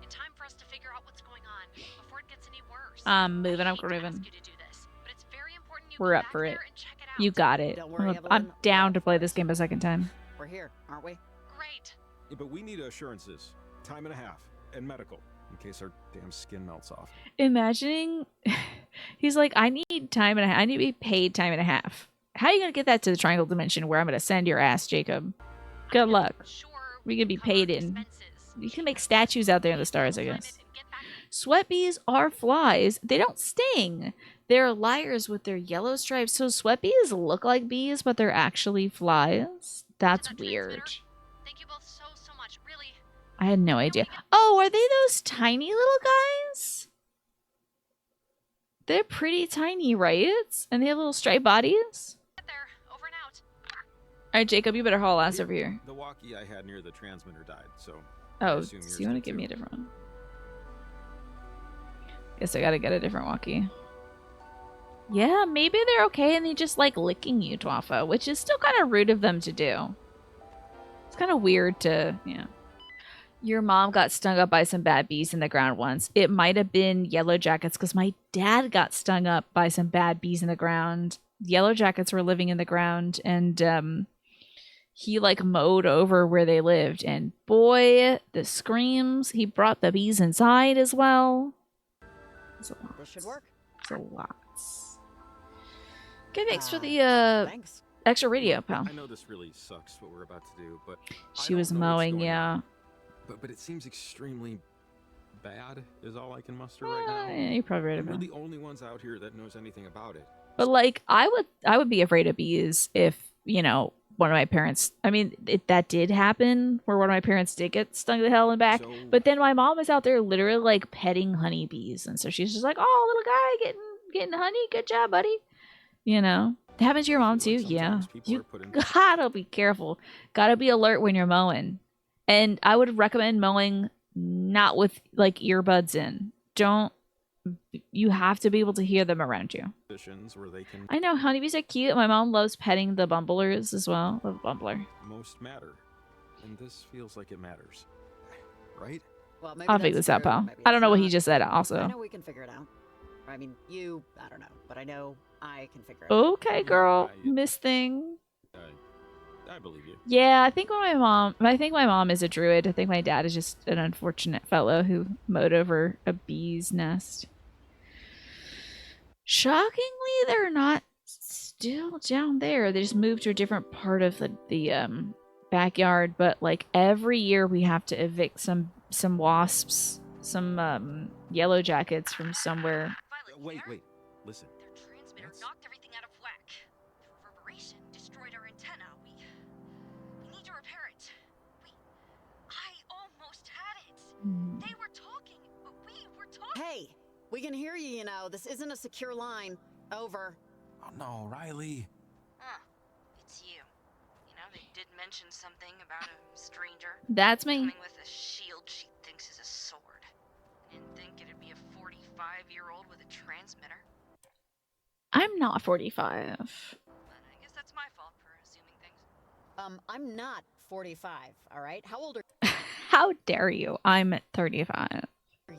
In time for us to figure out what's going on before it gets any worse. I'm moving. I'm grooving. We're up for it. You got it. Don't worry, I'm Evelyn. down to play this game a second time. We're here, aren't we? Great. Yeah, but we need assurances. Time and a half. And medical. In case our damn skin melts off. Imagining he's like, I need time and a half. I need to be paid time and a half. How are you gonna get that to the triangle dimension where I'm gonna send your ass, Jacob? Good luck. We can be paid in. You can make statues out there in the stars, I guess. Sweat bees are flies. They don't sting. They're liars with their yellow stripes. So sweat bees look like bees, but they're actually flies. That's weird. Thank you both so much. Really. I had no idea. Oh, are they those tiny little guys? They're pretty tiny, right? And they have little striped bodies. Get there. Over and out. All right, Jacob, you better haul ass over here. The walkie I had near the transmitter died, so. Oh, so you want to give me a different one? Guess I gotta get a different walkie. Yeah, maybe they're okay and they just like licking you, Twafa, which is still kind of rude of them to do. It's kind of weird to, yeah. Your mom got stung up by some bad bees in the ground once. It might have been yellow jackets because my dad got stung up by some bad bees in the ground. Yellow jackets were living in the ground and he like mowed over where they lived. And boy, the screams. He brought the bees inside as well. It's a lot. This should work. It's a lot. Okay, thanks for the extra radio, pal. I know this really sucks what we're about to do, but She was mowing, yeah. But it seems extremely bad is all I can muster right now. Yeah, you're probably right We're about the it. only ones out here that knows anything about it. But like, I would be afraid of bees if, you know, one of my parents, I mean, that did happen where one of my parents did get stung to hell and back. But then my mom was out there literally like petting honeybees. And so she's just like, oh, little guy getting honey. Good job, buddy. You know, that happens to your mom too. Yeah. You gotta be careful. Gotta be alert when you're mowing. And I would recommend mowing not with like earbuds in. You have to be able to hear them around you. Where they can I know honeybees are cute. My mom loves petting the bumblers as well. Love bumbler. most matter. And this feels like it matters. Right? Well, maybe I'll figure that's this out, true, pal. maybe I don't it's know what he not. just said I also. know we can figure it out. I mean, I don't know. But I know I can figure it out. Okay, girl. Miss Thing. I believe you. Yeah, I think my mom is a druid. I think my dad is just an unfortunate fellow who mowed over a bee's nest. Shockingly, they're not still down there. They just moved to a different part of the backyard. But like every year, we have to evict some wasps, some yellow jackets from somewhere. Wait. Listen. Their transmitter knocked everything out of whack. The reverberation destroyed our antenna. We need to repair it. I almost had it. They were talking, but we were talking. Hey, we can hear you, you know. This isn't a secure line. Over. Oh no, Riley. It's you. You know, they did mention something about a stranger. That's me. Coming with a shield she thinks is a sword. I didn't think it'd be a 45-year-old with a transmitter. I'm not 45. But I guess that's my fault for assuming things. I'm not 45, all right? How old are How dare you? I'm 35.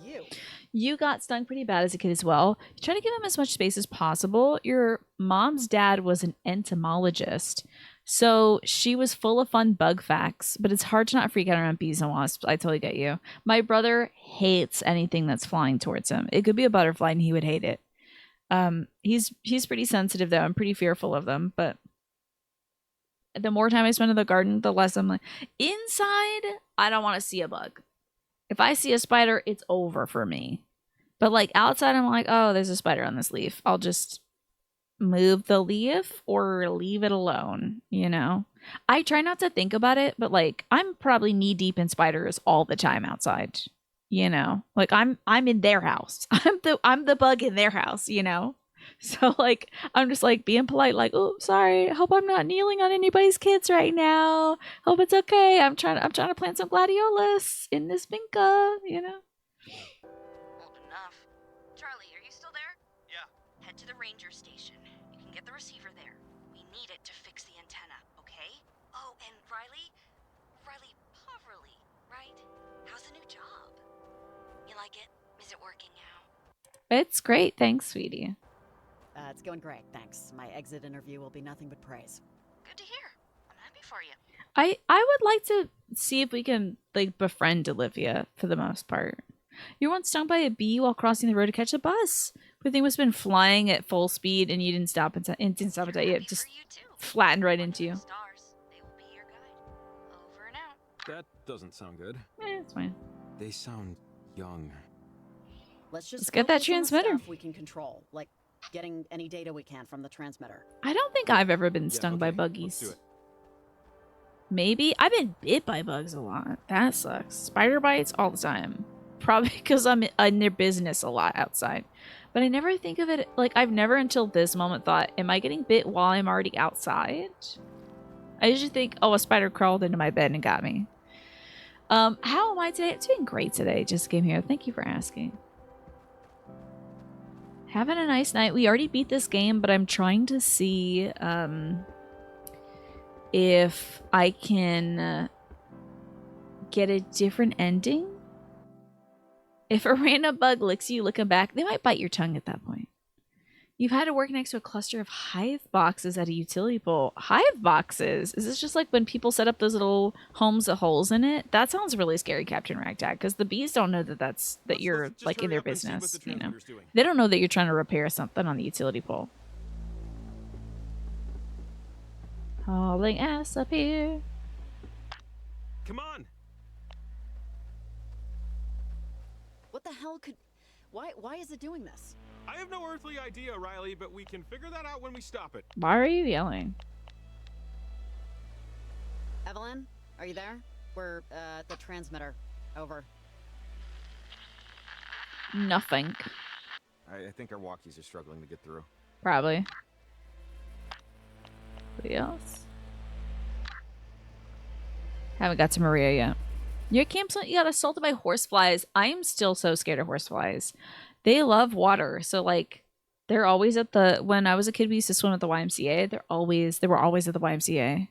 you? You got stung pretty bad as a kid as well. You try to give him as much space as possible. Your mom's dad was an entomologist, so she was full of fun bug facts, but it's hard to not freak out around bees and wasps. I totally get you. My brother hates anything that's flying towards him. It could be a butterfly and he would hate it. He's pretty sensitive though. I'm pretty fearful of them, but the more time I spend in the garden, the less I'm like, inside, I don't want to see a bug. If I see a spider, it's over for me. But like outside, I'm like, oh, there's a spider on this leaf. I'll just move the leaf or leave it alone, you know? I try not to think about it, but like I'm probably knee deep in spiders all the time outside, you know? Like I'm in their house. I'm the bug in their house, you know? So like I'm just like being polite, like, oh sorry, hope I'm not kneeling on anybody's kids right now. Hope it's okay. I'm trying to plant some gladiolus in this vinca, you know. Old enough. Charlie, are you still there? Yeah. Head to the ranger station. You can get the receiver there. We need it to fix the antenna, okay? Oh, and Riley Poverly, right? How's the new job? You like it? Is it working out? It's great, thanks, sweetie. It's going great, thanks. My exit interview will be nothing but praise. Good to hear. I'm happy for you. I would like to see if we can like befriend Olivia for the most part. You were once stung by a bee while crossing the road to catch a bus. The thing must have been flying at full speed, and you didn't stop and didn't stop at it. Just flattened right into you. That doesn't sound good. It's fine. They sound young. Let's just get that focus on the transmitter. stuff we can control, like getting any data we can from the transmitter. I don't think I've ever been stung by buggies. Let's do it. Maybe. I've been bit by bugs a lot. That sucks. Spider bites all the time. Probably because I'm in their business a lot outside. But I never think of it, like, I've never until this moment thought, am I getting bit while I'm already outside? I usually think, oh, a spider crawled into my bed and got me. How am I today? I'm doing great today. Just came here. Thank you for asking. Having a nice night. We already beat this game, but I'm trying to see if I can get a different ending. If a random bug licks you, looking back, they might bite your tongue at that point. You've had to work next to a cluster of hive boxes at a utility pole. Hive boxes? Is this just like when people set up those little homes with holes in it? That sounds really scary, Captain Ragtag, because the bees don't know that you're like in their business, you know? They don't know that you're trying to repair something on the utility pole. Hauling ass up here. Come on. What the hell could... Why is it doing this? I have no earthly idea, Riley, but we can figure that out when we stop it. Why are you yelling? Evelyn, are you there? We're at the transmitter. Over. Nothing. I think our walkies are struggling to get through. Probably. Anybody else? Haven't got to Maria yet. Your campsite, you got assaulted by horseflies. I am still so scared of horseflies. They love water, so like they're always at the. When I was a kid, we used to swim at the YMCA. They were always at the YMCA.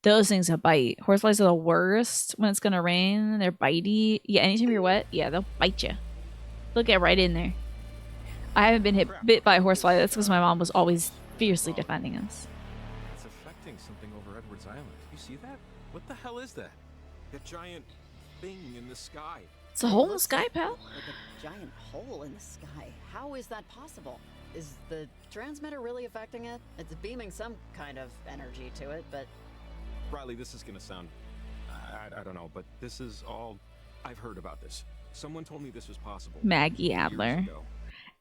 Those things that bite. Horseflies are the worst when it's gonna rain. They're bitey. Yeah, anytime you're wet, yeah, they'll bite you. They'll get right in there. I haven't been bit by a horsefly. That's because my mom was always fiercely defending us. It's affecting something over Edwards Island. You see that? What the hell is that? That giant thing in the sky. It's a hole in the sky, pal. Like a giant hole in the sky. How is that possible? Is the transmitter really affecting it? It's beaming some kind of energy to it, but... Riley, this is gonna sound... I don't know, but this is all... I've heard about this. Someone told me this was possible. Maggie Adler.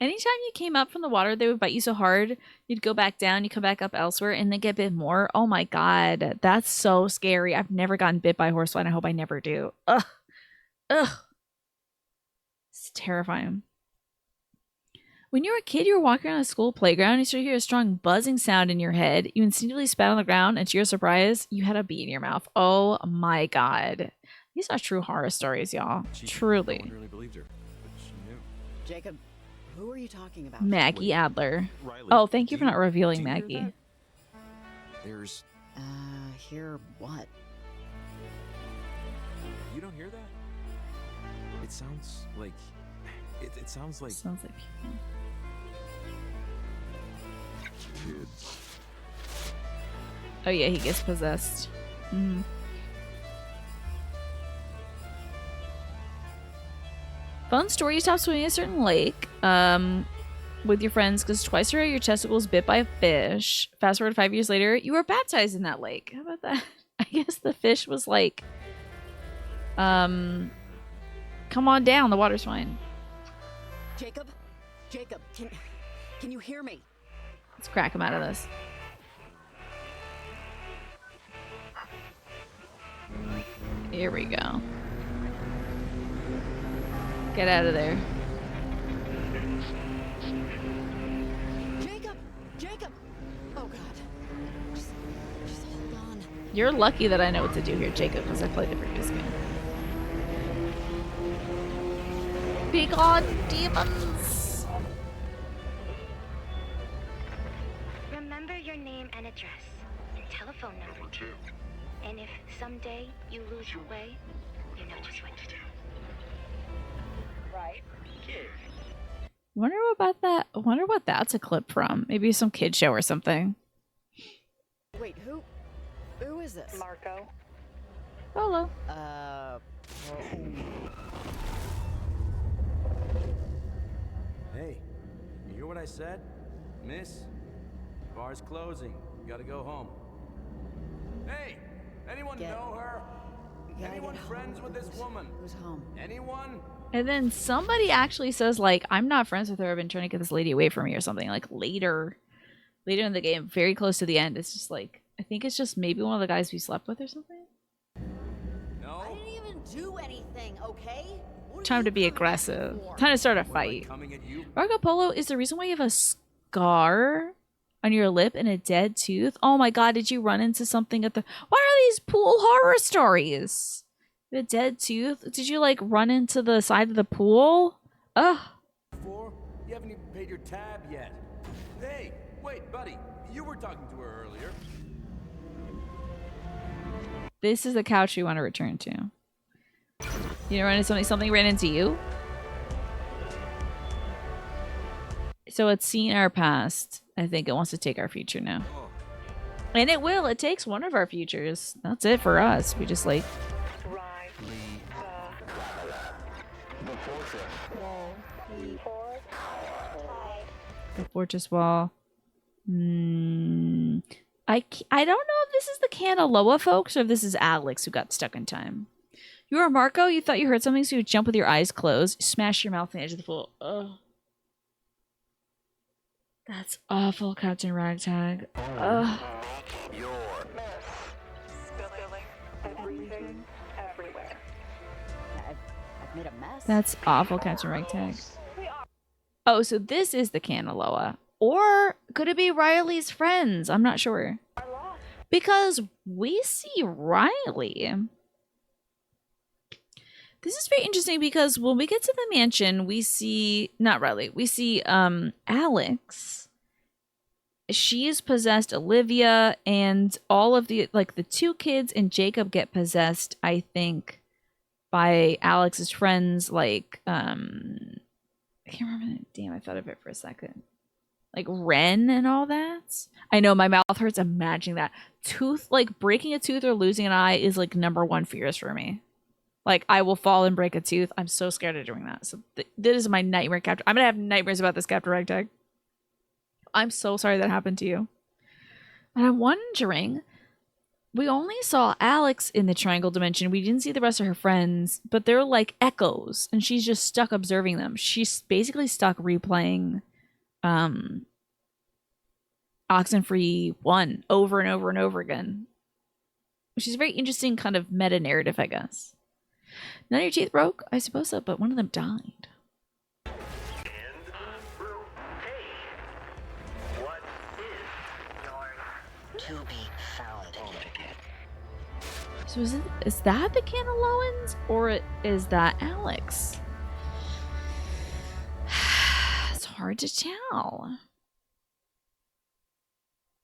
Anytime you came up from the water, they would bite you so hard, you'd go back down, you come back up elsewhere, and then get bit more. Oh my god, that's so scary. I've never gotten bit by a horsefly, and I hope I never do. Ugh. Ugh. It's terrifying. When you were a kid, you were walking around a school playground, you started to hear a strong buzzing sound in your head. You instinctively spat on the ground, and to your surprise, you had a bee in your mouth. Oh my god. These are true horror stories, y'all. Truly. No one really believed her, but she knew. Jacob, who are you talking about? Maggie Adler. Riley, oh, thank you for not revealing do you hear Maggie. that? There's... hear what? You don't hear that? It sounds like... It sounds like... Sounds like people. Kids. Oh yeah, he gets possessed. Mm. Fun story, you stopped swimming in a certain lake with your friends because twice a year your testicles bit by a fish. Fast forward 5 years later, you were baptized in that lake. How about that? I guess the fish was like, come on down, the water's fine. Jacob, can you hear me? Let's crack him out of this. Here we go. Get out of there. You're lucky that I know what to do here, Jacob, because I played the previous game. Be gone, demons! Remember your name and address, and telephone number too. And if someday you lose your way, you know just what to do. Right, kid. Wonder about that. I wonder what that's a clip from. Maybe some kid show or something. Wait, who is this? Marco. Hello. Hey, you hear what I said? Miss, bar's closing. You gotta go home. Hey, anyone know her? Anyone friends with this woman? Who's home? Anyone? And then somebody actually says, like, I'm not friends with her. I've been trying to get this lady away from me or something. Like, later in the game, very close to the end, it's just like, I think it's just maybe one of the guys we slept with or something. No. I didn't even do anything, okay? Time to be aggressive. Time to start a fight. Marco Polo is the reason why you have a scar on your lip and a dead tooth. Oh my god, did you run into something at the... Why are these pool horror stories? The dead tooth? Did you, like, run into the side of the pool? Ugh. You haven't even paid your tab yet. Hey, wait, buddy. You were talking to her earlier. This is the couch we want to return to. You know, run into something ran into you? So it's seen our past. I think it wants to take our future now. And it will. It takes one of our futures. That's it for us. We just like... The fortress wall. I don't know if this is the Kanaloa folks or if this is Alex who got stuck in time. You are Marco? You thought you heard something, so you jump with your eyes closed. Smash your mouth on the edge of the pool. Ugh. That's awful, Captain Ragtag. Ugh. Everything, everywhere. I've made a mess. That's awful, Captain Ragtag. Oh, so this is the Kanaloa. Or could it be Riley's friends? I'm not sure. Because we see Riley. This is very interesting because when we get to the mansion, we see... Not Riley. We see Alex. She's possessed Olivia, and all of the... Like, the two kids and Jacob get possessed, I think, by Alex's friends, like... I can't remember. Damn, I thought of it for a second. Like Ren and all that. I know my mouth hurts imagining that. Like breaking a tooth or losing an eye is like #1 fears for me. Like I will fall and break a tooth. I'm so scared of doing that. So this is my nightmare capture. I'm gonna have nightmares about this Captain Ragtag. I'm so sorry that happened to you. And I'm wondering, we only saw Alex in the triangle dimension. We didn't see the rest of her friends, but they're like echoes, and she's just stuck observing them. She's basically stuck replaying Oxenfree 1 over and over and over again. Which is a very interesting kind of meta-narrative, I guess. None of your teeth broke? I suppose so, but one of them died. To be found again. So is that the Kanaloans, or is that Alex? It's hard to tell.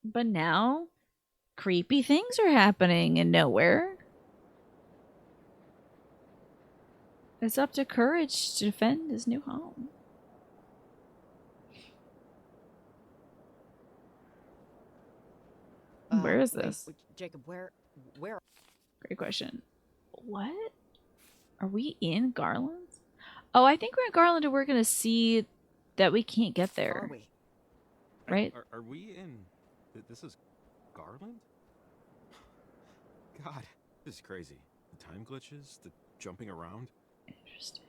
But now, creepy things are happening in nowhere. It's up to Courage to defend his new home. Where is this? Wait, Jacob, where? Great question. What? Are we in Garland? Oh, I think we're in Garland and we're going to see that we can't get there. Are we? Right? Are we in... This is Garland? God, this is crazy. The time glitches, the jumping around. Interesting.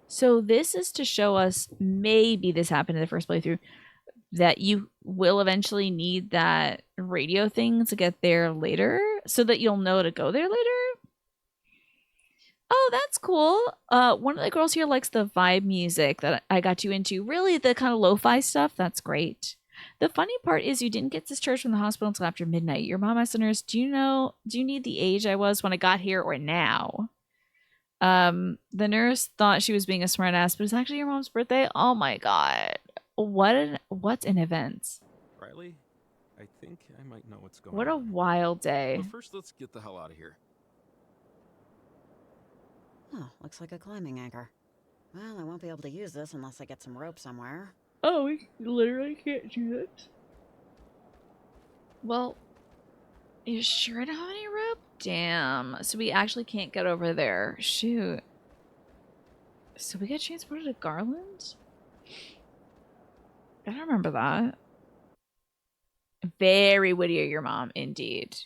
So this is to show us, maybe this happened in the first playthrough, that you will eventually need that radio thing to get there later, so that you'll know to go there later. Oh, that's cool. One of the girls here likes the vibe music that I got you into. Really, the kind of lo-fi stuff, that's great. The funny part is you didn't get discharged from the hospital until after midnight. Your mom asked the nurse, do you need the age I was when I got here or now? The nurse thought she was being a smartass, but it's actually your mom's birthday. Oh my god. What's an event? Riley, I think I might know what's going What on. a wild day. But first, let's get the hell out of here. Oh, looks like a climbing anchor. Well, I won't be able to use this unless I get some rope somewhere. Oh, we literally can't do that. Well, you sure don't have any rope? Damn. So we actually can't get over there. Shoot. So we got transported to Garland? I don't remember that. Very witty of your mom, indeed.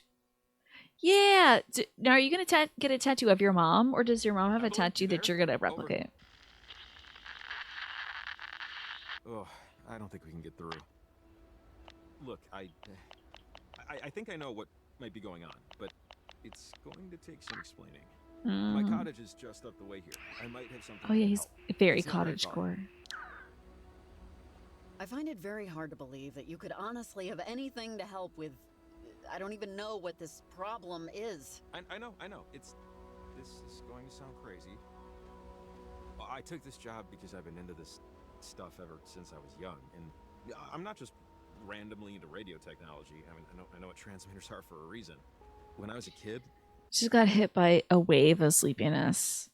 Yeah. Now, are you going to get a tattoo of your mom, or does your mom have a tattoo that you're going to replicate? Oh, I don't think we can get through. Look, I think I know what might be going on, but it's going to take some explaining. My cottage is just up the way here. I might have something. Oh yeah, he's very It's not very cottagecore. I find it very hard to believe that you could honestly have anything to help with. I don't even know what this problem is. I know. This is going to sound crazy. I took this job because I've been into this stuff ever since I was young, and I'm not just randomly into radio technology. I mean, I know what transmitters are for a reason. When I was a kid, She's got hit by a wave of sleepiness.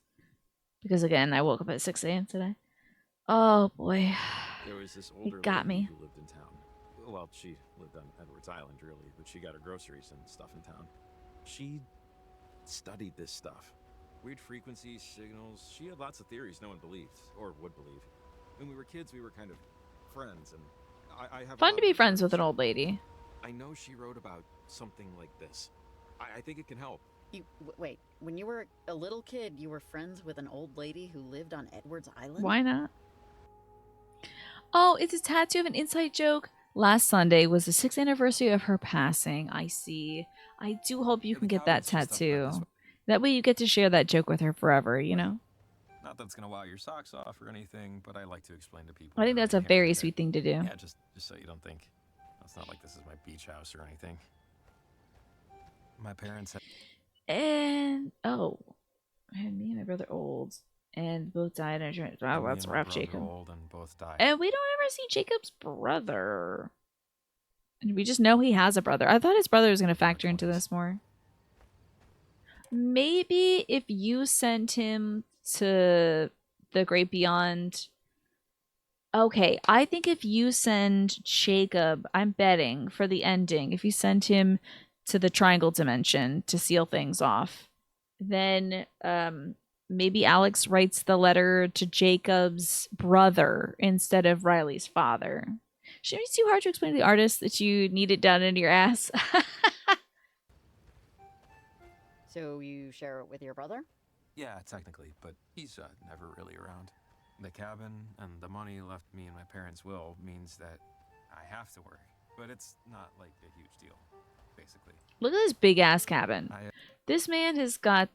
Because again, I woke up at 6 a.m. today. Oh boy. there was this older got lady me. who lived in town. Well, she lived on Edwards Island, really, but she got her groceries and stuff in town. She studied this stuff. Weird frequencies, signals. She had lots of theories no one believed, or would believe. When we were kids, we were kind of friends, and I have Fun to be friends with an old lady. I know she wrote about something like this. I think it can help. Wait, when you were a little kid, you were friends with an old lady who lived on Edwards Island? Why not? Oh, it's a tattoo of an inside joke. Last Sunday was the 6th anniversary of her passing. I see. I do hope you can get that tattoo. That way you get to share that joke with her forever, you know? Not that it's gonna wow your socks off or anything, but I like to explain to people. I think that that's a inherited very it. sweet thing to do. Yeah, just so you don't think. It's not like this is my beach house or anything. My parents had... And oh, and me and my brother old, and both died. Wow, Me that's and my rough, brother Jacob. old and both died. And we don't ever see Jacob's brother. And we just know he has a brother. I thought his brother was going to factor into this more. Maybe if you sent him to the great beyond. Okay, I think if you send Jacob, I'm betting for the ending, if you send him to the triangle dimension to seal things off, then maybe Alex writes the letter to Jacob's brother instead of Riley's father. Shouldn't it be too hard to explain to the artist that you need it down into your ass? So you share it with your brother? Yeah, technically, but he's never really around. The cabin and the money left me in my parents' will means that I have to work, but it's not like a huge deal, basically. Look at this big ass cabin. This man has got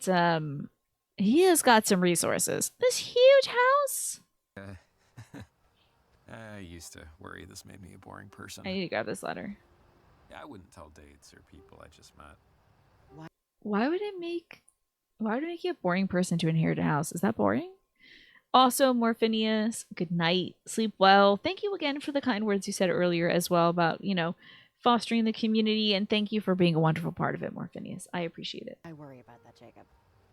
he has got some resources. This huge house. I used to worry this made me a boring person. I need to grab this letter. Yeah, I wouldn't tell dates or people I just met. Why would it make you a boring person to inherit a house? Is that boring? Also, Morphinius, good night. Sleep well. Thank you again for the kind words you said earlier as well about, you know, fostering the community, and thank you for being a wonderful part of it, Morphinius. I appreciate it. I worry about that, Jacob.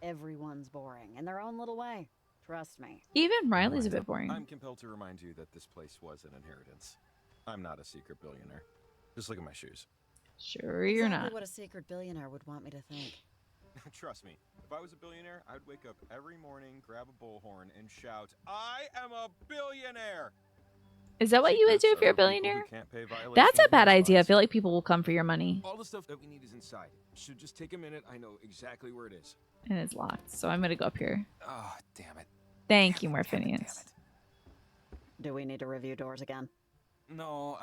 Everyone's boring in their own little way. Trust me. Even Riley's a bit boring. I'm compelled to remind you that this place was an inheritance. I'm not a secret billionaire. Just look at my shoes. Sure you're Exactly not. what a secret billionaire would want me to think. Trust me, if I was a billionaire, I'd wake up every morning, grab a bullhorn, and shout, "I am a billionaire!" Is that what you would do if you're a billionaire? That's a bad idea. I feel like people will come for your money. All the stuff that we need is inside. Should just take a minute. I know exactly where it is. And it's locked, so I'm gonna go up here. Oh, damn it. Thank you, Morphinius. Do we need to review doors again? No,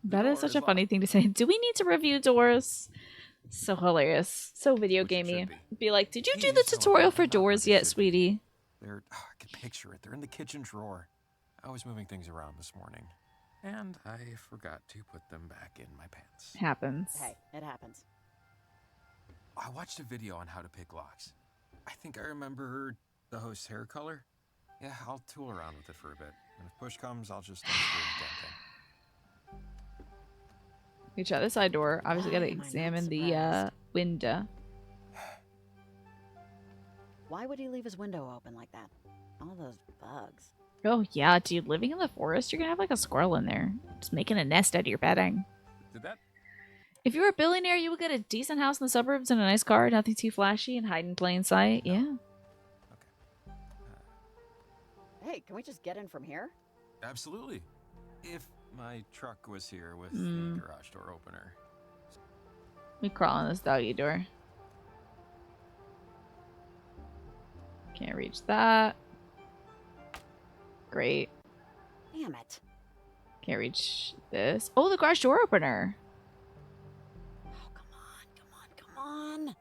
That is such a funny thing to say. Do we need to review doors? So hilarious. So video gamey. Be like, did you do the tutorial for doors yet, sweetie? I can picture it. They're in the kitchen drawer. I was moving things around this morning. And I forgot to put them back in my pants. Happens. Hey, it happens. I watched a video on how to pick locks. I think I remember the host's hair color. Yeah, I'll tool around with it for a bit. And if push comes, I'll just unscrew the damn thing. We check the side door. Obviously, Why gotta am I not examine the surprised? window. Why would he leave his window open like that? All those bugs. Oh yeah, dude, living in the forest, you're gonna have like a squirrel in there. Just making a nest out of your bedding. Did that? If you were a billionaire, you would get a decent house in the suburbs and a nice car, nothing too flashy and hide in plain sight. Yeah. Hey, can we just get in from here? Absolutely. If my truck was here with the garage door opener. We crawl on this doggy door. Can't reach that. Great. Damn it. Can't reach this. Oh, the garage door opener. Come on.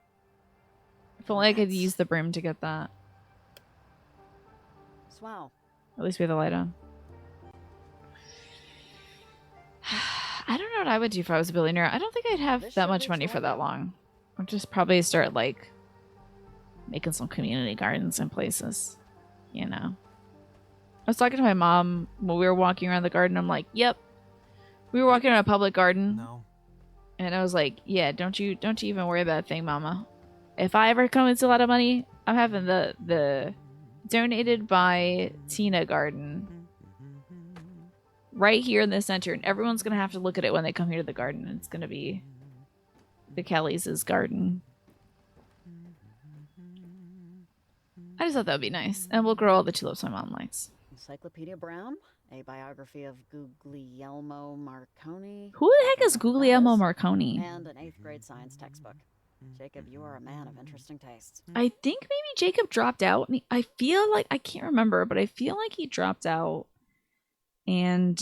If only I could use the broom to get that. Swell. At least we have the light on. I don't know what I would do if I was a billionaire. I don't think I'd have that much money for that long. I'd just probably start like making some community gardens in places, you know. I was talking to my mom when we were walking around the garden. I'm like, "Yep, we were walking around a public garden." No. And I was like, "Yeah, don't you even worry about a thing, Mama. If I ever come into a lot of money, I'm having the donated by Tina garden right here in the center, and everyone's gonna have to look at it when they come here to the garden. It's gonna be the Kellys' garden." I just thought that would be nice, and we'll grow all the tulips my mom likes. Encyclopedia Brown, a biography of Guglielmo Marconi. Who the heck is Guglielmo Marconi? And an 8th grade science textbook. Jacob, you are a man of interesting tastes. I think maybe Jacob dropped out. I feel like, I can't remember, but I feel like he dropped out and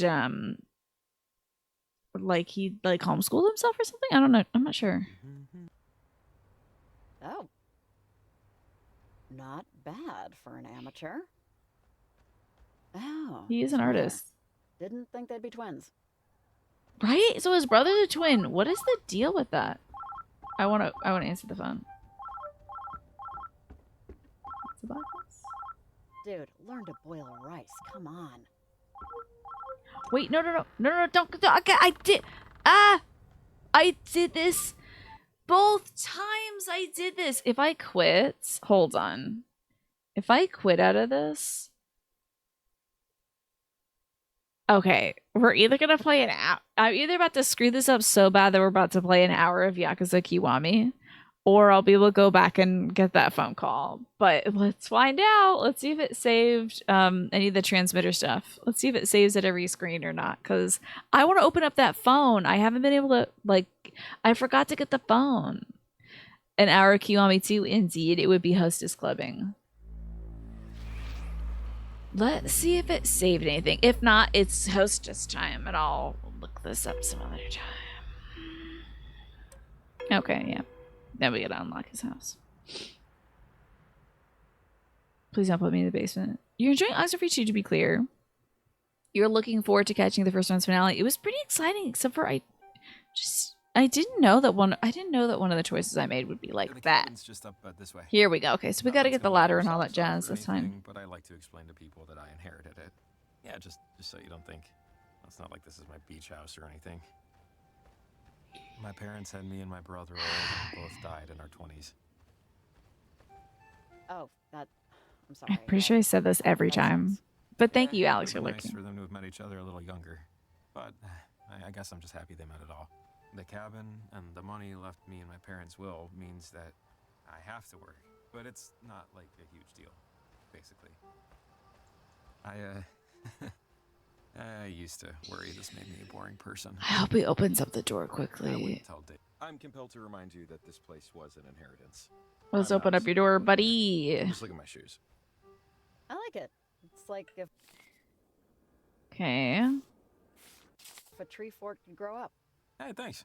like he like homeschooled himself or something. I don't know. I'm not sure. Oh. Not bad for an amateur. Oh. He is an artist. Didn't think they'd be twins. Right? So his brother's a twin. What is the deal with that? I wanna answer the phone. What's the box? Dude, learn to boil rice. Come on. Wait, no, don't. I did this both times. I did this. If I quit, hold on. If I quit out of this, okay, we're either gonna play an hour. I'm either about to screw this up so bad that we're about to play an hour of Yakuza Kiwami, or I'll be able to go back and get that phone call. But let's find out. Let's see if it saved any of the transmitter stuff. Let's see if it saves at every screen or not, because I want to open up that phone. I haven't been able to, like, I forgot to get the phone. An hour of Kiwami 2, indeed, it would be hostess clubbing. Let's see if it saved anything. If not, it's hostess time, and I'll look this up some other time. Okay, yeah. Then we gotta unlock his house. Please don't put me in the basement. You're enjoying Oxenfree 2, to be clear. You're looking forward to catching the first one's finale. It was pretty exciting, except for I didn't know that one of the choices I made would be like that. Just up this way. Here we go. Okay, so we gotta get the ladder and all that jazz. That's fine. But I like to explain to people that I inherited it. Yeah, just so you don't think it's not like this is my beach house or anything. My parents had me and my brother old and both died in our 20s. Oh, I'm sorry. I'm pretty sure I said this every time. But thank you, Alex, for Nice looking. for them to have met each other a little younger. But I guess I'm just happy they met at all. The cabin and the money left me in my parents' will means that I have to work. But it's not like a huge deal, basically. I used to worry this made me a boring person. I hope he opens up the door quickly. I'm compelled to remind you that this place was an inheritance. Let's open up your door, buddy. Just look at my shoes. I like it. It's like if Okay. a tree fork could grow up. Hey, thanks.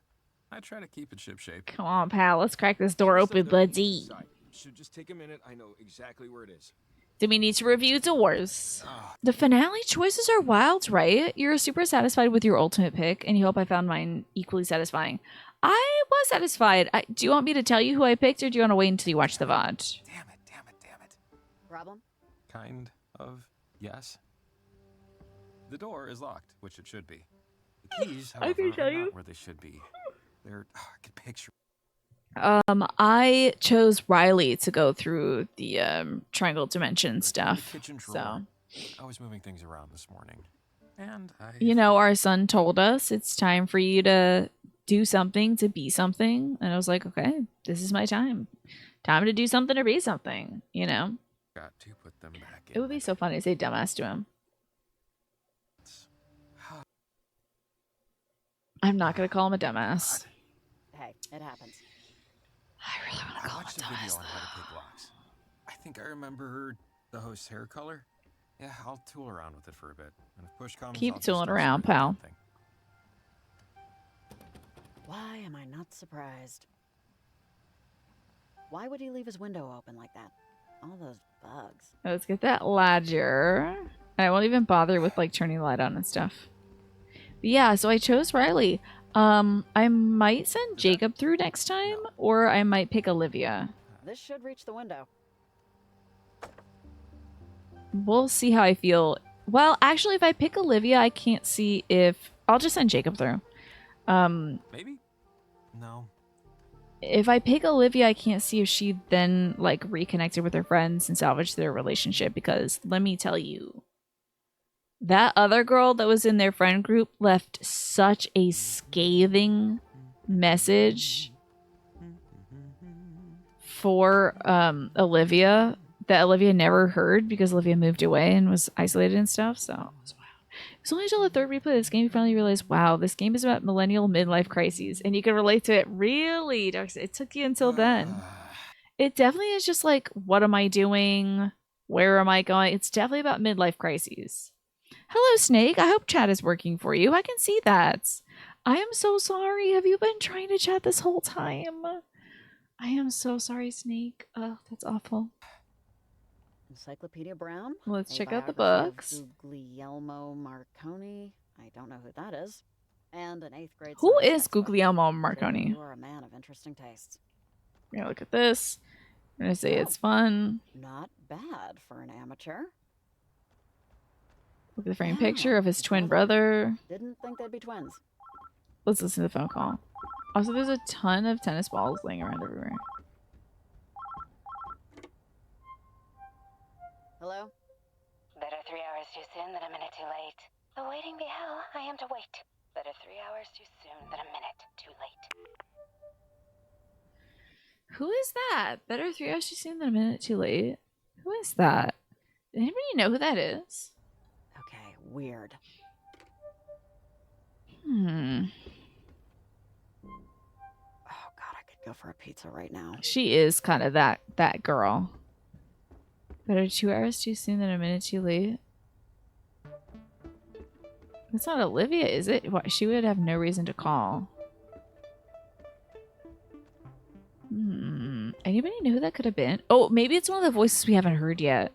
I try to keep it ship-shape. Come on, pal. Let's crack this door open, buddy. Should just take a minute. I know exactly where it is. Do we need to review doors? The finale choices are wild, right? You're super satisfied with your ultimate pick, and you hope I found mine equally satisfying. I was satisfied. Do you want me to tell you who I picked, or do you want to wait until you watch the VOD? Problem? Kind of, yes. The door is locked, which it should be. The keys, I however, can tell are you. not where they should be. They're, I can picture. I chose Riley to go through the triangle dimension stuff. Kitchen So, drawer. I was moving things around this morning, and you know, our son told us it's time for you to do something to be something, and I was like, okay, this is my time. Time to do something to be something. You know. Got to put them back in. It would be so funny to say dumbass to him. I'm not gonna call him a dumbass. Hey, it happens. I really want to call him a Watched a video on how to pick locks. I think I remember the host's hair color. Yeah, I'll tool around with it for a bit. And if push comes, Keep I'll just tooling around, pal. Why am I not surprised? Why would he leave his window open like that? All those bugs. Let's get that ladder. I won't even bother with like turning the light on and stuff. But yeah, so I chose Riley. I might send Jacob through next time, or I might pick Olivia. This should reach the window. We'll see how I feel. Well, actually, if I pick Olivia, I can't see if... I'll just send Jacob through. Maybe? No. If I pick Olivia, I can't see if she then, like, reconnected with her friends and salvaged their relationship, because let me tell you, that other girl that was in their friend group left such a scathing message for Olivia that Olivia never heard because Olivia moved away and was isolated and stuff. So it was wild. It was only until the third replay of this game you finally realized, wow, this game is about millennial midlife crises, and you can relate to it. Really, it took you until then. It definitely is just like, what am I doing? Where am I going? It's definitely about midlife crises. Hello, Snake. I hope chat is working for you. I can see that. I am so sorry. Have you been trying to chat this whole time? I am so sorry, Snake. Oh, that's awful. Encyclopedia Brown? Let's check out the biography of books. Guglielmo Marconi. I don't know who that is. And an 8th grade Who science is textbook. Guglielmo Jacob, Marconi? you are a man of interesting tastes. We're gonna look at this. We're gonna say it's fun. Not bad for an amateur. Look at the frame picture of his twin brother. Didn't think they'd be twins. Let's listen to the phone call. Also, there's a ton of tennis balls laying around everywhere. Hello? Better 3 hours too soon than a minute too late. Though waiting be hell, I am to wait. Better 3 hours too soon than a minute too late. Who is that? Better 3 hours too soon than a minute too late. Who is that? Does anybody know who that is? Okay, weird. Oh god, I could go for a pizza right now. She is kind of that girl. Better 2 hours too soon than a minute too late. That's not Olivia, is it? Why, she would have no reason to call. Anybody know who that could have been? Oh, maybe it's one of the voices we haven't heard yet.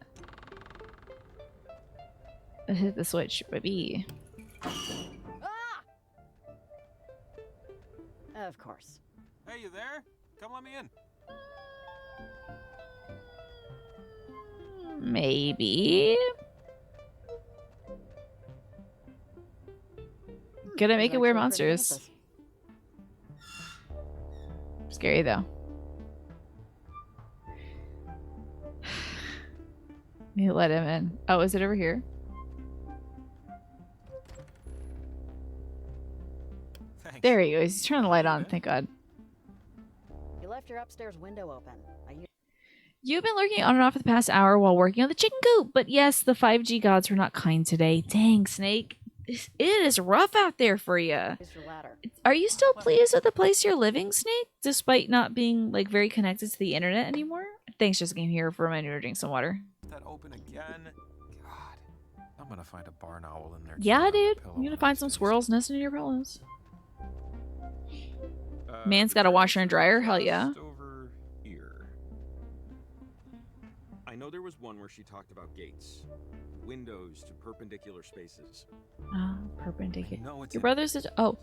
Let's hit the switch, baby. Of course. Hey, you there? Come let me in. Maybe. Gonna make it weird monsters. Scary though. Need to let him in. Oh, is it over here? Thanks. There he goes. He's turning the light on. Thank God. You left your upstairs window open. You've been lurking on and off for the past hour while working on the chicken coop. But yes, the 5G gods were not kind today. Dang, Snake. It is rough out there for you. Are you still pleased with the place you're living, Snake? Despite not being like very connected to the internet anymore? Thanks, just came here for a minute to drink some water. That open again. God, I'm gonna find a barn owl in there. Yeah, dude. You're gonna find some squirrels nesting in your pillows. Man's got a washer and dryer? Hell yeah. Over here. I I know there was one where she talked about gates. Windows to perpendicular spaces. Perpendicular. No, it's Your brother's a... Oh,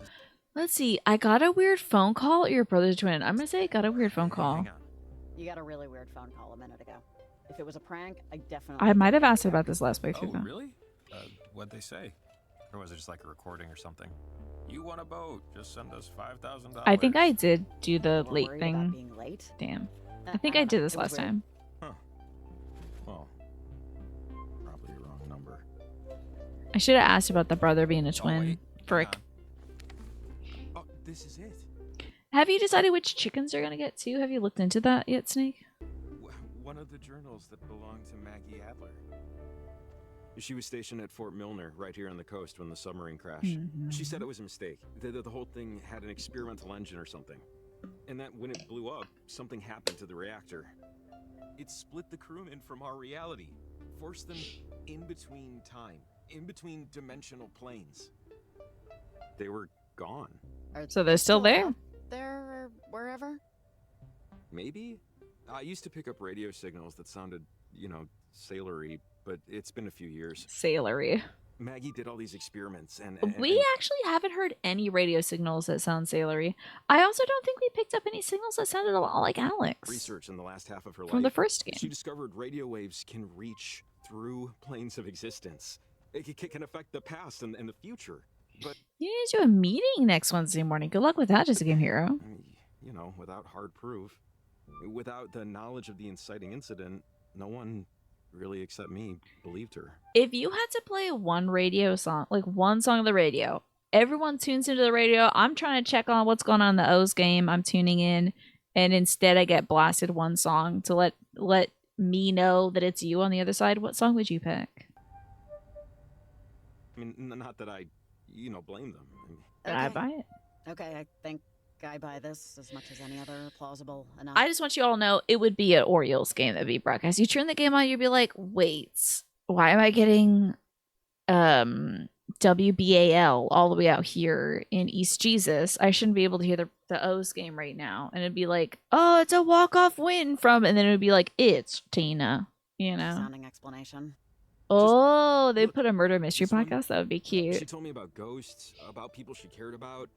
let's see. I got a weird phone call. Your brother's a twin. I'm going to say I got a weird phone call. Hang on. You got a really weird phone call a minute ago. If it was a prank, I definitely... I might have asked about this last playthrough. Oh, really? What'd they say? Or was it just like a recording or something? You want a boat? Just send us $5,000. I think I did do the We're late worried thing. about being late? Damn. I think I did this It was last weird. time. Huh. Well, probably the wrong number. I should have asked about the brother being a twin. Frick. Oh, this is it. Have you decided which chickens you're going to get too? Have you looked into that yet, Snake? One of the journals that belonged to Maggie Adler. She was stationed at Fort Milner, right here on the coast, when the submarine crashed. She said it was a mistake. The whole thing had an experimental engine or something. And that when it blew up, something happened to the reactor. It split the crewmen from our reality, forced them in between time, in between dimensional planes. They were gone. So they're still there? out there or wherever? Maybe? I used to pick up radio signals that sounded, you know, sailory, but it's been a few years. Sailory. Maggie did all these experiments and We actually haven't heard any radio signals that sound sailory. I also don't think we picked up any signals that sounded a lot like Alex. research in the last half of her life. From the first game. She discovered radio waves can reach through planes of existence. It can affect the past and the future. But, You need to do a meeting next Wednesday morning. Good luck with that, Just a Game Hero. you know, without hard proof, without the knowledge of the inciting incident, no one really except me believed her. If you had to play one radio song, like one song on the radio, everyone tunes into the radio. I'm trying to check on what's going on in the O's game. I'm tuning in, and instead I get blasted one song to let me know that it's you on the other side. What song would you pick? I mean, not that I, you know, blame them. I buy it. Okay, I think I buy this as much as any other plausible enough. I just want you all to know it would be an Orioles game that would be broadcast. You turn the game on, you'd be like, wait, why am I getting WBAL all the way out here in East Jesus? I shouldn't be able to hear the O's game right now. And it'd be like, oh, it's a walk-off win from, and then it would be like, it's Tina, you know? Sounding explanation. Oh, they put a murder mystery podcast? That would be She cute. told me about ghosts, about people she cared about.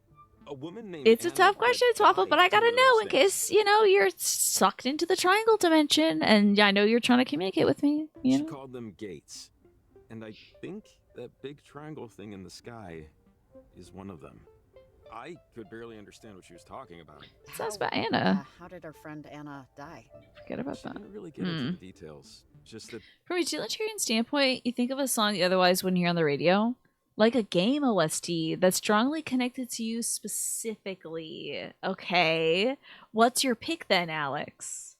A woman named It's a Anna tough that question, Swaffle, but I died gotta doing know those in things. case, you know, you're sucked into the triangle dimension, and I know you're trying to communicate with me, you She know? called them gates. And I think that big triangle thing in the sky is one of them. I could barely understand what she was talking about. Sounds about Anna. How did our friend Anna die? Forget about that. Didn't really get into the details. Just that From a utilitarian standpoint, you think of a song you otherwise wouldn't hear on the radio, like a game OST that's strongly connected to you specifically. Okay, what's your pick then, Alex?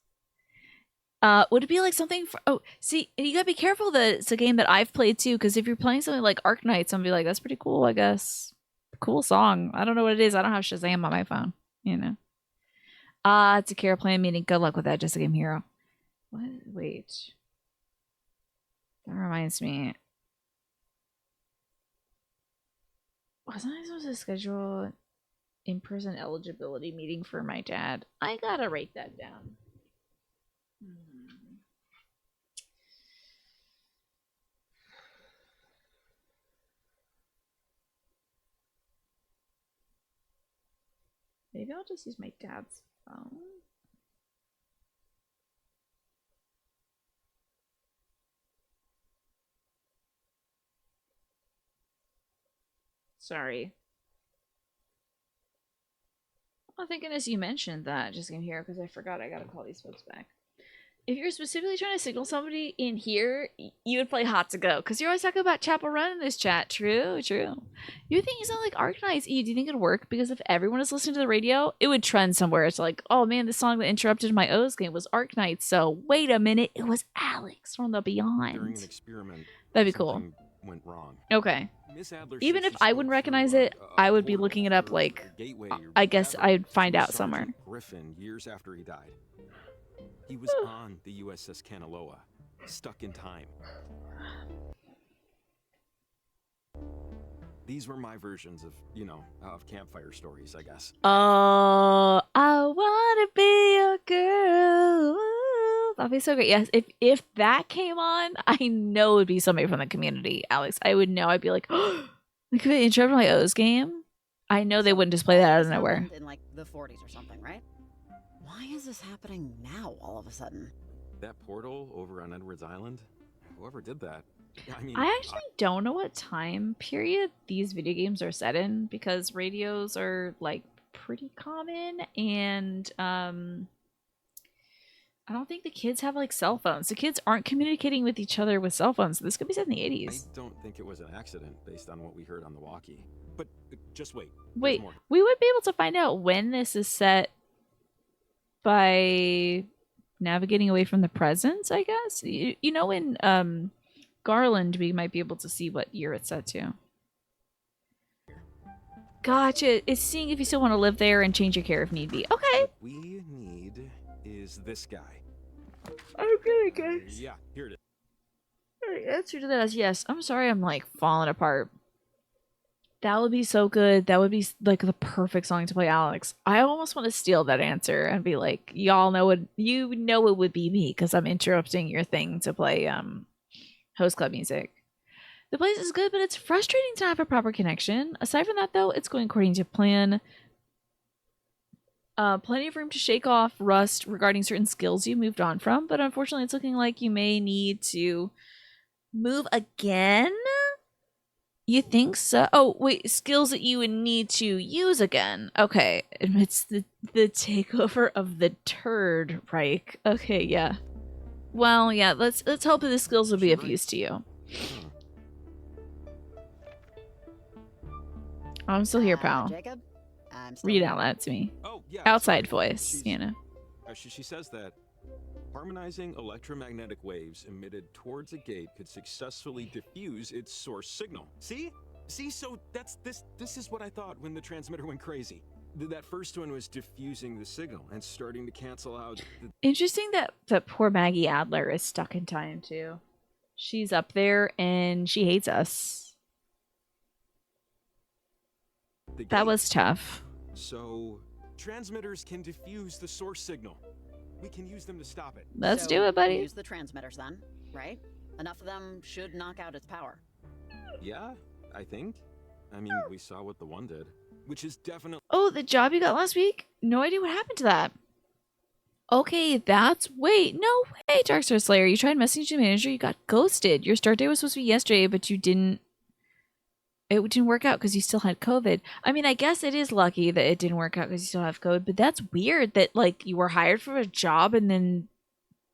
Would it be like something for... Oh, see, you gotta be careful that it's a game that I've played too, because if you're playing something like Arknights, I'm gonna be like, that's pretty cool, I guess. Cool song. I don't know what it is. I don't have Shazam on my phone, you know. It's a Kara Plan meeting. Good luck with that, Just a Game Hero. What? Wait. That reminds me. Wasn't I supposed to schedule an in-person eligibility meeting for my dad? I gotta write that down. Maybe I'll just use my dad's phone. Sorry. Well, thinking as you mentioned that, just came here because I forgot I gotta call these folks back. If you're specifically trying to signal somebody in here, you would play Hot to Go because you're always talking about Chapel Run in this chat. True, true. You think you sound like Arknights? Do you think it'd work? Because if everyone is listening to the radio, it would trend somewhere. It's like, oh man, the song that interrupted my O's game was Arknights. So wait a minute, it was Alex from the Beyond. during an experiment, That'd be cool. something went wrong. Okay. Miss Adler Even said if she I spoke wouldn't through recognize it, I would be looking it up like, gateway, I guess I'd find out Sergeant somewhere. Griffin years after he died. He was on the USS Kanaloa, stuck in time. These were my versions of, you know, of campfire stories, I guess. Oh, I wanna be a girl. that'd be so great. Yes, if that came on, I know it would be somebody from the community, Alex. I would know. I'd be like, oh, they could interrupt my O's game. I know they wouldn't just play that out of nowhere. In like the 40s or something, right? Why is this happening now all of a sudden? That portal over on Edwards Island? Whoever did that. I mean, I actually don't know what time period these video games are set in because radios are like pretty common, and I don't think the kids have like cell phones. The kids aren't communicating with each other with cell phones. This could be set in the 80s. I don't think it was an accident based on what we heard on the walkie. But just wait. Wait, we would be able to find out when this is set by navigating away from the present, I guess. You know, in Garland, we might be able to see what year it's set to. Gotcha. It's seeing if you still want to live there and change your care if need be. Okay. What we need is this guy. Okay, guys. Yeah, here it is. The answer to that is yes. I'm sorry I'm like falling apart. That would be so good. That would be like the perfect song to play, Alex. I almost want to steal that answer and be like, y'all know it. You know it would be me because I'm interrupting your thing to play host club music. The place is good, but it's frustrating to have a proper connection. Aside from that, though, it's going according to plan. Plenty of room to shake off rust regarding certain skills you moved on from, but unfortunately, it's looking like you may need to move again. You think so? Oh, wait, skills that you would need to use again. Okay, it's the takeover of the Turd Reich. Okay, yeah. Well, yeah, let's hope that the skills will be of use to you. I'm still here, pal. Jacob, I'm still Read here. out loud to me. Oh, yeah. Outside voice, you know. She says that harmonizing electromagnetic waves emitted towards a gate could successfully diffuse its source signal. See? So this is what I thought when the transmitter went crazy. That first one was diffusing the signal and starting to cancel out the... Interesting that poor Maggie Adler is stuck in time too. She's up there and she hates us. That was tough. So transmitters can diffuse the source signal. We can use them to stop it. Let's do it, buddy. Use the transmitters then, right? Enough of them should knock out its power. Yeah, I think. I mean, we saw what the one did, which is definitely... Oh, the job you got last week? No idea what happened to that. Okay, that's... Wait, no way, Darkstar Slayer. You tried messaging the manager, you got ghosted. Your start date was supposed to be yesterday, but you didn't... It didn't work out because you still had COVID. I mean, I guess it is lucky that it didn't work out because you still have COVID, but that's weird that, like, you were hired for a job and then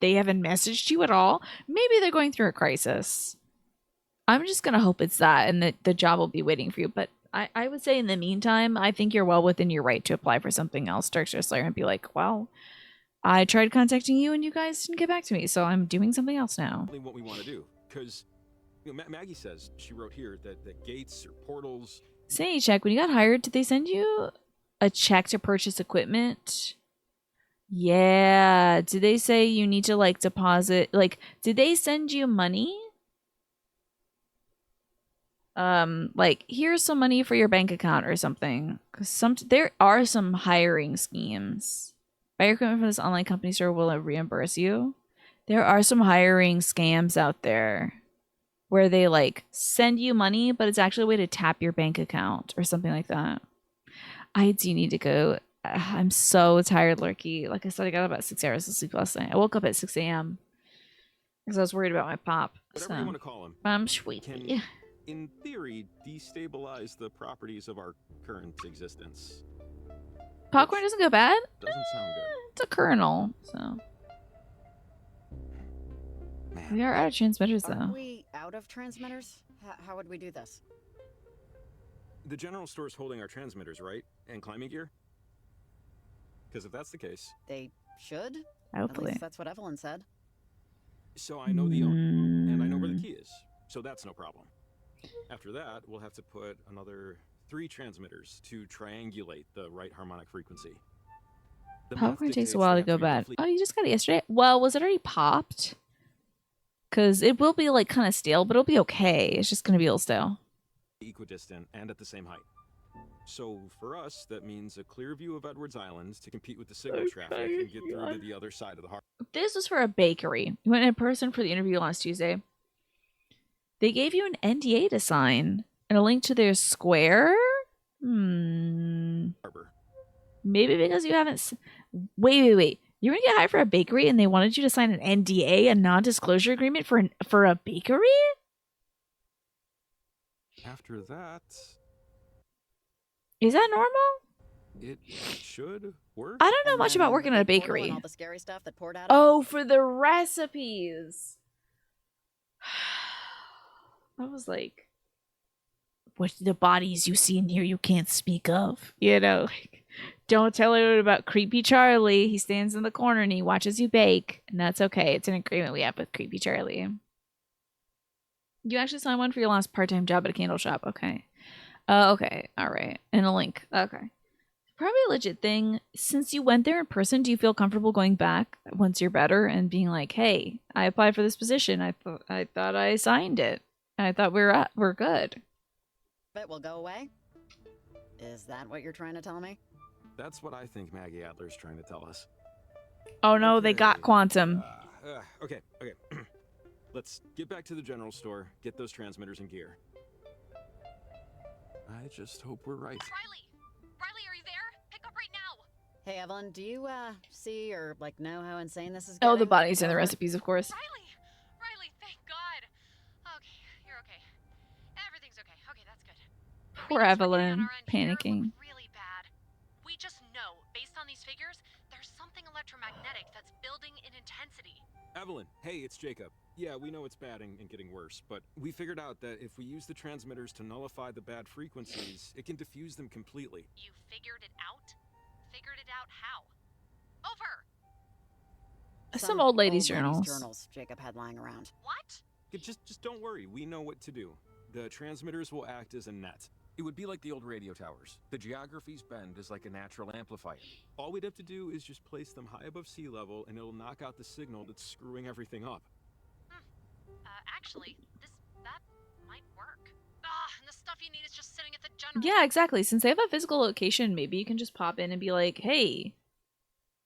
they haven't messaged you at all. Maybe they're going through a crisis. I'm just going to hope it's that and that the job will be waiting for you. But I would say in the meantime, I think you're well within your right to apply for something else, Darkstar Slayer, and be like, well, I tried contacting you and you guys didn't get back to me, so I'm doing something else now. what we want to do, because... You know, Maggie says, she wrote here, that gates or portals... Sanity check, when you got hired, did they send you a check to purchase equipment? Yeah. Did they say you need to, like, deposit... Like, did they send you money? Like, here's some money for your bank account or something. Because there are some hiring schemes. Buy your equipment from this online company store will reimburse you. There are some hiring scams out there where they like send you money, but it's actually a way to tap your bank account or something like that. I do need to go. I'm so tired, Lurky. Like I said, I got about 6 hours of sleep last night. I woke up at 6 a.m. because I was worried about my pop. Whatever you want to call him. I'm sweet. Can, in theory, destabilize the properties of our current existence. Popcorn doesn't go bad? Doesn't sound good. It's a kernel, so... Man. We are out of transmitters, though. Are we out of transmitters? How would we do this? The general store's holding our transmitters, right? And climbing gear? Because if that's the case... They should? Hopefully. At least that's what Evelyn said. So I know the owner, and I know where the key is. So that's no problem. After that, we'll have to put another 3 transmitters to triangulate the right harmonic frequency. Popcorn takes a while to go bad. Oh, you just got it yesterday? Well, was it already popped? Because it will be, like, kind of stale, but it'll be okay. It's just going to be a little stale. Equidistant and at the same height. So for us, that means a clear view of Edwards Island to compete with the signal traffic and get through to the other side of the harbor. This was for a bakery. You went in person for the interview last Tuesday. They gave you an NDA to sign and a link to their square? Maybe because you haven't... Wait. You're going to get hired for a bakery and they wanted you to sign an NDA, a non-disclosure agreement for a bakery? After that... Is that normal? It should work. I don't know much about working at a bakery. All the scary stuff that poured out. Oh, for the recipes. I was like, what the bodies you see in here you can't speak of? You know, like, don't tell anyone about Creepy Charlie. He stands in the corner and he watches you bake. And that's okay. It's an agreement we have with Creepy Charlie. You actually signed one for your last part-time job at a candle shop. Okay. Okay. All right. And a link. Okay. Probably a legit thing. Since you went there in person, do you feel comfortable going back once you're better and being like, hey, I applied for this position. I thought I signed it. I thought we're good. Bet will go away? Is that what you're trying to tell me? That's what I think Maggie Adler's trying to tell us. Oh no, they got Quantum. Okay. Let's get back to the general store, get those transmitters in gear. I just hope we're right. Riley, are you there? Pick up right now. Hey, Evelyn, do you, see or, like, know how insane this is Oh, getting? the bodies and the recipes, of course. Riley, thank God. Okay, you're okay. Everything's okay. Okay, that's good. Poor Evelyn, panicking. Really bad. We just know, based on these figures, there's something electromagnetic that's building in intensity. Evelyn, hey, it's Jacob. Yeah, we know it's bad and getting worse, but we figured out that if we use the transmitters to nullify the bad frequencies, it can diffuse them completely. You figured it out? Figured it out how? Over! Some old ladies' journals Jacob had lying around. What? Just don't worry. We know what to do. The transmitters will act as a net. It would be like the old radio towers. The geography's bend is like a natural amplifier. All we'd have to do is just place them high above sea level and it'll knock out the signal that's screwing everything up. Actually, that might work. And the stuff you need is just sitting at the general. Yeah, exactly. Since they have a physical location, maybe you can just pop in and be like, hey.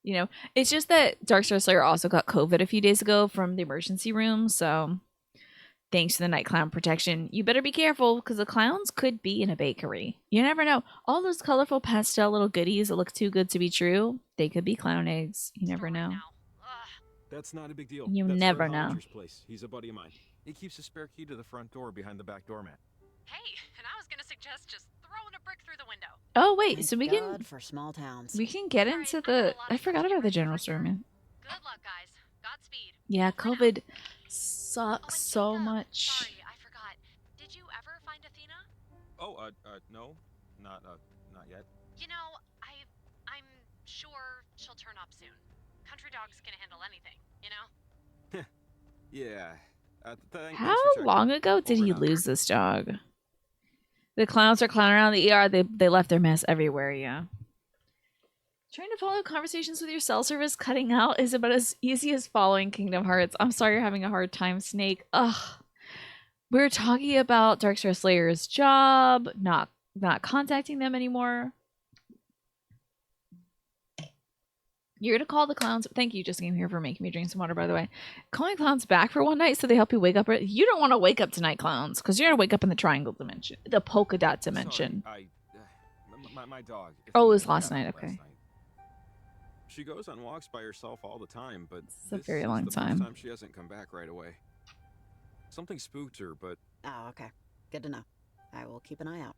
You know, it's just that Darkstar Slayer also got COVID a few days ago from the emergency room, so thanks to the night clown protection, you better be careful because the clowns could be in a bakery. You never know. All those colorful pastel little goodies that look too good to be true, they could be clown eggs. You never know. That's not a big deal. You That's never Sir know. Hollinger's place. He's a buddy of mine. He keeps a spare key to the front door behind the back doormat. Hey, and I was gonna suggest just throwing a brick through the window. Oh wait, Thank so we God can for small towns. we can get into the. I forgot about the general store, man. Good luck, guys. Godspeed. Yeah, COVID sucks so much. Sorry, I forgot. Did you ever find Athena? Oh, no. Not yet. You know, I'm sure she'll turn up soon. Country dog's can handle anything, you know? Yeah. How long ago did he lose this dog? The clowns are clowning around the ER. They left their mess everywhere, yeah. Trying to follow conversations with your cell service cutting out is about as easy as following Kingdom Hearts. I'm sorry you're having a hard time, Snake. Ugh. We're talking about Darkstar Slayer's job, not contacting them anymore. You're gonna call the clowns. Thank you, Just Came Here, for making me drink some water, by the way. Calling clowns back for one night so they help you wake up. You don't want to wake up tonight, clowns, because you're gonna wake up in the triangle dimension, the polka dot dimension. Sorry, my dog. Oh, it was last night. Okay. She goes on walks by herself all the time, but It's a very long time. First time she hasn't come back right away. Something spooked her, but Oh, okay. Good to know. I will keep an eye out.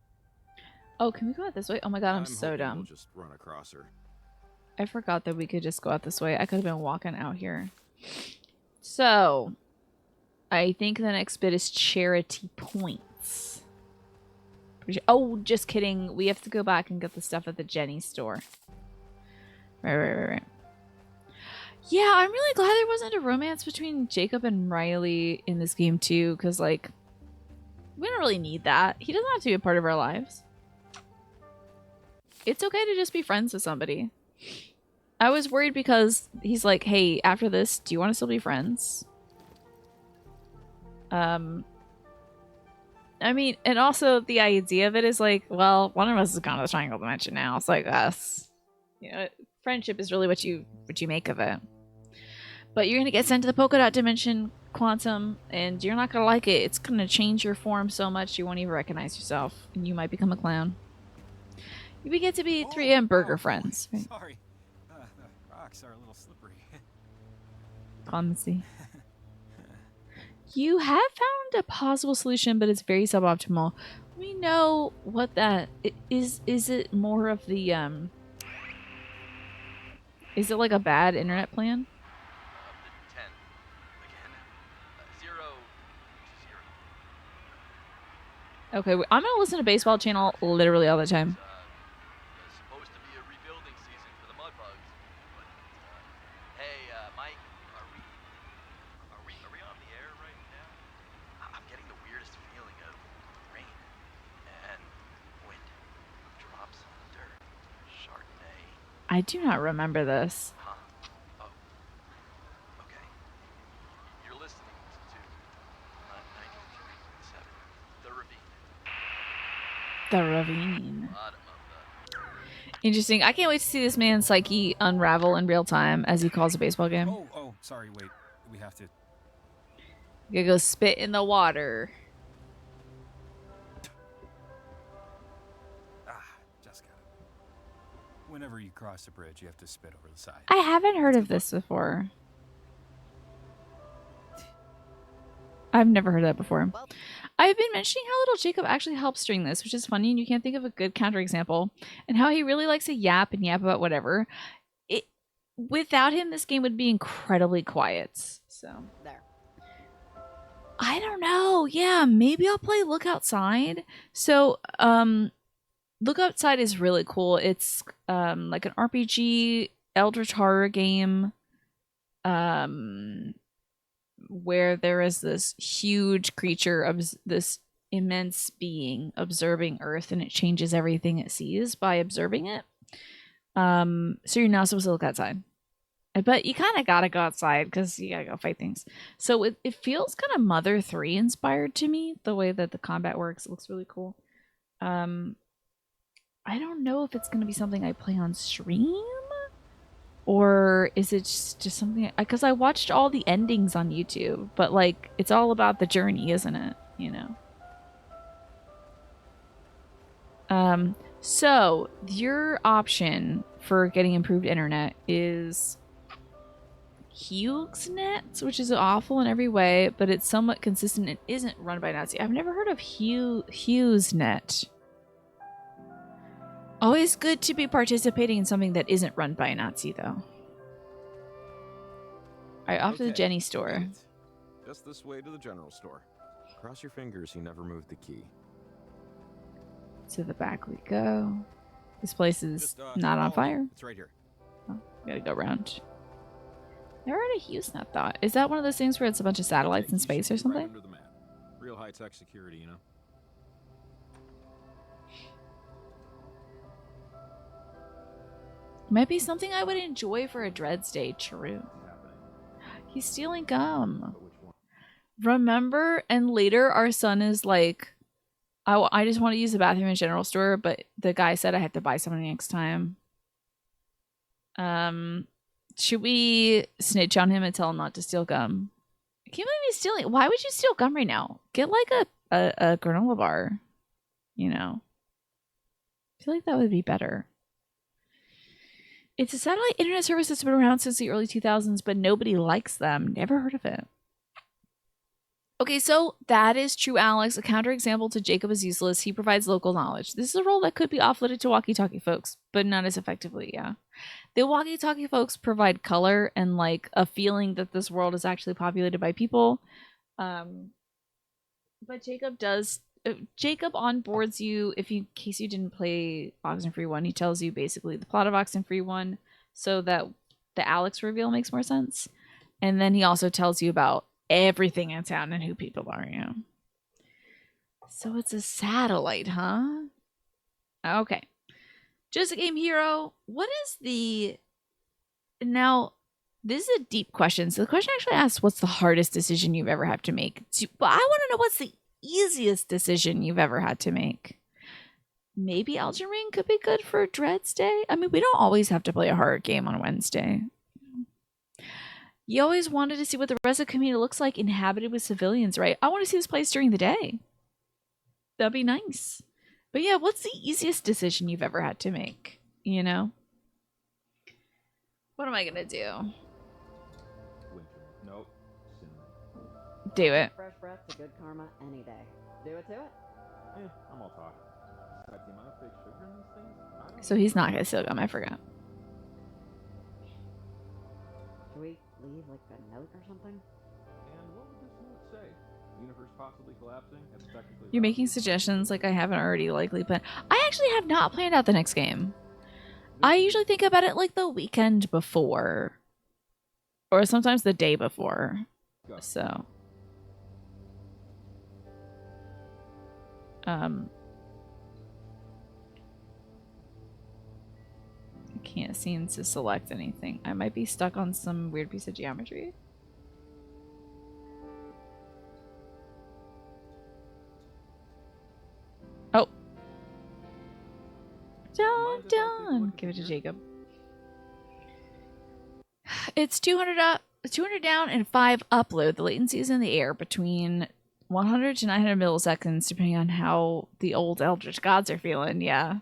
Oh, can we go out this way? Oh my god, I'm so hoping dumb. We'll just run across her. I forgot that we could just go out this way. I could have been walking out here. So, I think the next bit is charity points. Oh, just kidding. We have to go back and get the stuff at the Jenny store. Right. Yeah, I'm really glad there wasn't a romance between Jacob and Riley in this game too, because like, we don't really need that. He doesn't have to be a part of our lives. It's okay to just be friends with somebody. I was worried because he's like, hey, after this, do you want to still be friends? I mean, and also the idea of it is like, well, one of us is gone to the triangle dimension now. It's like us. You know, friendship is really what you make of it. But you're gonna get sent to the polka dot dimension, Quantum, and you're not gonna like it. It's gonna change your form so much you won't even recognize yourself, and you might become a clown. You get to be 3M burger friends. Right? Sorry. The rocks are a little slippery. Clumsy. You have found a possible solution, but it's very suboptimal. We know what that is. Is it more of the Is it like a bad internet plan? The 10. Again. 0 0. Okay, I'm gonna listen to Baseball Channel literally all the time. Supposed to be a rebuilding season for the Mudbugs, but hey, Mike, are we on the air right now? I'm getting the weirdest feeling of rain and wind, drops, dirt, Chardonnay. I do not remember this. Huh? Oh. Okay. You're listening to 93.7. The Ravine. The ravine. Interesting. I can't wait to see this man's psyche unravel in real time as he calls a baseball game. Oh, sorry, wait. We have to... You gotta go spit in the water. Just got it. Whenever you cross a bridge, you have to spit over the side. I haven't heard of this before. I've never heard that before. I've been mentioning how little Jacob actually helps during this, which is funny, and you can't think of a good counterexample, and how he really likes to yap about whatever. Without him, this game would be incredibly quiet. So there. I don't know. Yeah, maybe I'll play Look Outside. So, Look Outside is really cool. It's like an RPG Eldritch horror game. Where there is this huge creature of this immense being observing Earth, and it changes everything it sees by observing it. So you're not supposed to look outside, but you kind of gotta go outside because you gotta go fight things. So it feels kind of Mother 3 inspired to me, the way that the combat works. It looks really cool. I don't know if it's gonna be something I play on stream, or is it just something, because I watched all the endings on YouTube, but like it's all about the journey, isn't it? You know. So your option for getting improved internet is HughesNet, which is awful in every way, but it's somewhat consistent and isn't run by Nazi. I've never heard of HughesNet. Always good to be participating in something that isn't run by a Nazi, though. Alright, off to the Jenny store. Just this way to the general store. Cross your fingers he never moved the key. To the back we go. This place is not on fire. It's right here. Oh, gotta go around. Never heard of HughesNet, thought. Is that one of those things where it's a bunch of satellites in space or something? Right under the map. Real high-tech security, you know? Might be something I would enjoy for a Dreads Day. True. He's stealing gum. Remember? And later our son is like, I just want to use the bathroom in general store, but the guy said I have to buy something next time. Should we snitch on him and tell him not to steal gum? I can't believe he's stealing. Why would you steal gum right now? Get like a granola bar. You know. I feel like that would be better. It's a satellite internet service that's been around since the early 2000s, but nobody likes them. Never heard of it. Okay, so that is true, Alex. A counterexample to Jacob is useless. He provides local knowledge. This is a role that could be offloaded to walkie-talkie folks, but not as effectively, yeah. The walkie-talkie folks provide color and like a feeling that this world is actually populated by people. But Jacob does... Jacob onboards you, in case you didn't play Oxenfree 1, he tells you basically the plot of Oxenfree 1 so that the Alex reveal makes more sense. And then he also tells you about everything in town and who people are, you know. So it's a satellite, huh? Okay. Just a Game Hero. What is the... Now, this is a deep question. So the question actually asks, what's the hardest decision you've ever had to make? But I want to know what's the easiest decision you've ever had to make? Maybe Elden Ring could be good for Dread's Day. I mean, we don't always have to play a horror game on Wednesday. You always wanted to see what the rest of the community looks like inhabited with civilians, right? I want to see this place during the day. That'd be nice. But yeah, what's the easiest decision you've ever had to make? You know? What am I gonna do? Nope. Do it. Fresh breath to good karma any day. Do it to it. I'm all talk. But the amount of fake sugar in these things, I don't So he's not gonna steal gum, I forgot. Should we leave like a note or something? And what would this note say? Universe possibly collapsing? It's technically You're making suggestions like I haven't already likely planned. I actually have not planned out the next game. I usually think about it like the weekend before. Or sometimes the day before. So. I can't seem to select anything. I might be stuck on some weird piece of geometry. Oh. Done. Give it to Jacob. It's 200 up, 200 down, and 5 upload. The latency is in the air between 100 to 900 milliseconds, depending on how the old Eldritch Gods are feeling. Yeah.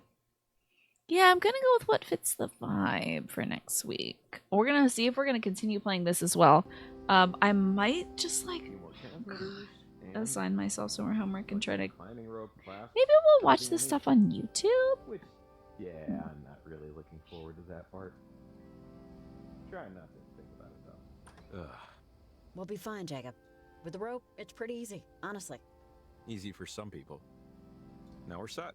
Yeah, I'm gonna go with what fits the vibe for next week. We're gonna see if we're gonna continue playing this as well. I might just like assign myself some more homework and try to. Maybe we'll watch this stuff on YouTube. Yeah, I'm not really looking forward to that part. Try not to think about it though. Ugh. We'll be fine, Jacob. With the rope, it's pretty easy, honestly. Easy for some people. Now we're set.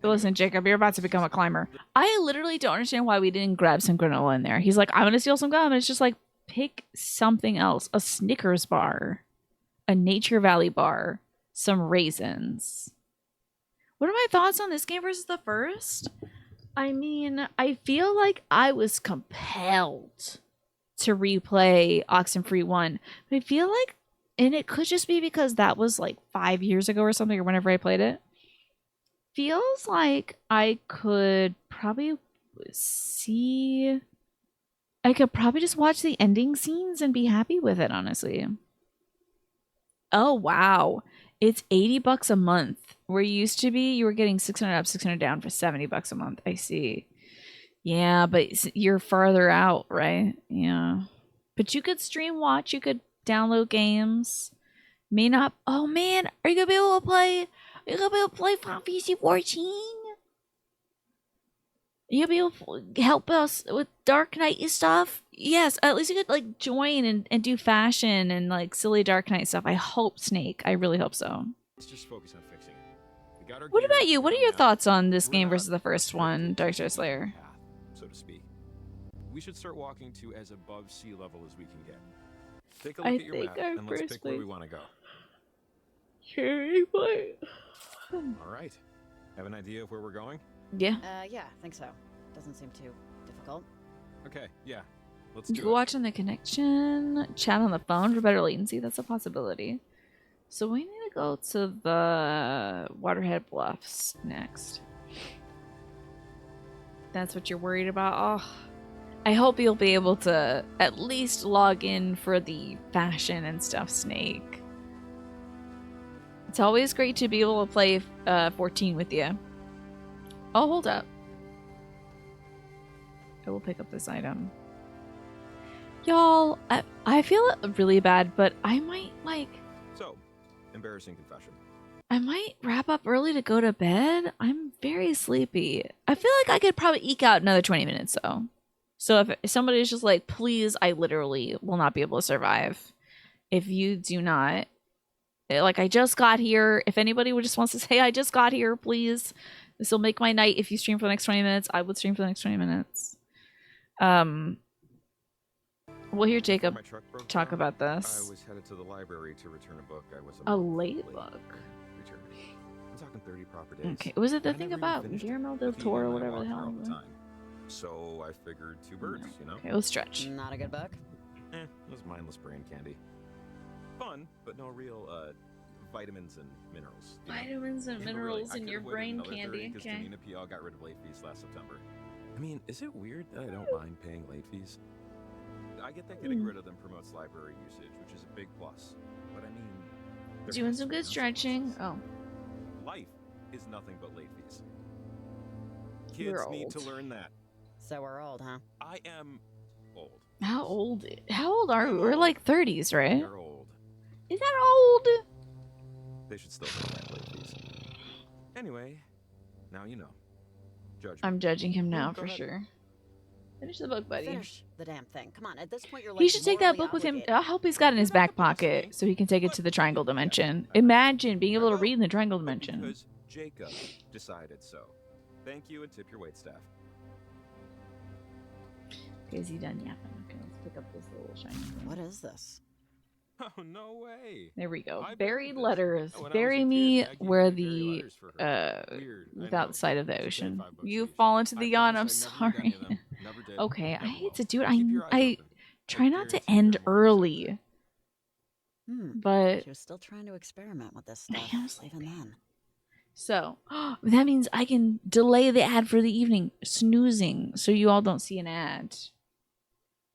Listen, Jacob, you're about to become a climber. I literally don't understand why we didn't grab some granola in there. He's like, I'm gonna steal some gum. And it's just like, pick something else. A Snickers bar. A Nature Valley bar. Some raisins. What are my thoughts on this game versus the first? I mean, I feel like I was compelled to replay Oxenfree 1. But I feel like, and it could just be because that was like 5 years ago or something, or whenever I played it. Feels like I could probably just watch the ending scenes and be happy with it, honestly. Oh, wow. It's $80 a month. Where you used to be, you were getting 600 up, 600 down for $70 a month. I see. Yeah, but you're farther out, right? Yeah. But you could stream watch, you could download games. May not. Oh man, are you gonna be able to play? Are you gonna be able to play Final Fantasy 14? You gonna be able to help us with Dark Knight and stuff? Yes, at least you could like join and do fashion and like silly Dark Knight stuff. I hope, Snake. I really hope so. Let's just focus on fixing it. We got our What gear, about you? What are your now. thoughts on this We're game not versus the first one, Dark Star restricted to Slayer? the path, so to speak. We should start walking to as above sea level as we can get. Take a look at your map and let's pick where we want to go. Cherry boy. All right. Have an idea of where we're going? Yeah. Yeah, I think so. Doesn't seem too difficult. Okay, yeah. Let's You do can it. watch on the connection, chat on the phone for better latency. That's a possibility. So we need to go to the Waterhead Bluffs next. That's what you're worried about? Oh, I hope you'll be able to at least log in for the fashion and stuff, Snake. It's always great to be able to play 14 with you. Oh, hold up. I will pick up this item. Y'all, I feel really bad, but I might, like... So, embarrassing confession. I might wrap up early to go to bed. I'm very sleepy. I feel like I could probably eke out another 20 minutes, though. So if somebody's just like, please, I literally will not be able to survive. If you do not... Like, I just got here. If anybody just wants to say, I just got here, please. This will make my night. If you stream for the next 20 minutes, I would stream for the next 20 minutes. We'll hear Jacob talk about this. I was headed to the library to return a book. I was A late book. Returning. I'm talking 30 proper days. Okay, was it the I thing never about even finished Guillermo it. del He Toro, and I whatever the walk hell? all the time. So I figured 2 birds, you know? Okay, we'll stretch. Not a good book? It was mindless brain candy. Fun, but no real, vitamins and minerals. Vitamins and minerals in your brain candy. Because Okay. Tamina PL got rid of late fees last September. I mean, is it weird that I don't mind paying late fees? I get that getting rid of them promotes library usage, which is a big plus. But I mean, there Doing has some to be good stretching. Oh, life is nothing but late fees. We're Kids need old. to learn that. So we're old, huh? I am old. how old? How old are we? We're like 30s, right? You're old. Is that old? They should still pay back late fees. Anyway, now you know. Judge me. I'm judging him now Go for ahead. sure. Finish the book, buddy. Finish the damn thing. Come on, at this point you're like He should take that morally book with him. obligated. I hope he's got it in his back pocket so he can take it to the triangle dimension. Imagine being able to read in the triangle dimension. Because Jacob decided so. Thank you and tip your waitstaff. Is he done yapping? Okay, let's pick up this little shiny thing. What is this? Oh, no way. There we go. I Buried believe this. letters. When I was Bury a me kid, Maggie where would bury the letters for her. Weird, I without know. the sight of the It's a ocean. 35 bucks You each. fall into I the yawn. I'm promise I'd never do any sorry. of them. Never did. Okay, I Never hate will. to do it. Keep your eyes I open. try not to guarantee end there are more out early, but She was still trying to experiment with this stuff, am even then. so that means I can delay the ad for the evening, snoozing, so you all don't see an ad.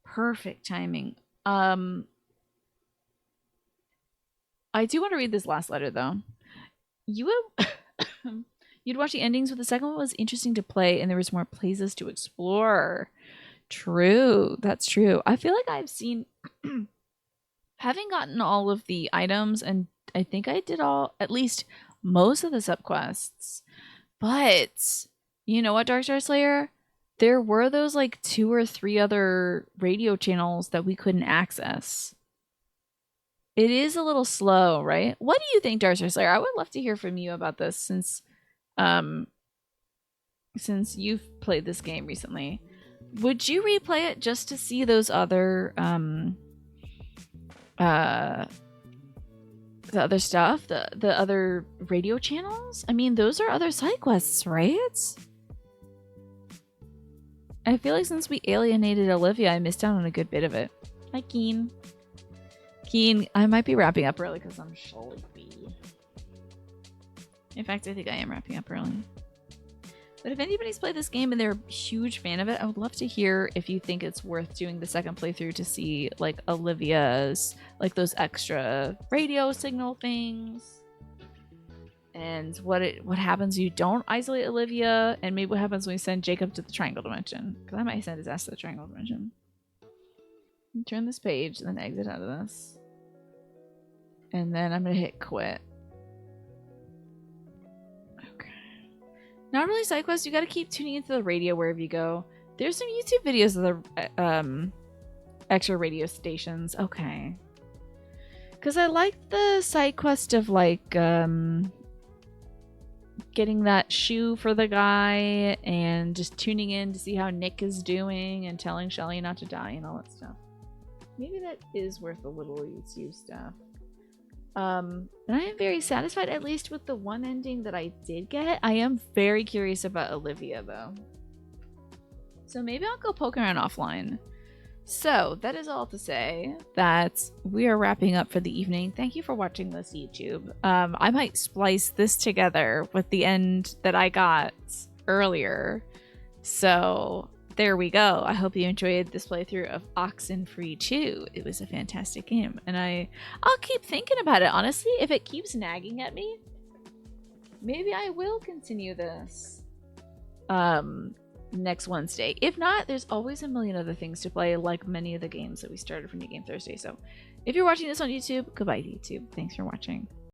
Perfect timing. I do want to read this last letter though. You you'd watch the endings, but the second one was interesting to play, and there was more places to explore. True, that's true. I feel like I've seen, having gotten all of the items, and I think I did at least most of the subquests. But you know what, Dark Star Slayer? There were those like 2 or 3 other radio channels that we couldn't access. It is a little slow, right? What do you think, Dark Star Slayer? I would love to hear from you about this since you've played this game recently. Would you replay it just to see those other the other stuff, the other radio channels? I mean, those are other side quests, right? I feel like since we alienated Olivia, I missed out on a good bit of it. Hi, Keen. Keen, I might be wrapping up early because I'm sleepy. In fact, I think I am wrapping up early. But if anybody's played this game and they're a huge fan of it, I would love to hear if you think it's worth doing the second playthrough to see like Olivia's, like those extra radio signal things. And what happens when you don't isolate Olivia, and maybe what happens when we send Jacob to the triangle dimension. Because I might send his ass to the triangle dimension. Turn this page and then exit out of this. And then I'm going to hit quit. Okay. Not really side quests. You got to keep tuning into the radio wherever you go. There's some YouTube videos of the extra radio stations. Okay. Because I like the side quest of like getting that shoe for the guy and just tuning in to see how Nick is doing and telling Shelly not to die and all that stuff. Maybe that is worth a little YouTube stuff. And I am very satisfied, at least with the one ending that I did get. I am very curious about Olivia, though. So maybe I'll go poke around offline. So that is all to say that we are wrapping up for the evening. Thank you for watching this, YouTube. I might splice this together with the end that I got earlier. So there we go. I hope you enjoyed this playthrough of Oxenfree 2. It was a fantastic game, and I'll keep thinking about it. Honestly, if it keeps nagging at me, maybe I will continue this next Wednesday. If not, there's always a million other things to play, like many of the games that we started for New Game Thursday. So if you're watching this on YouTube, goodbye YouTube. Thanks for watching.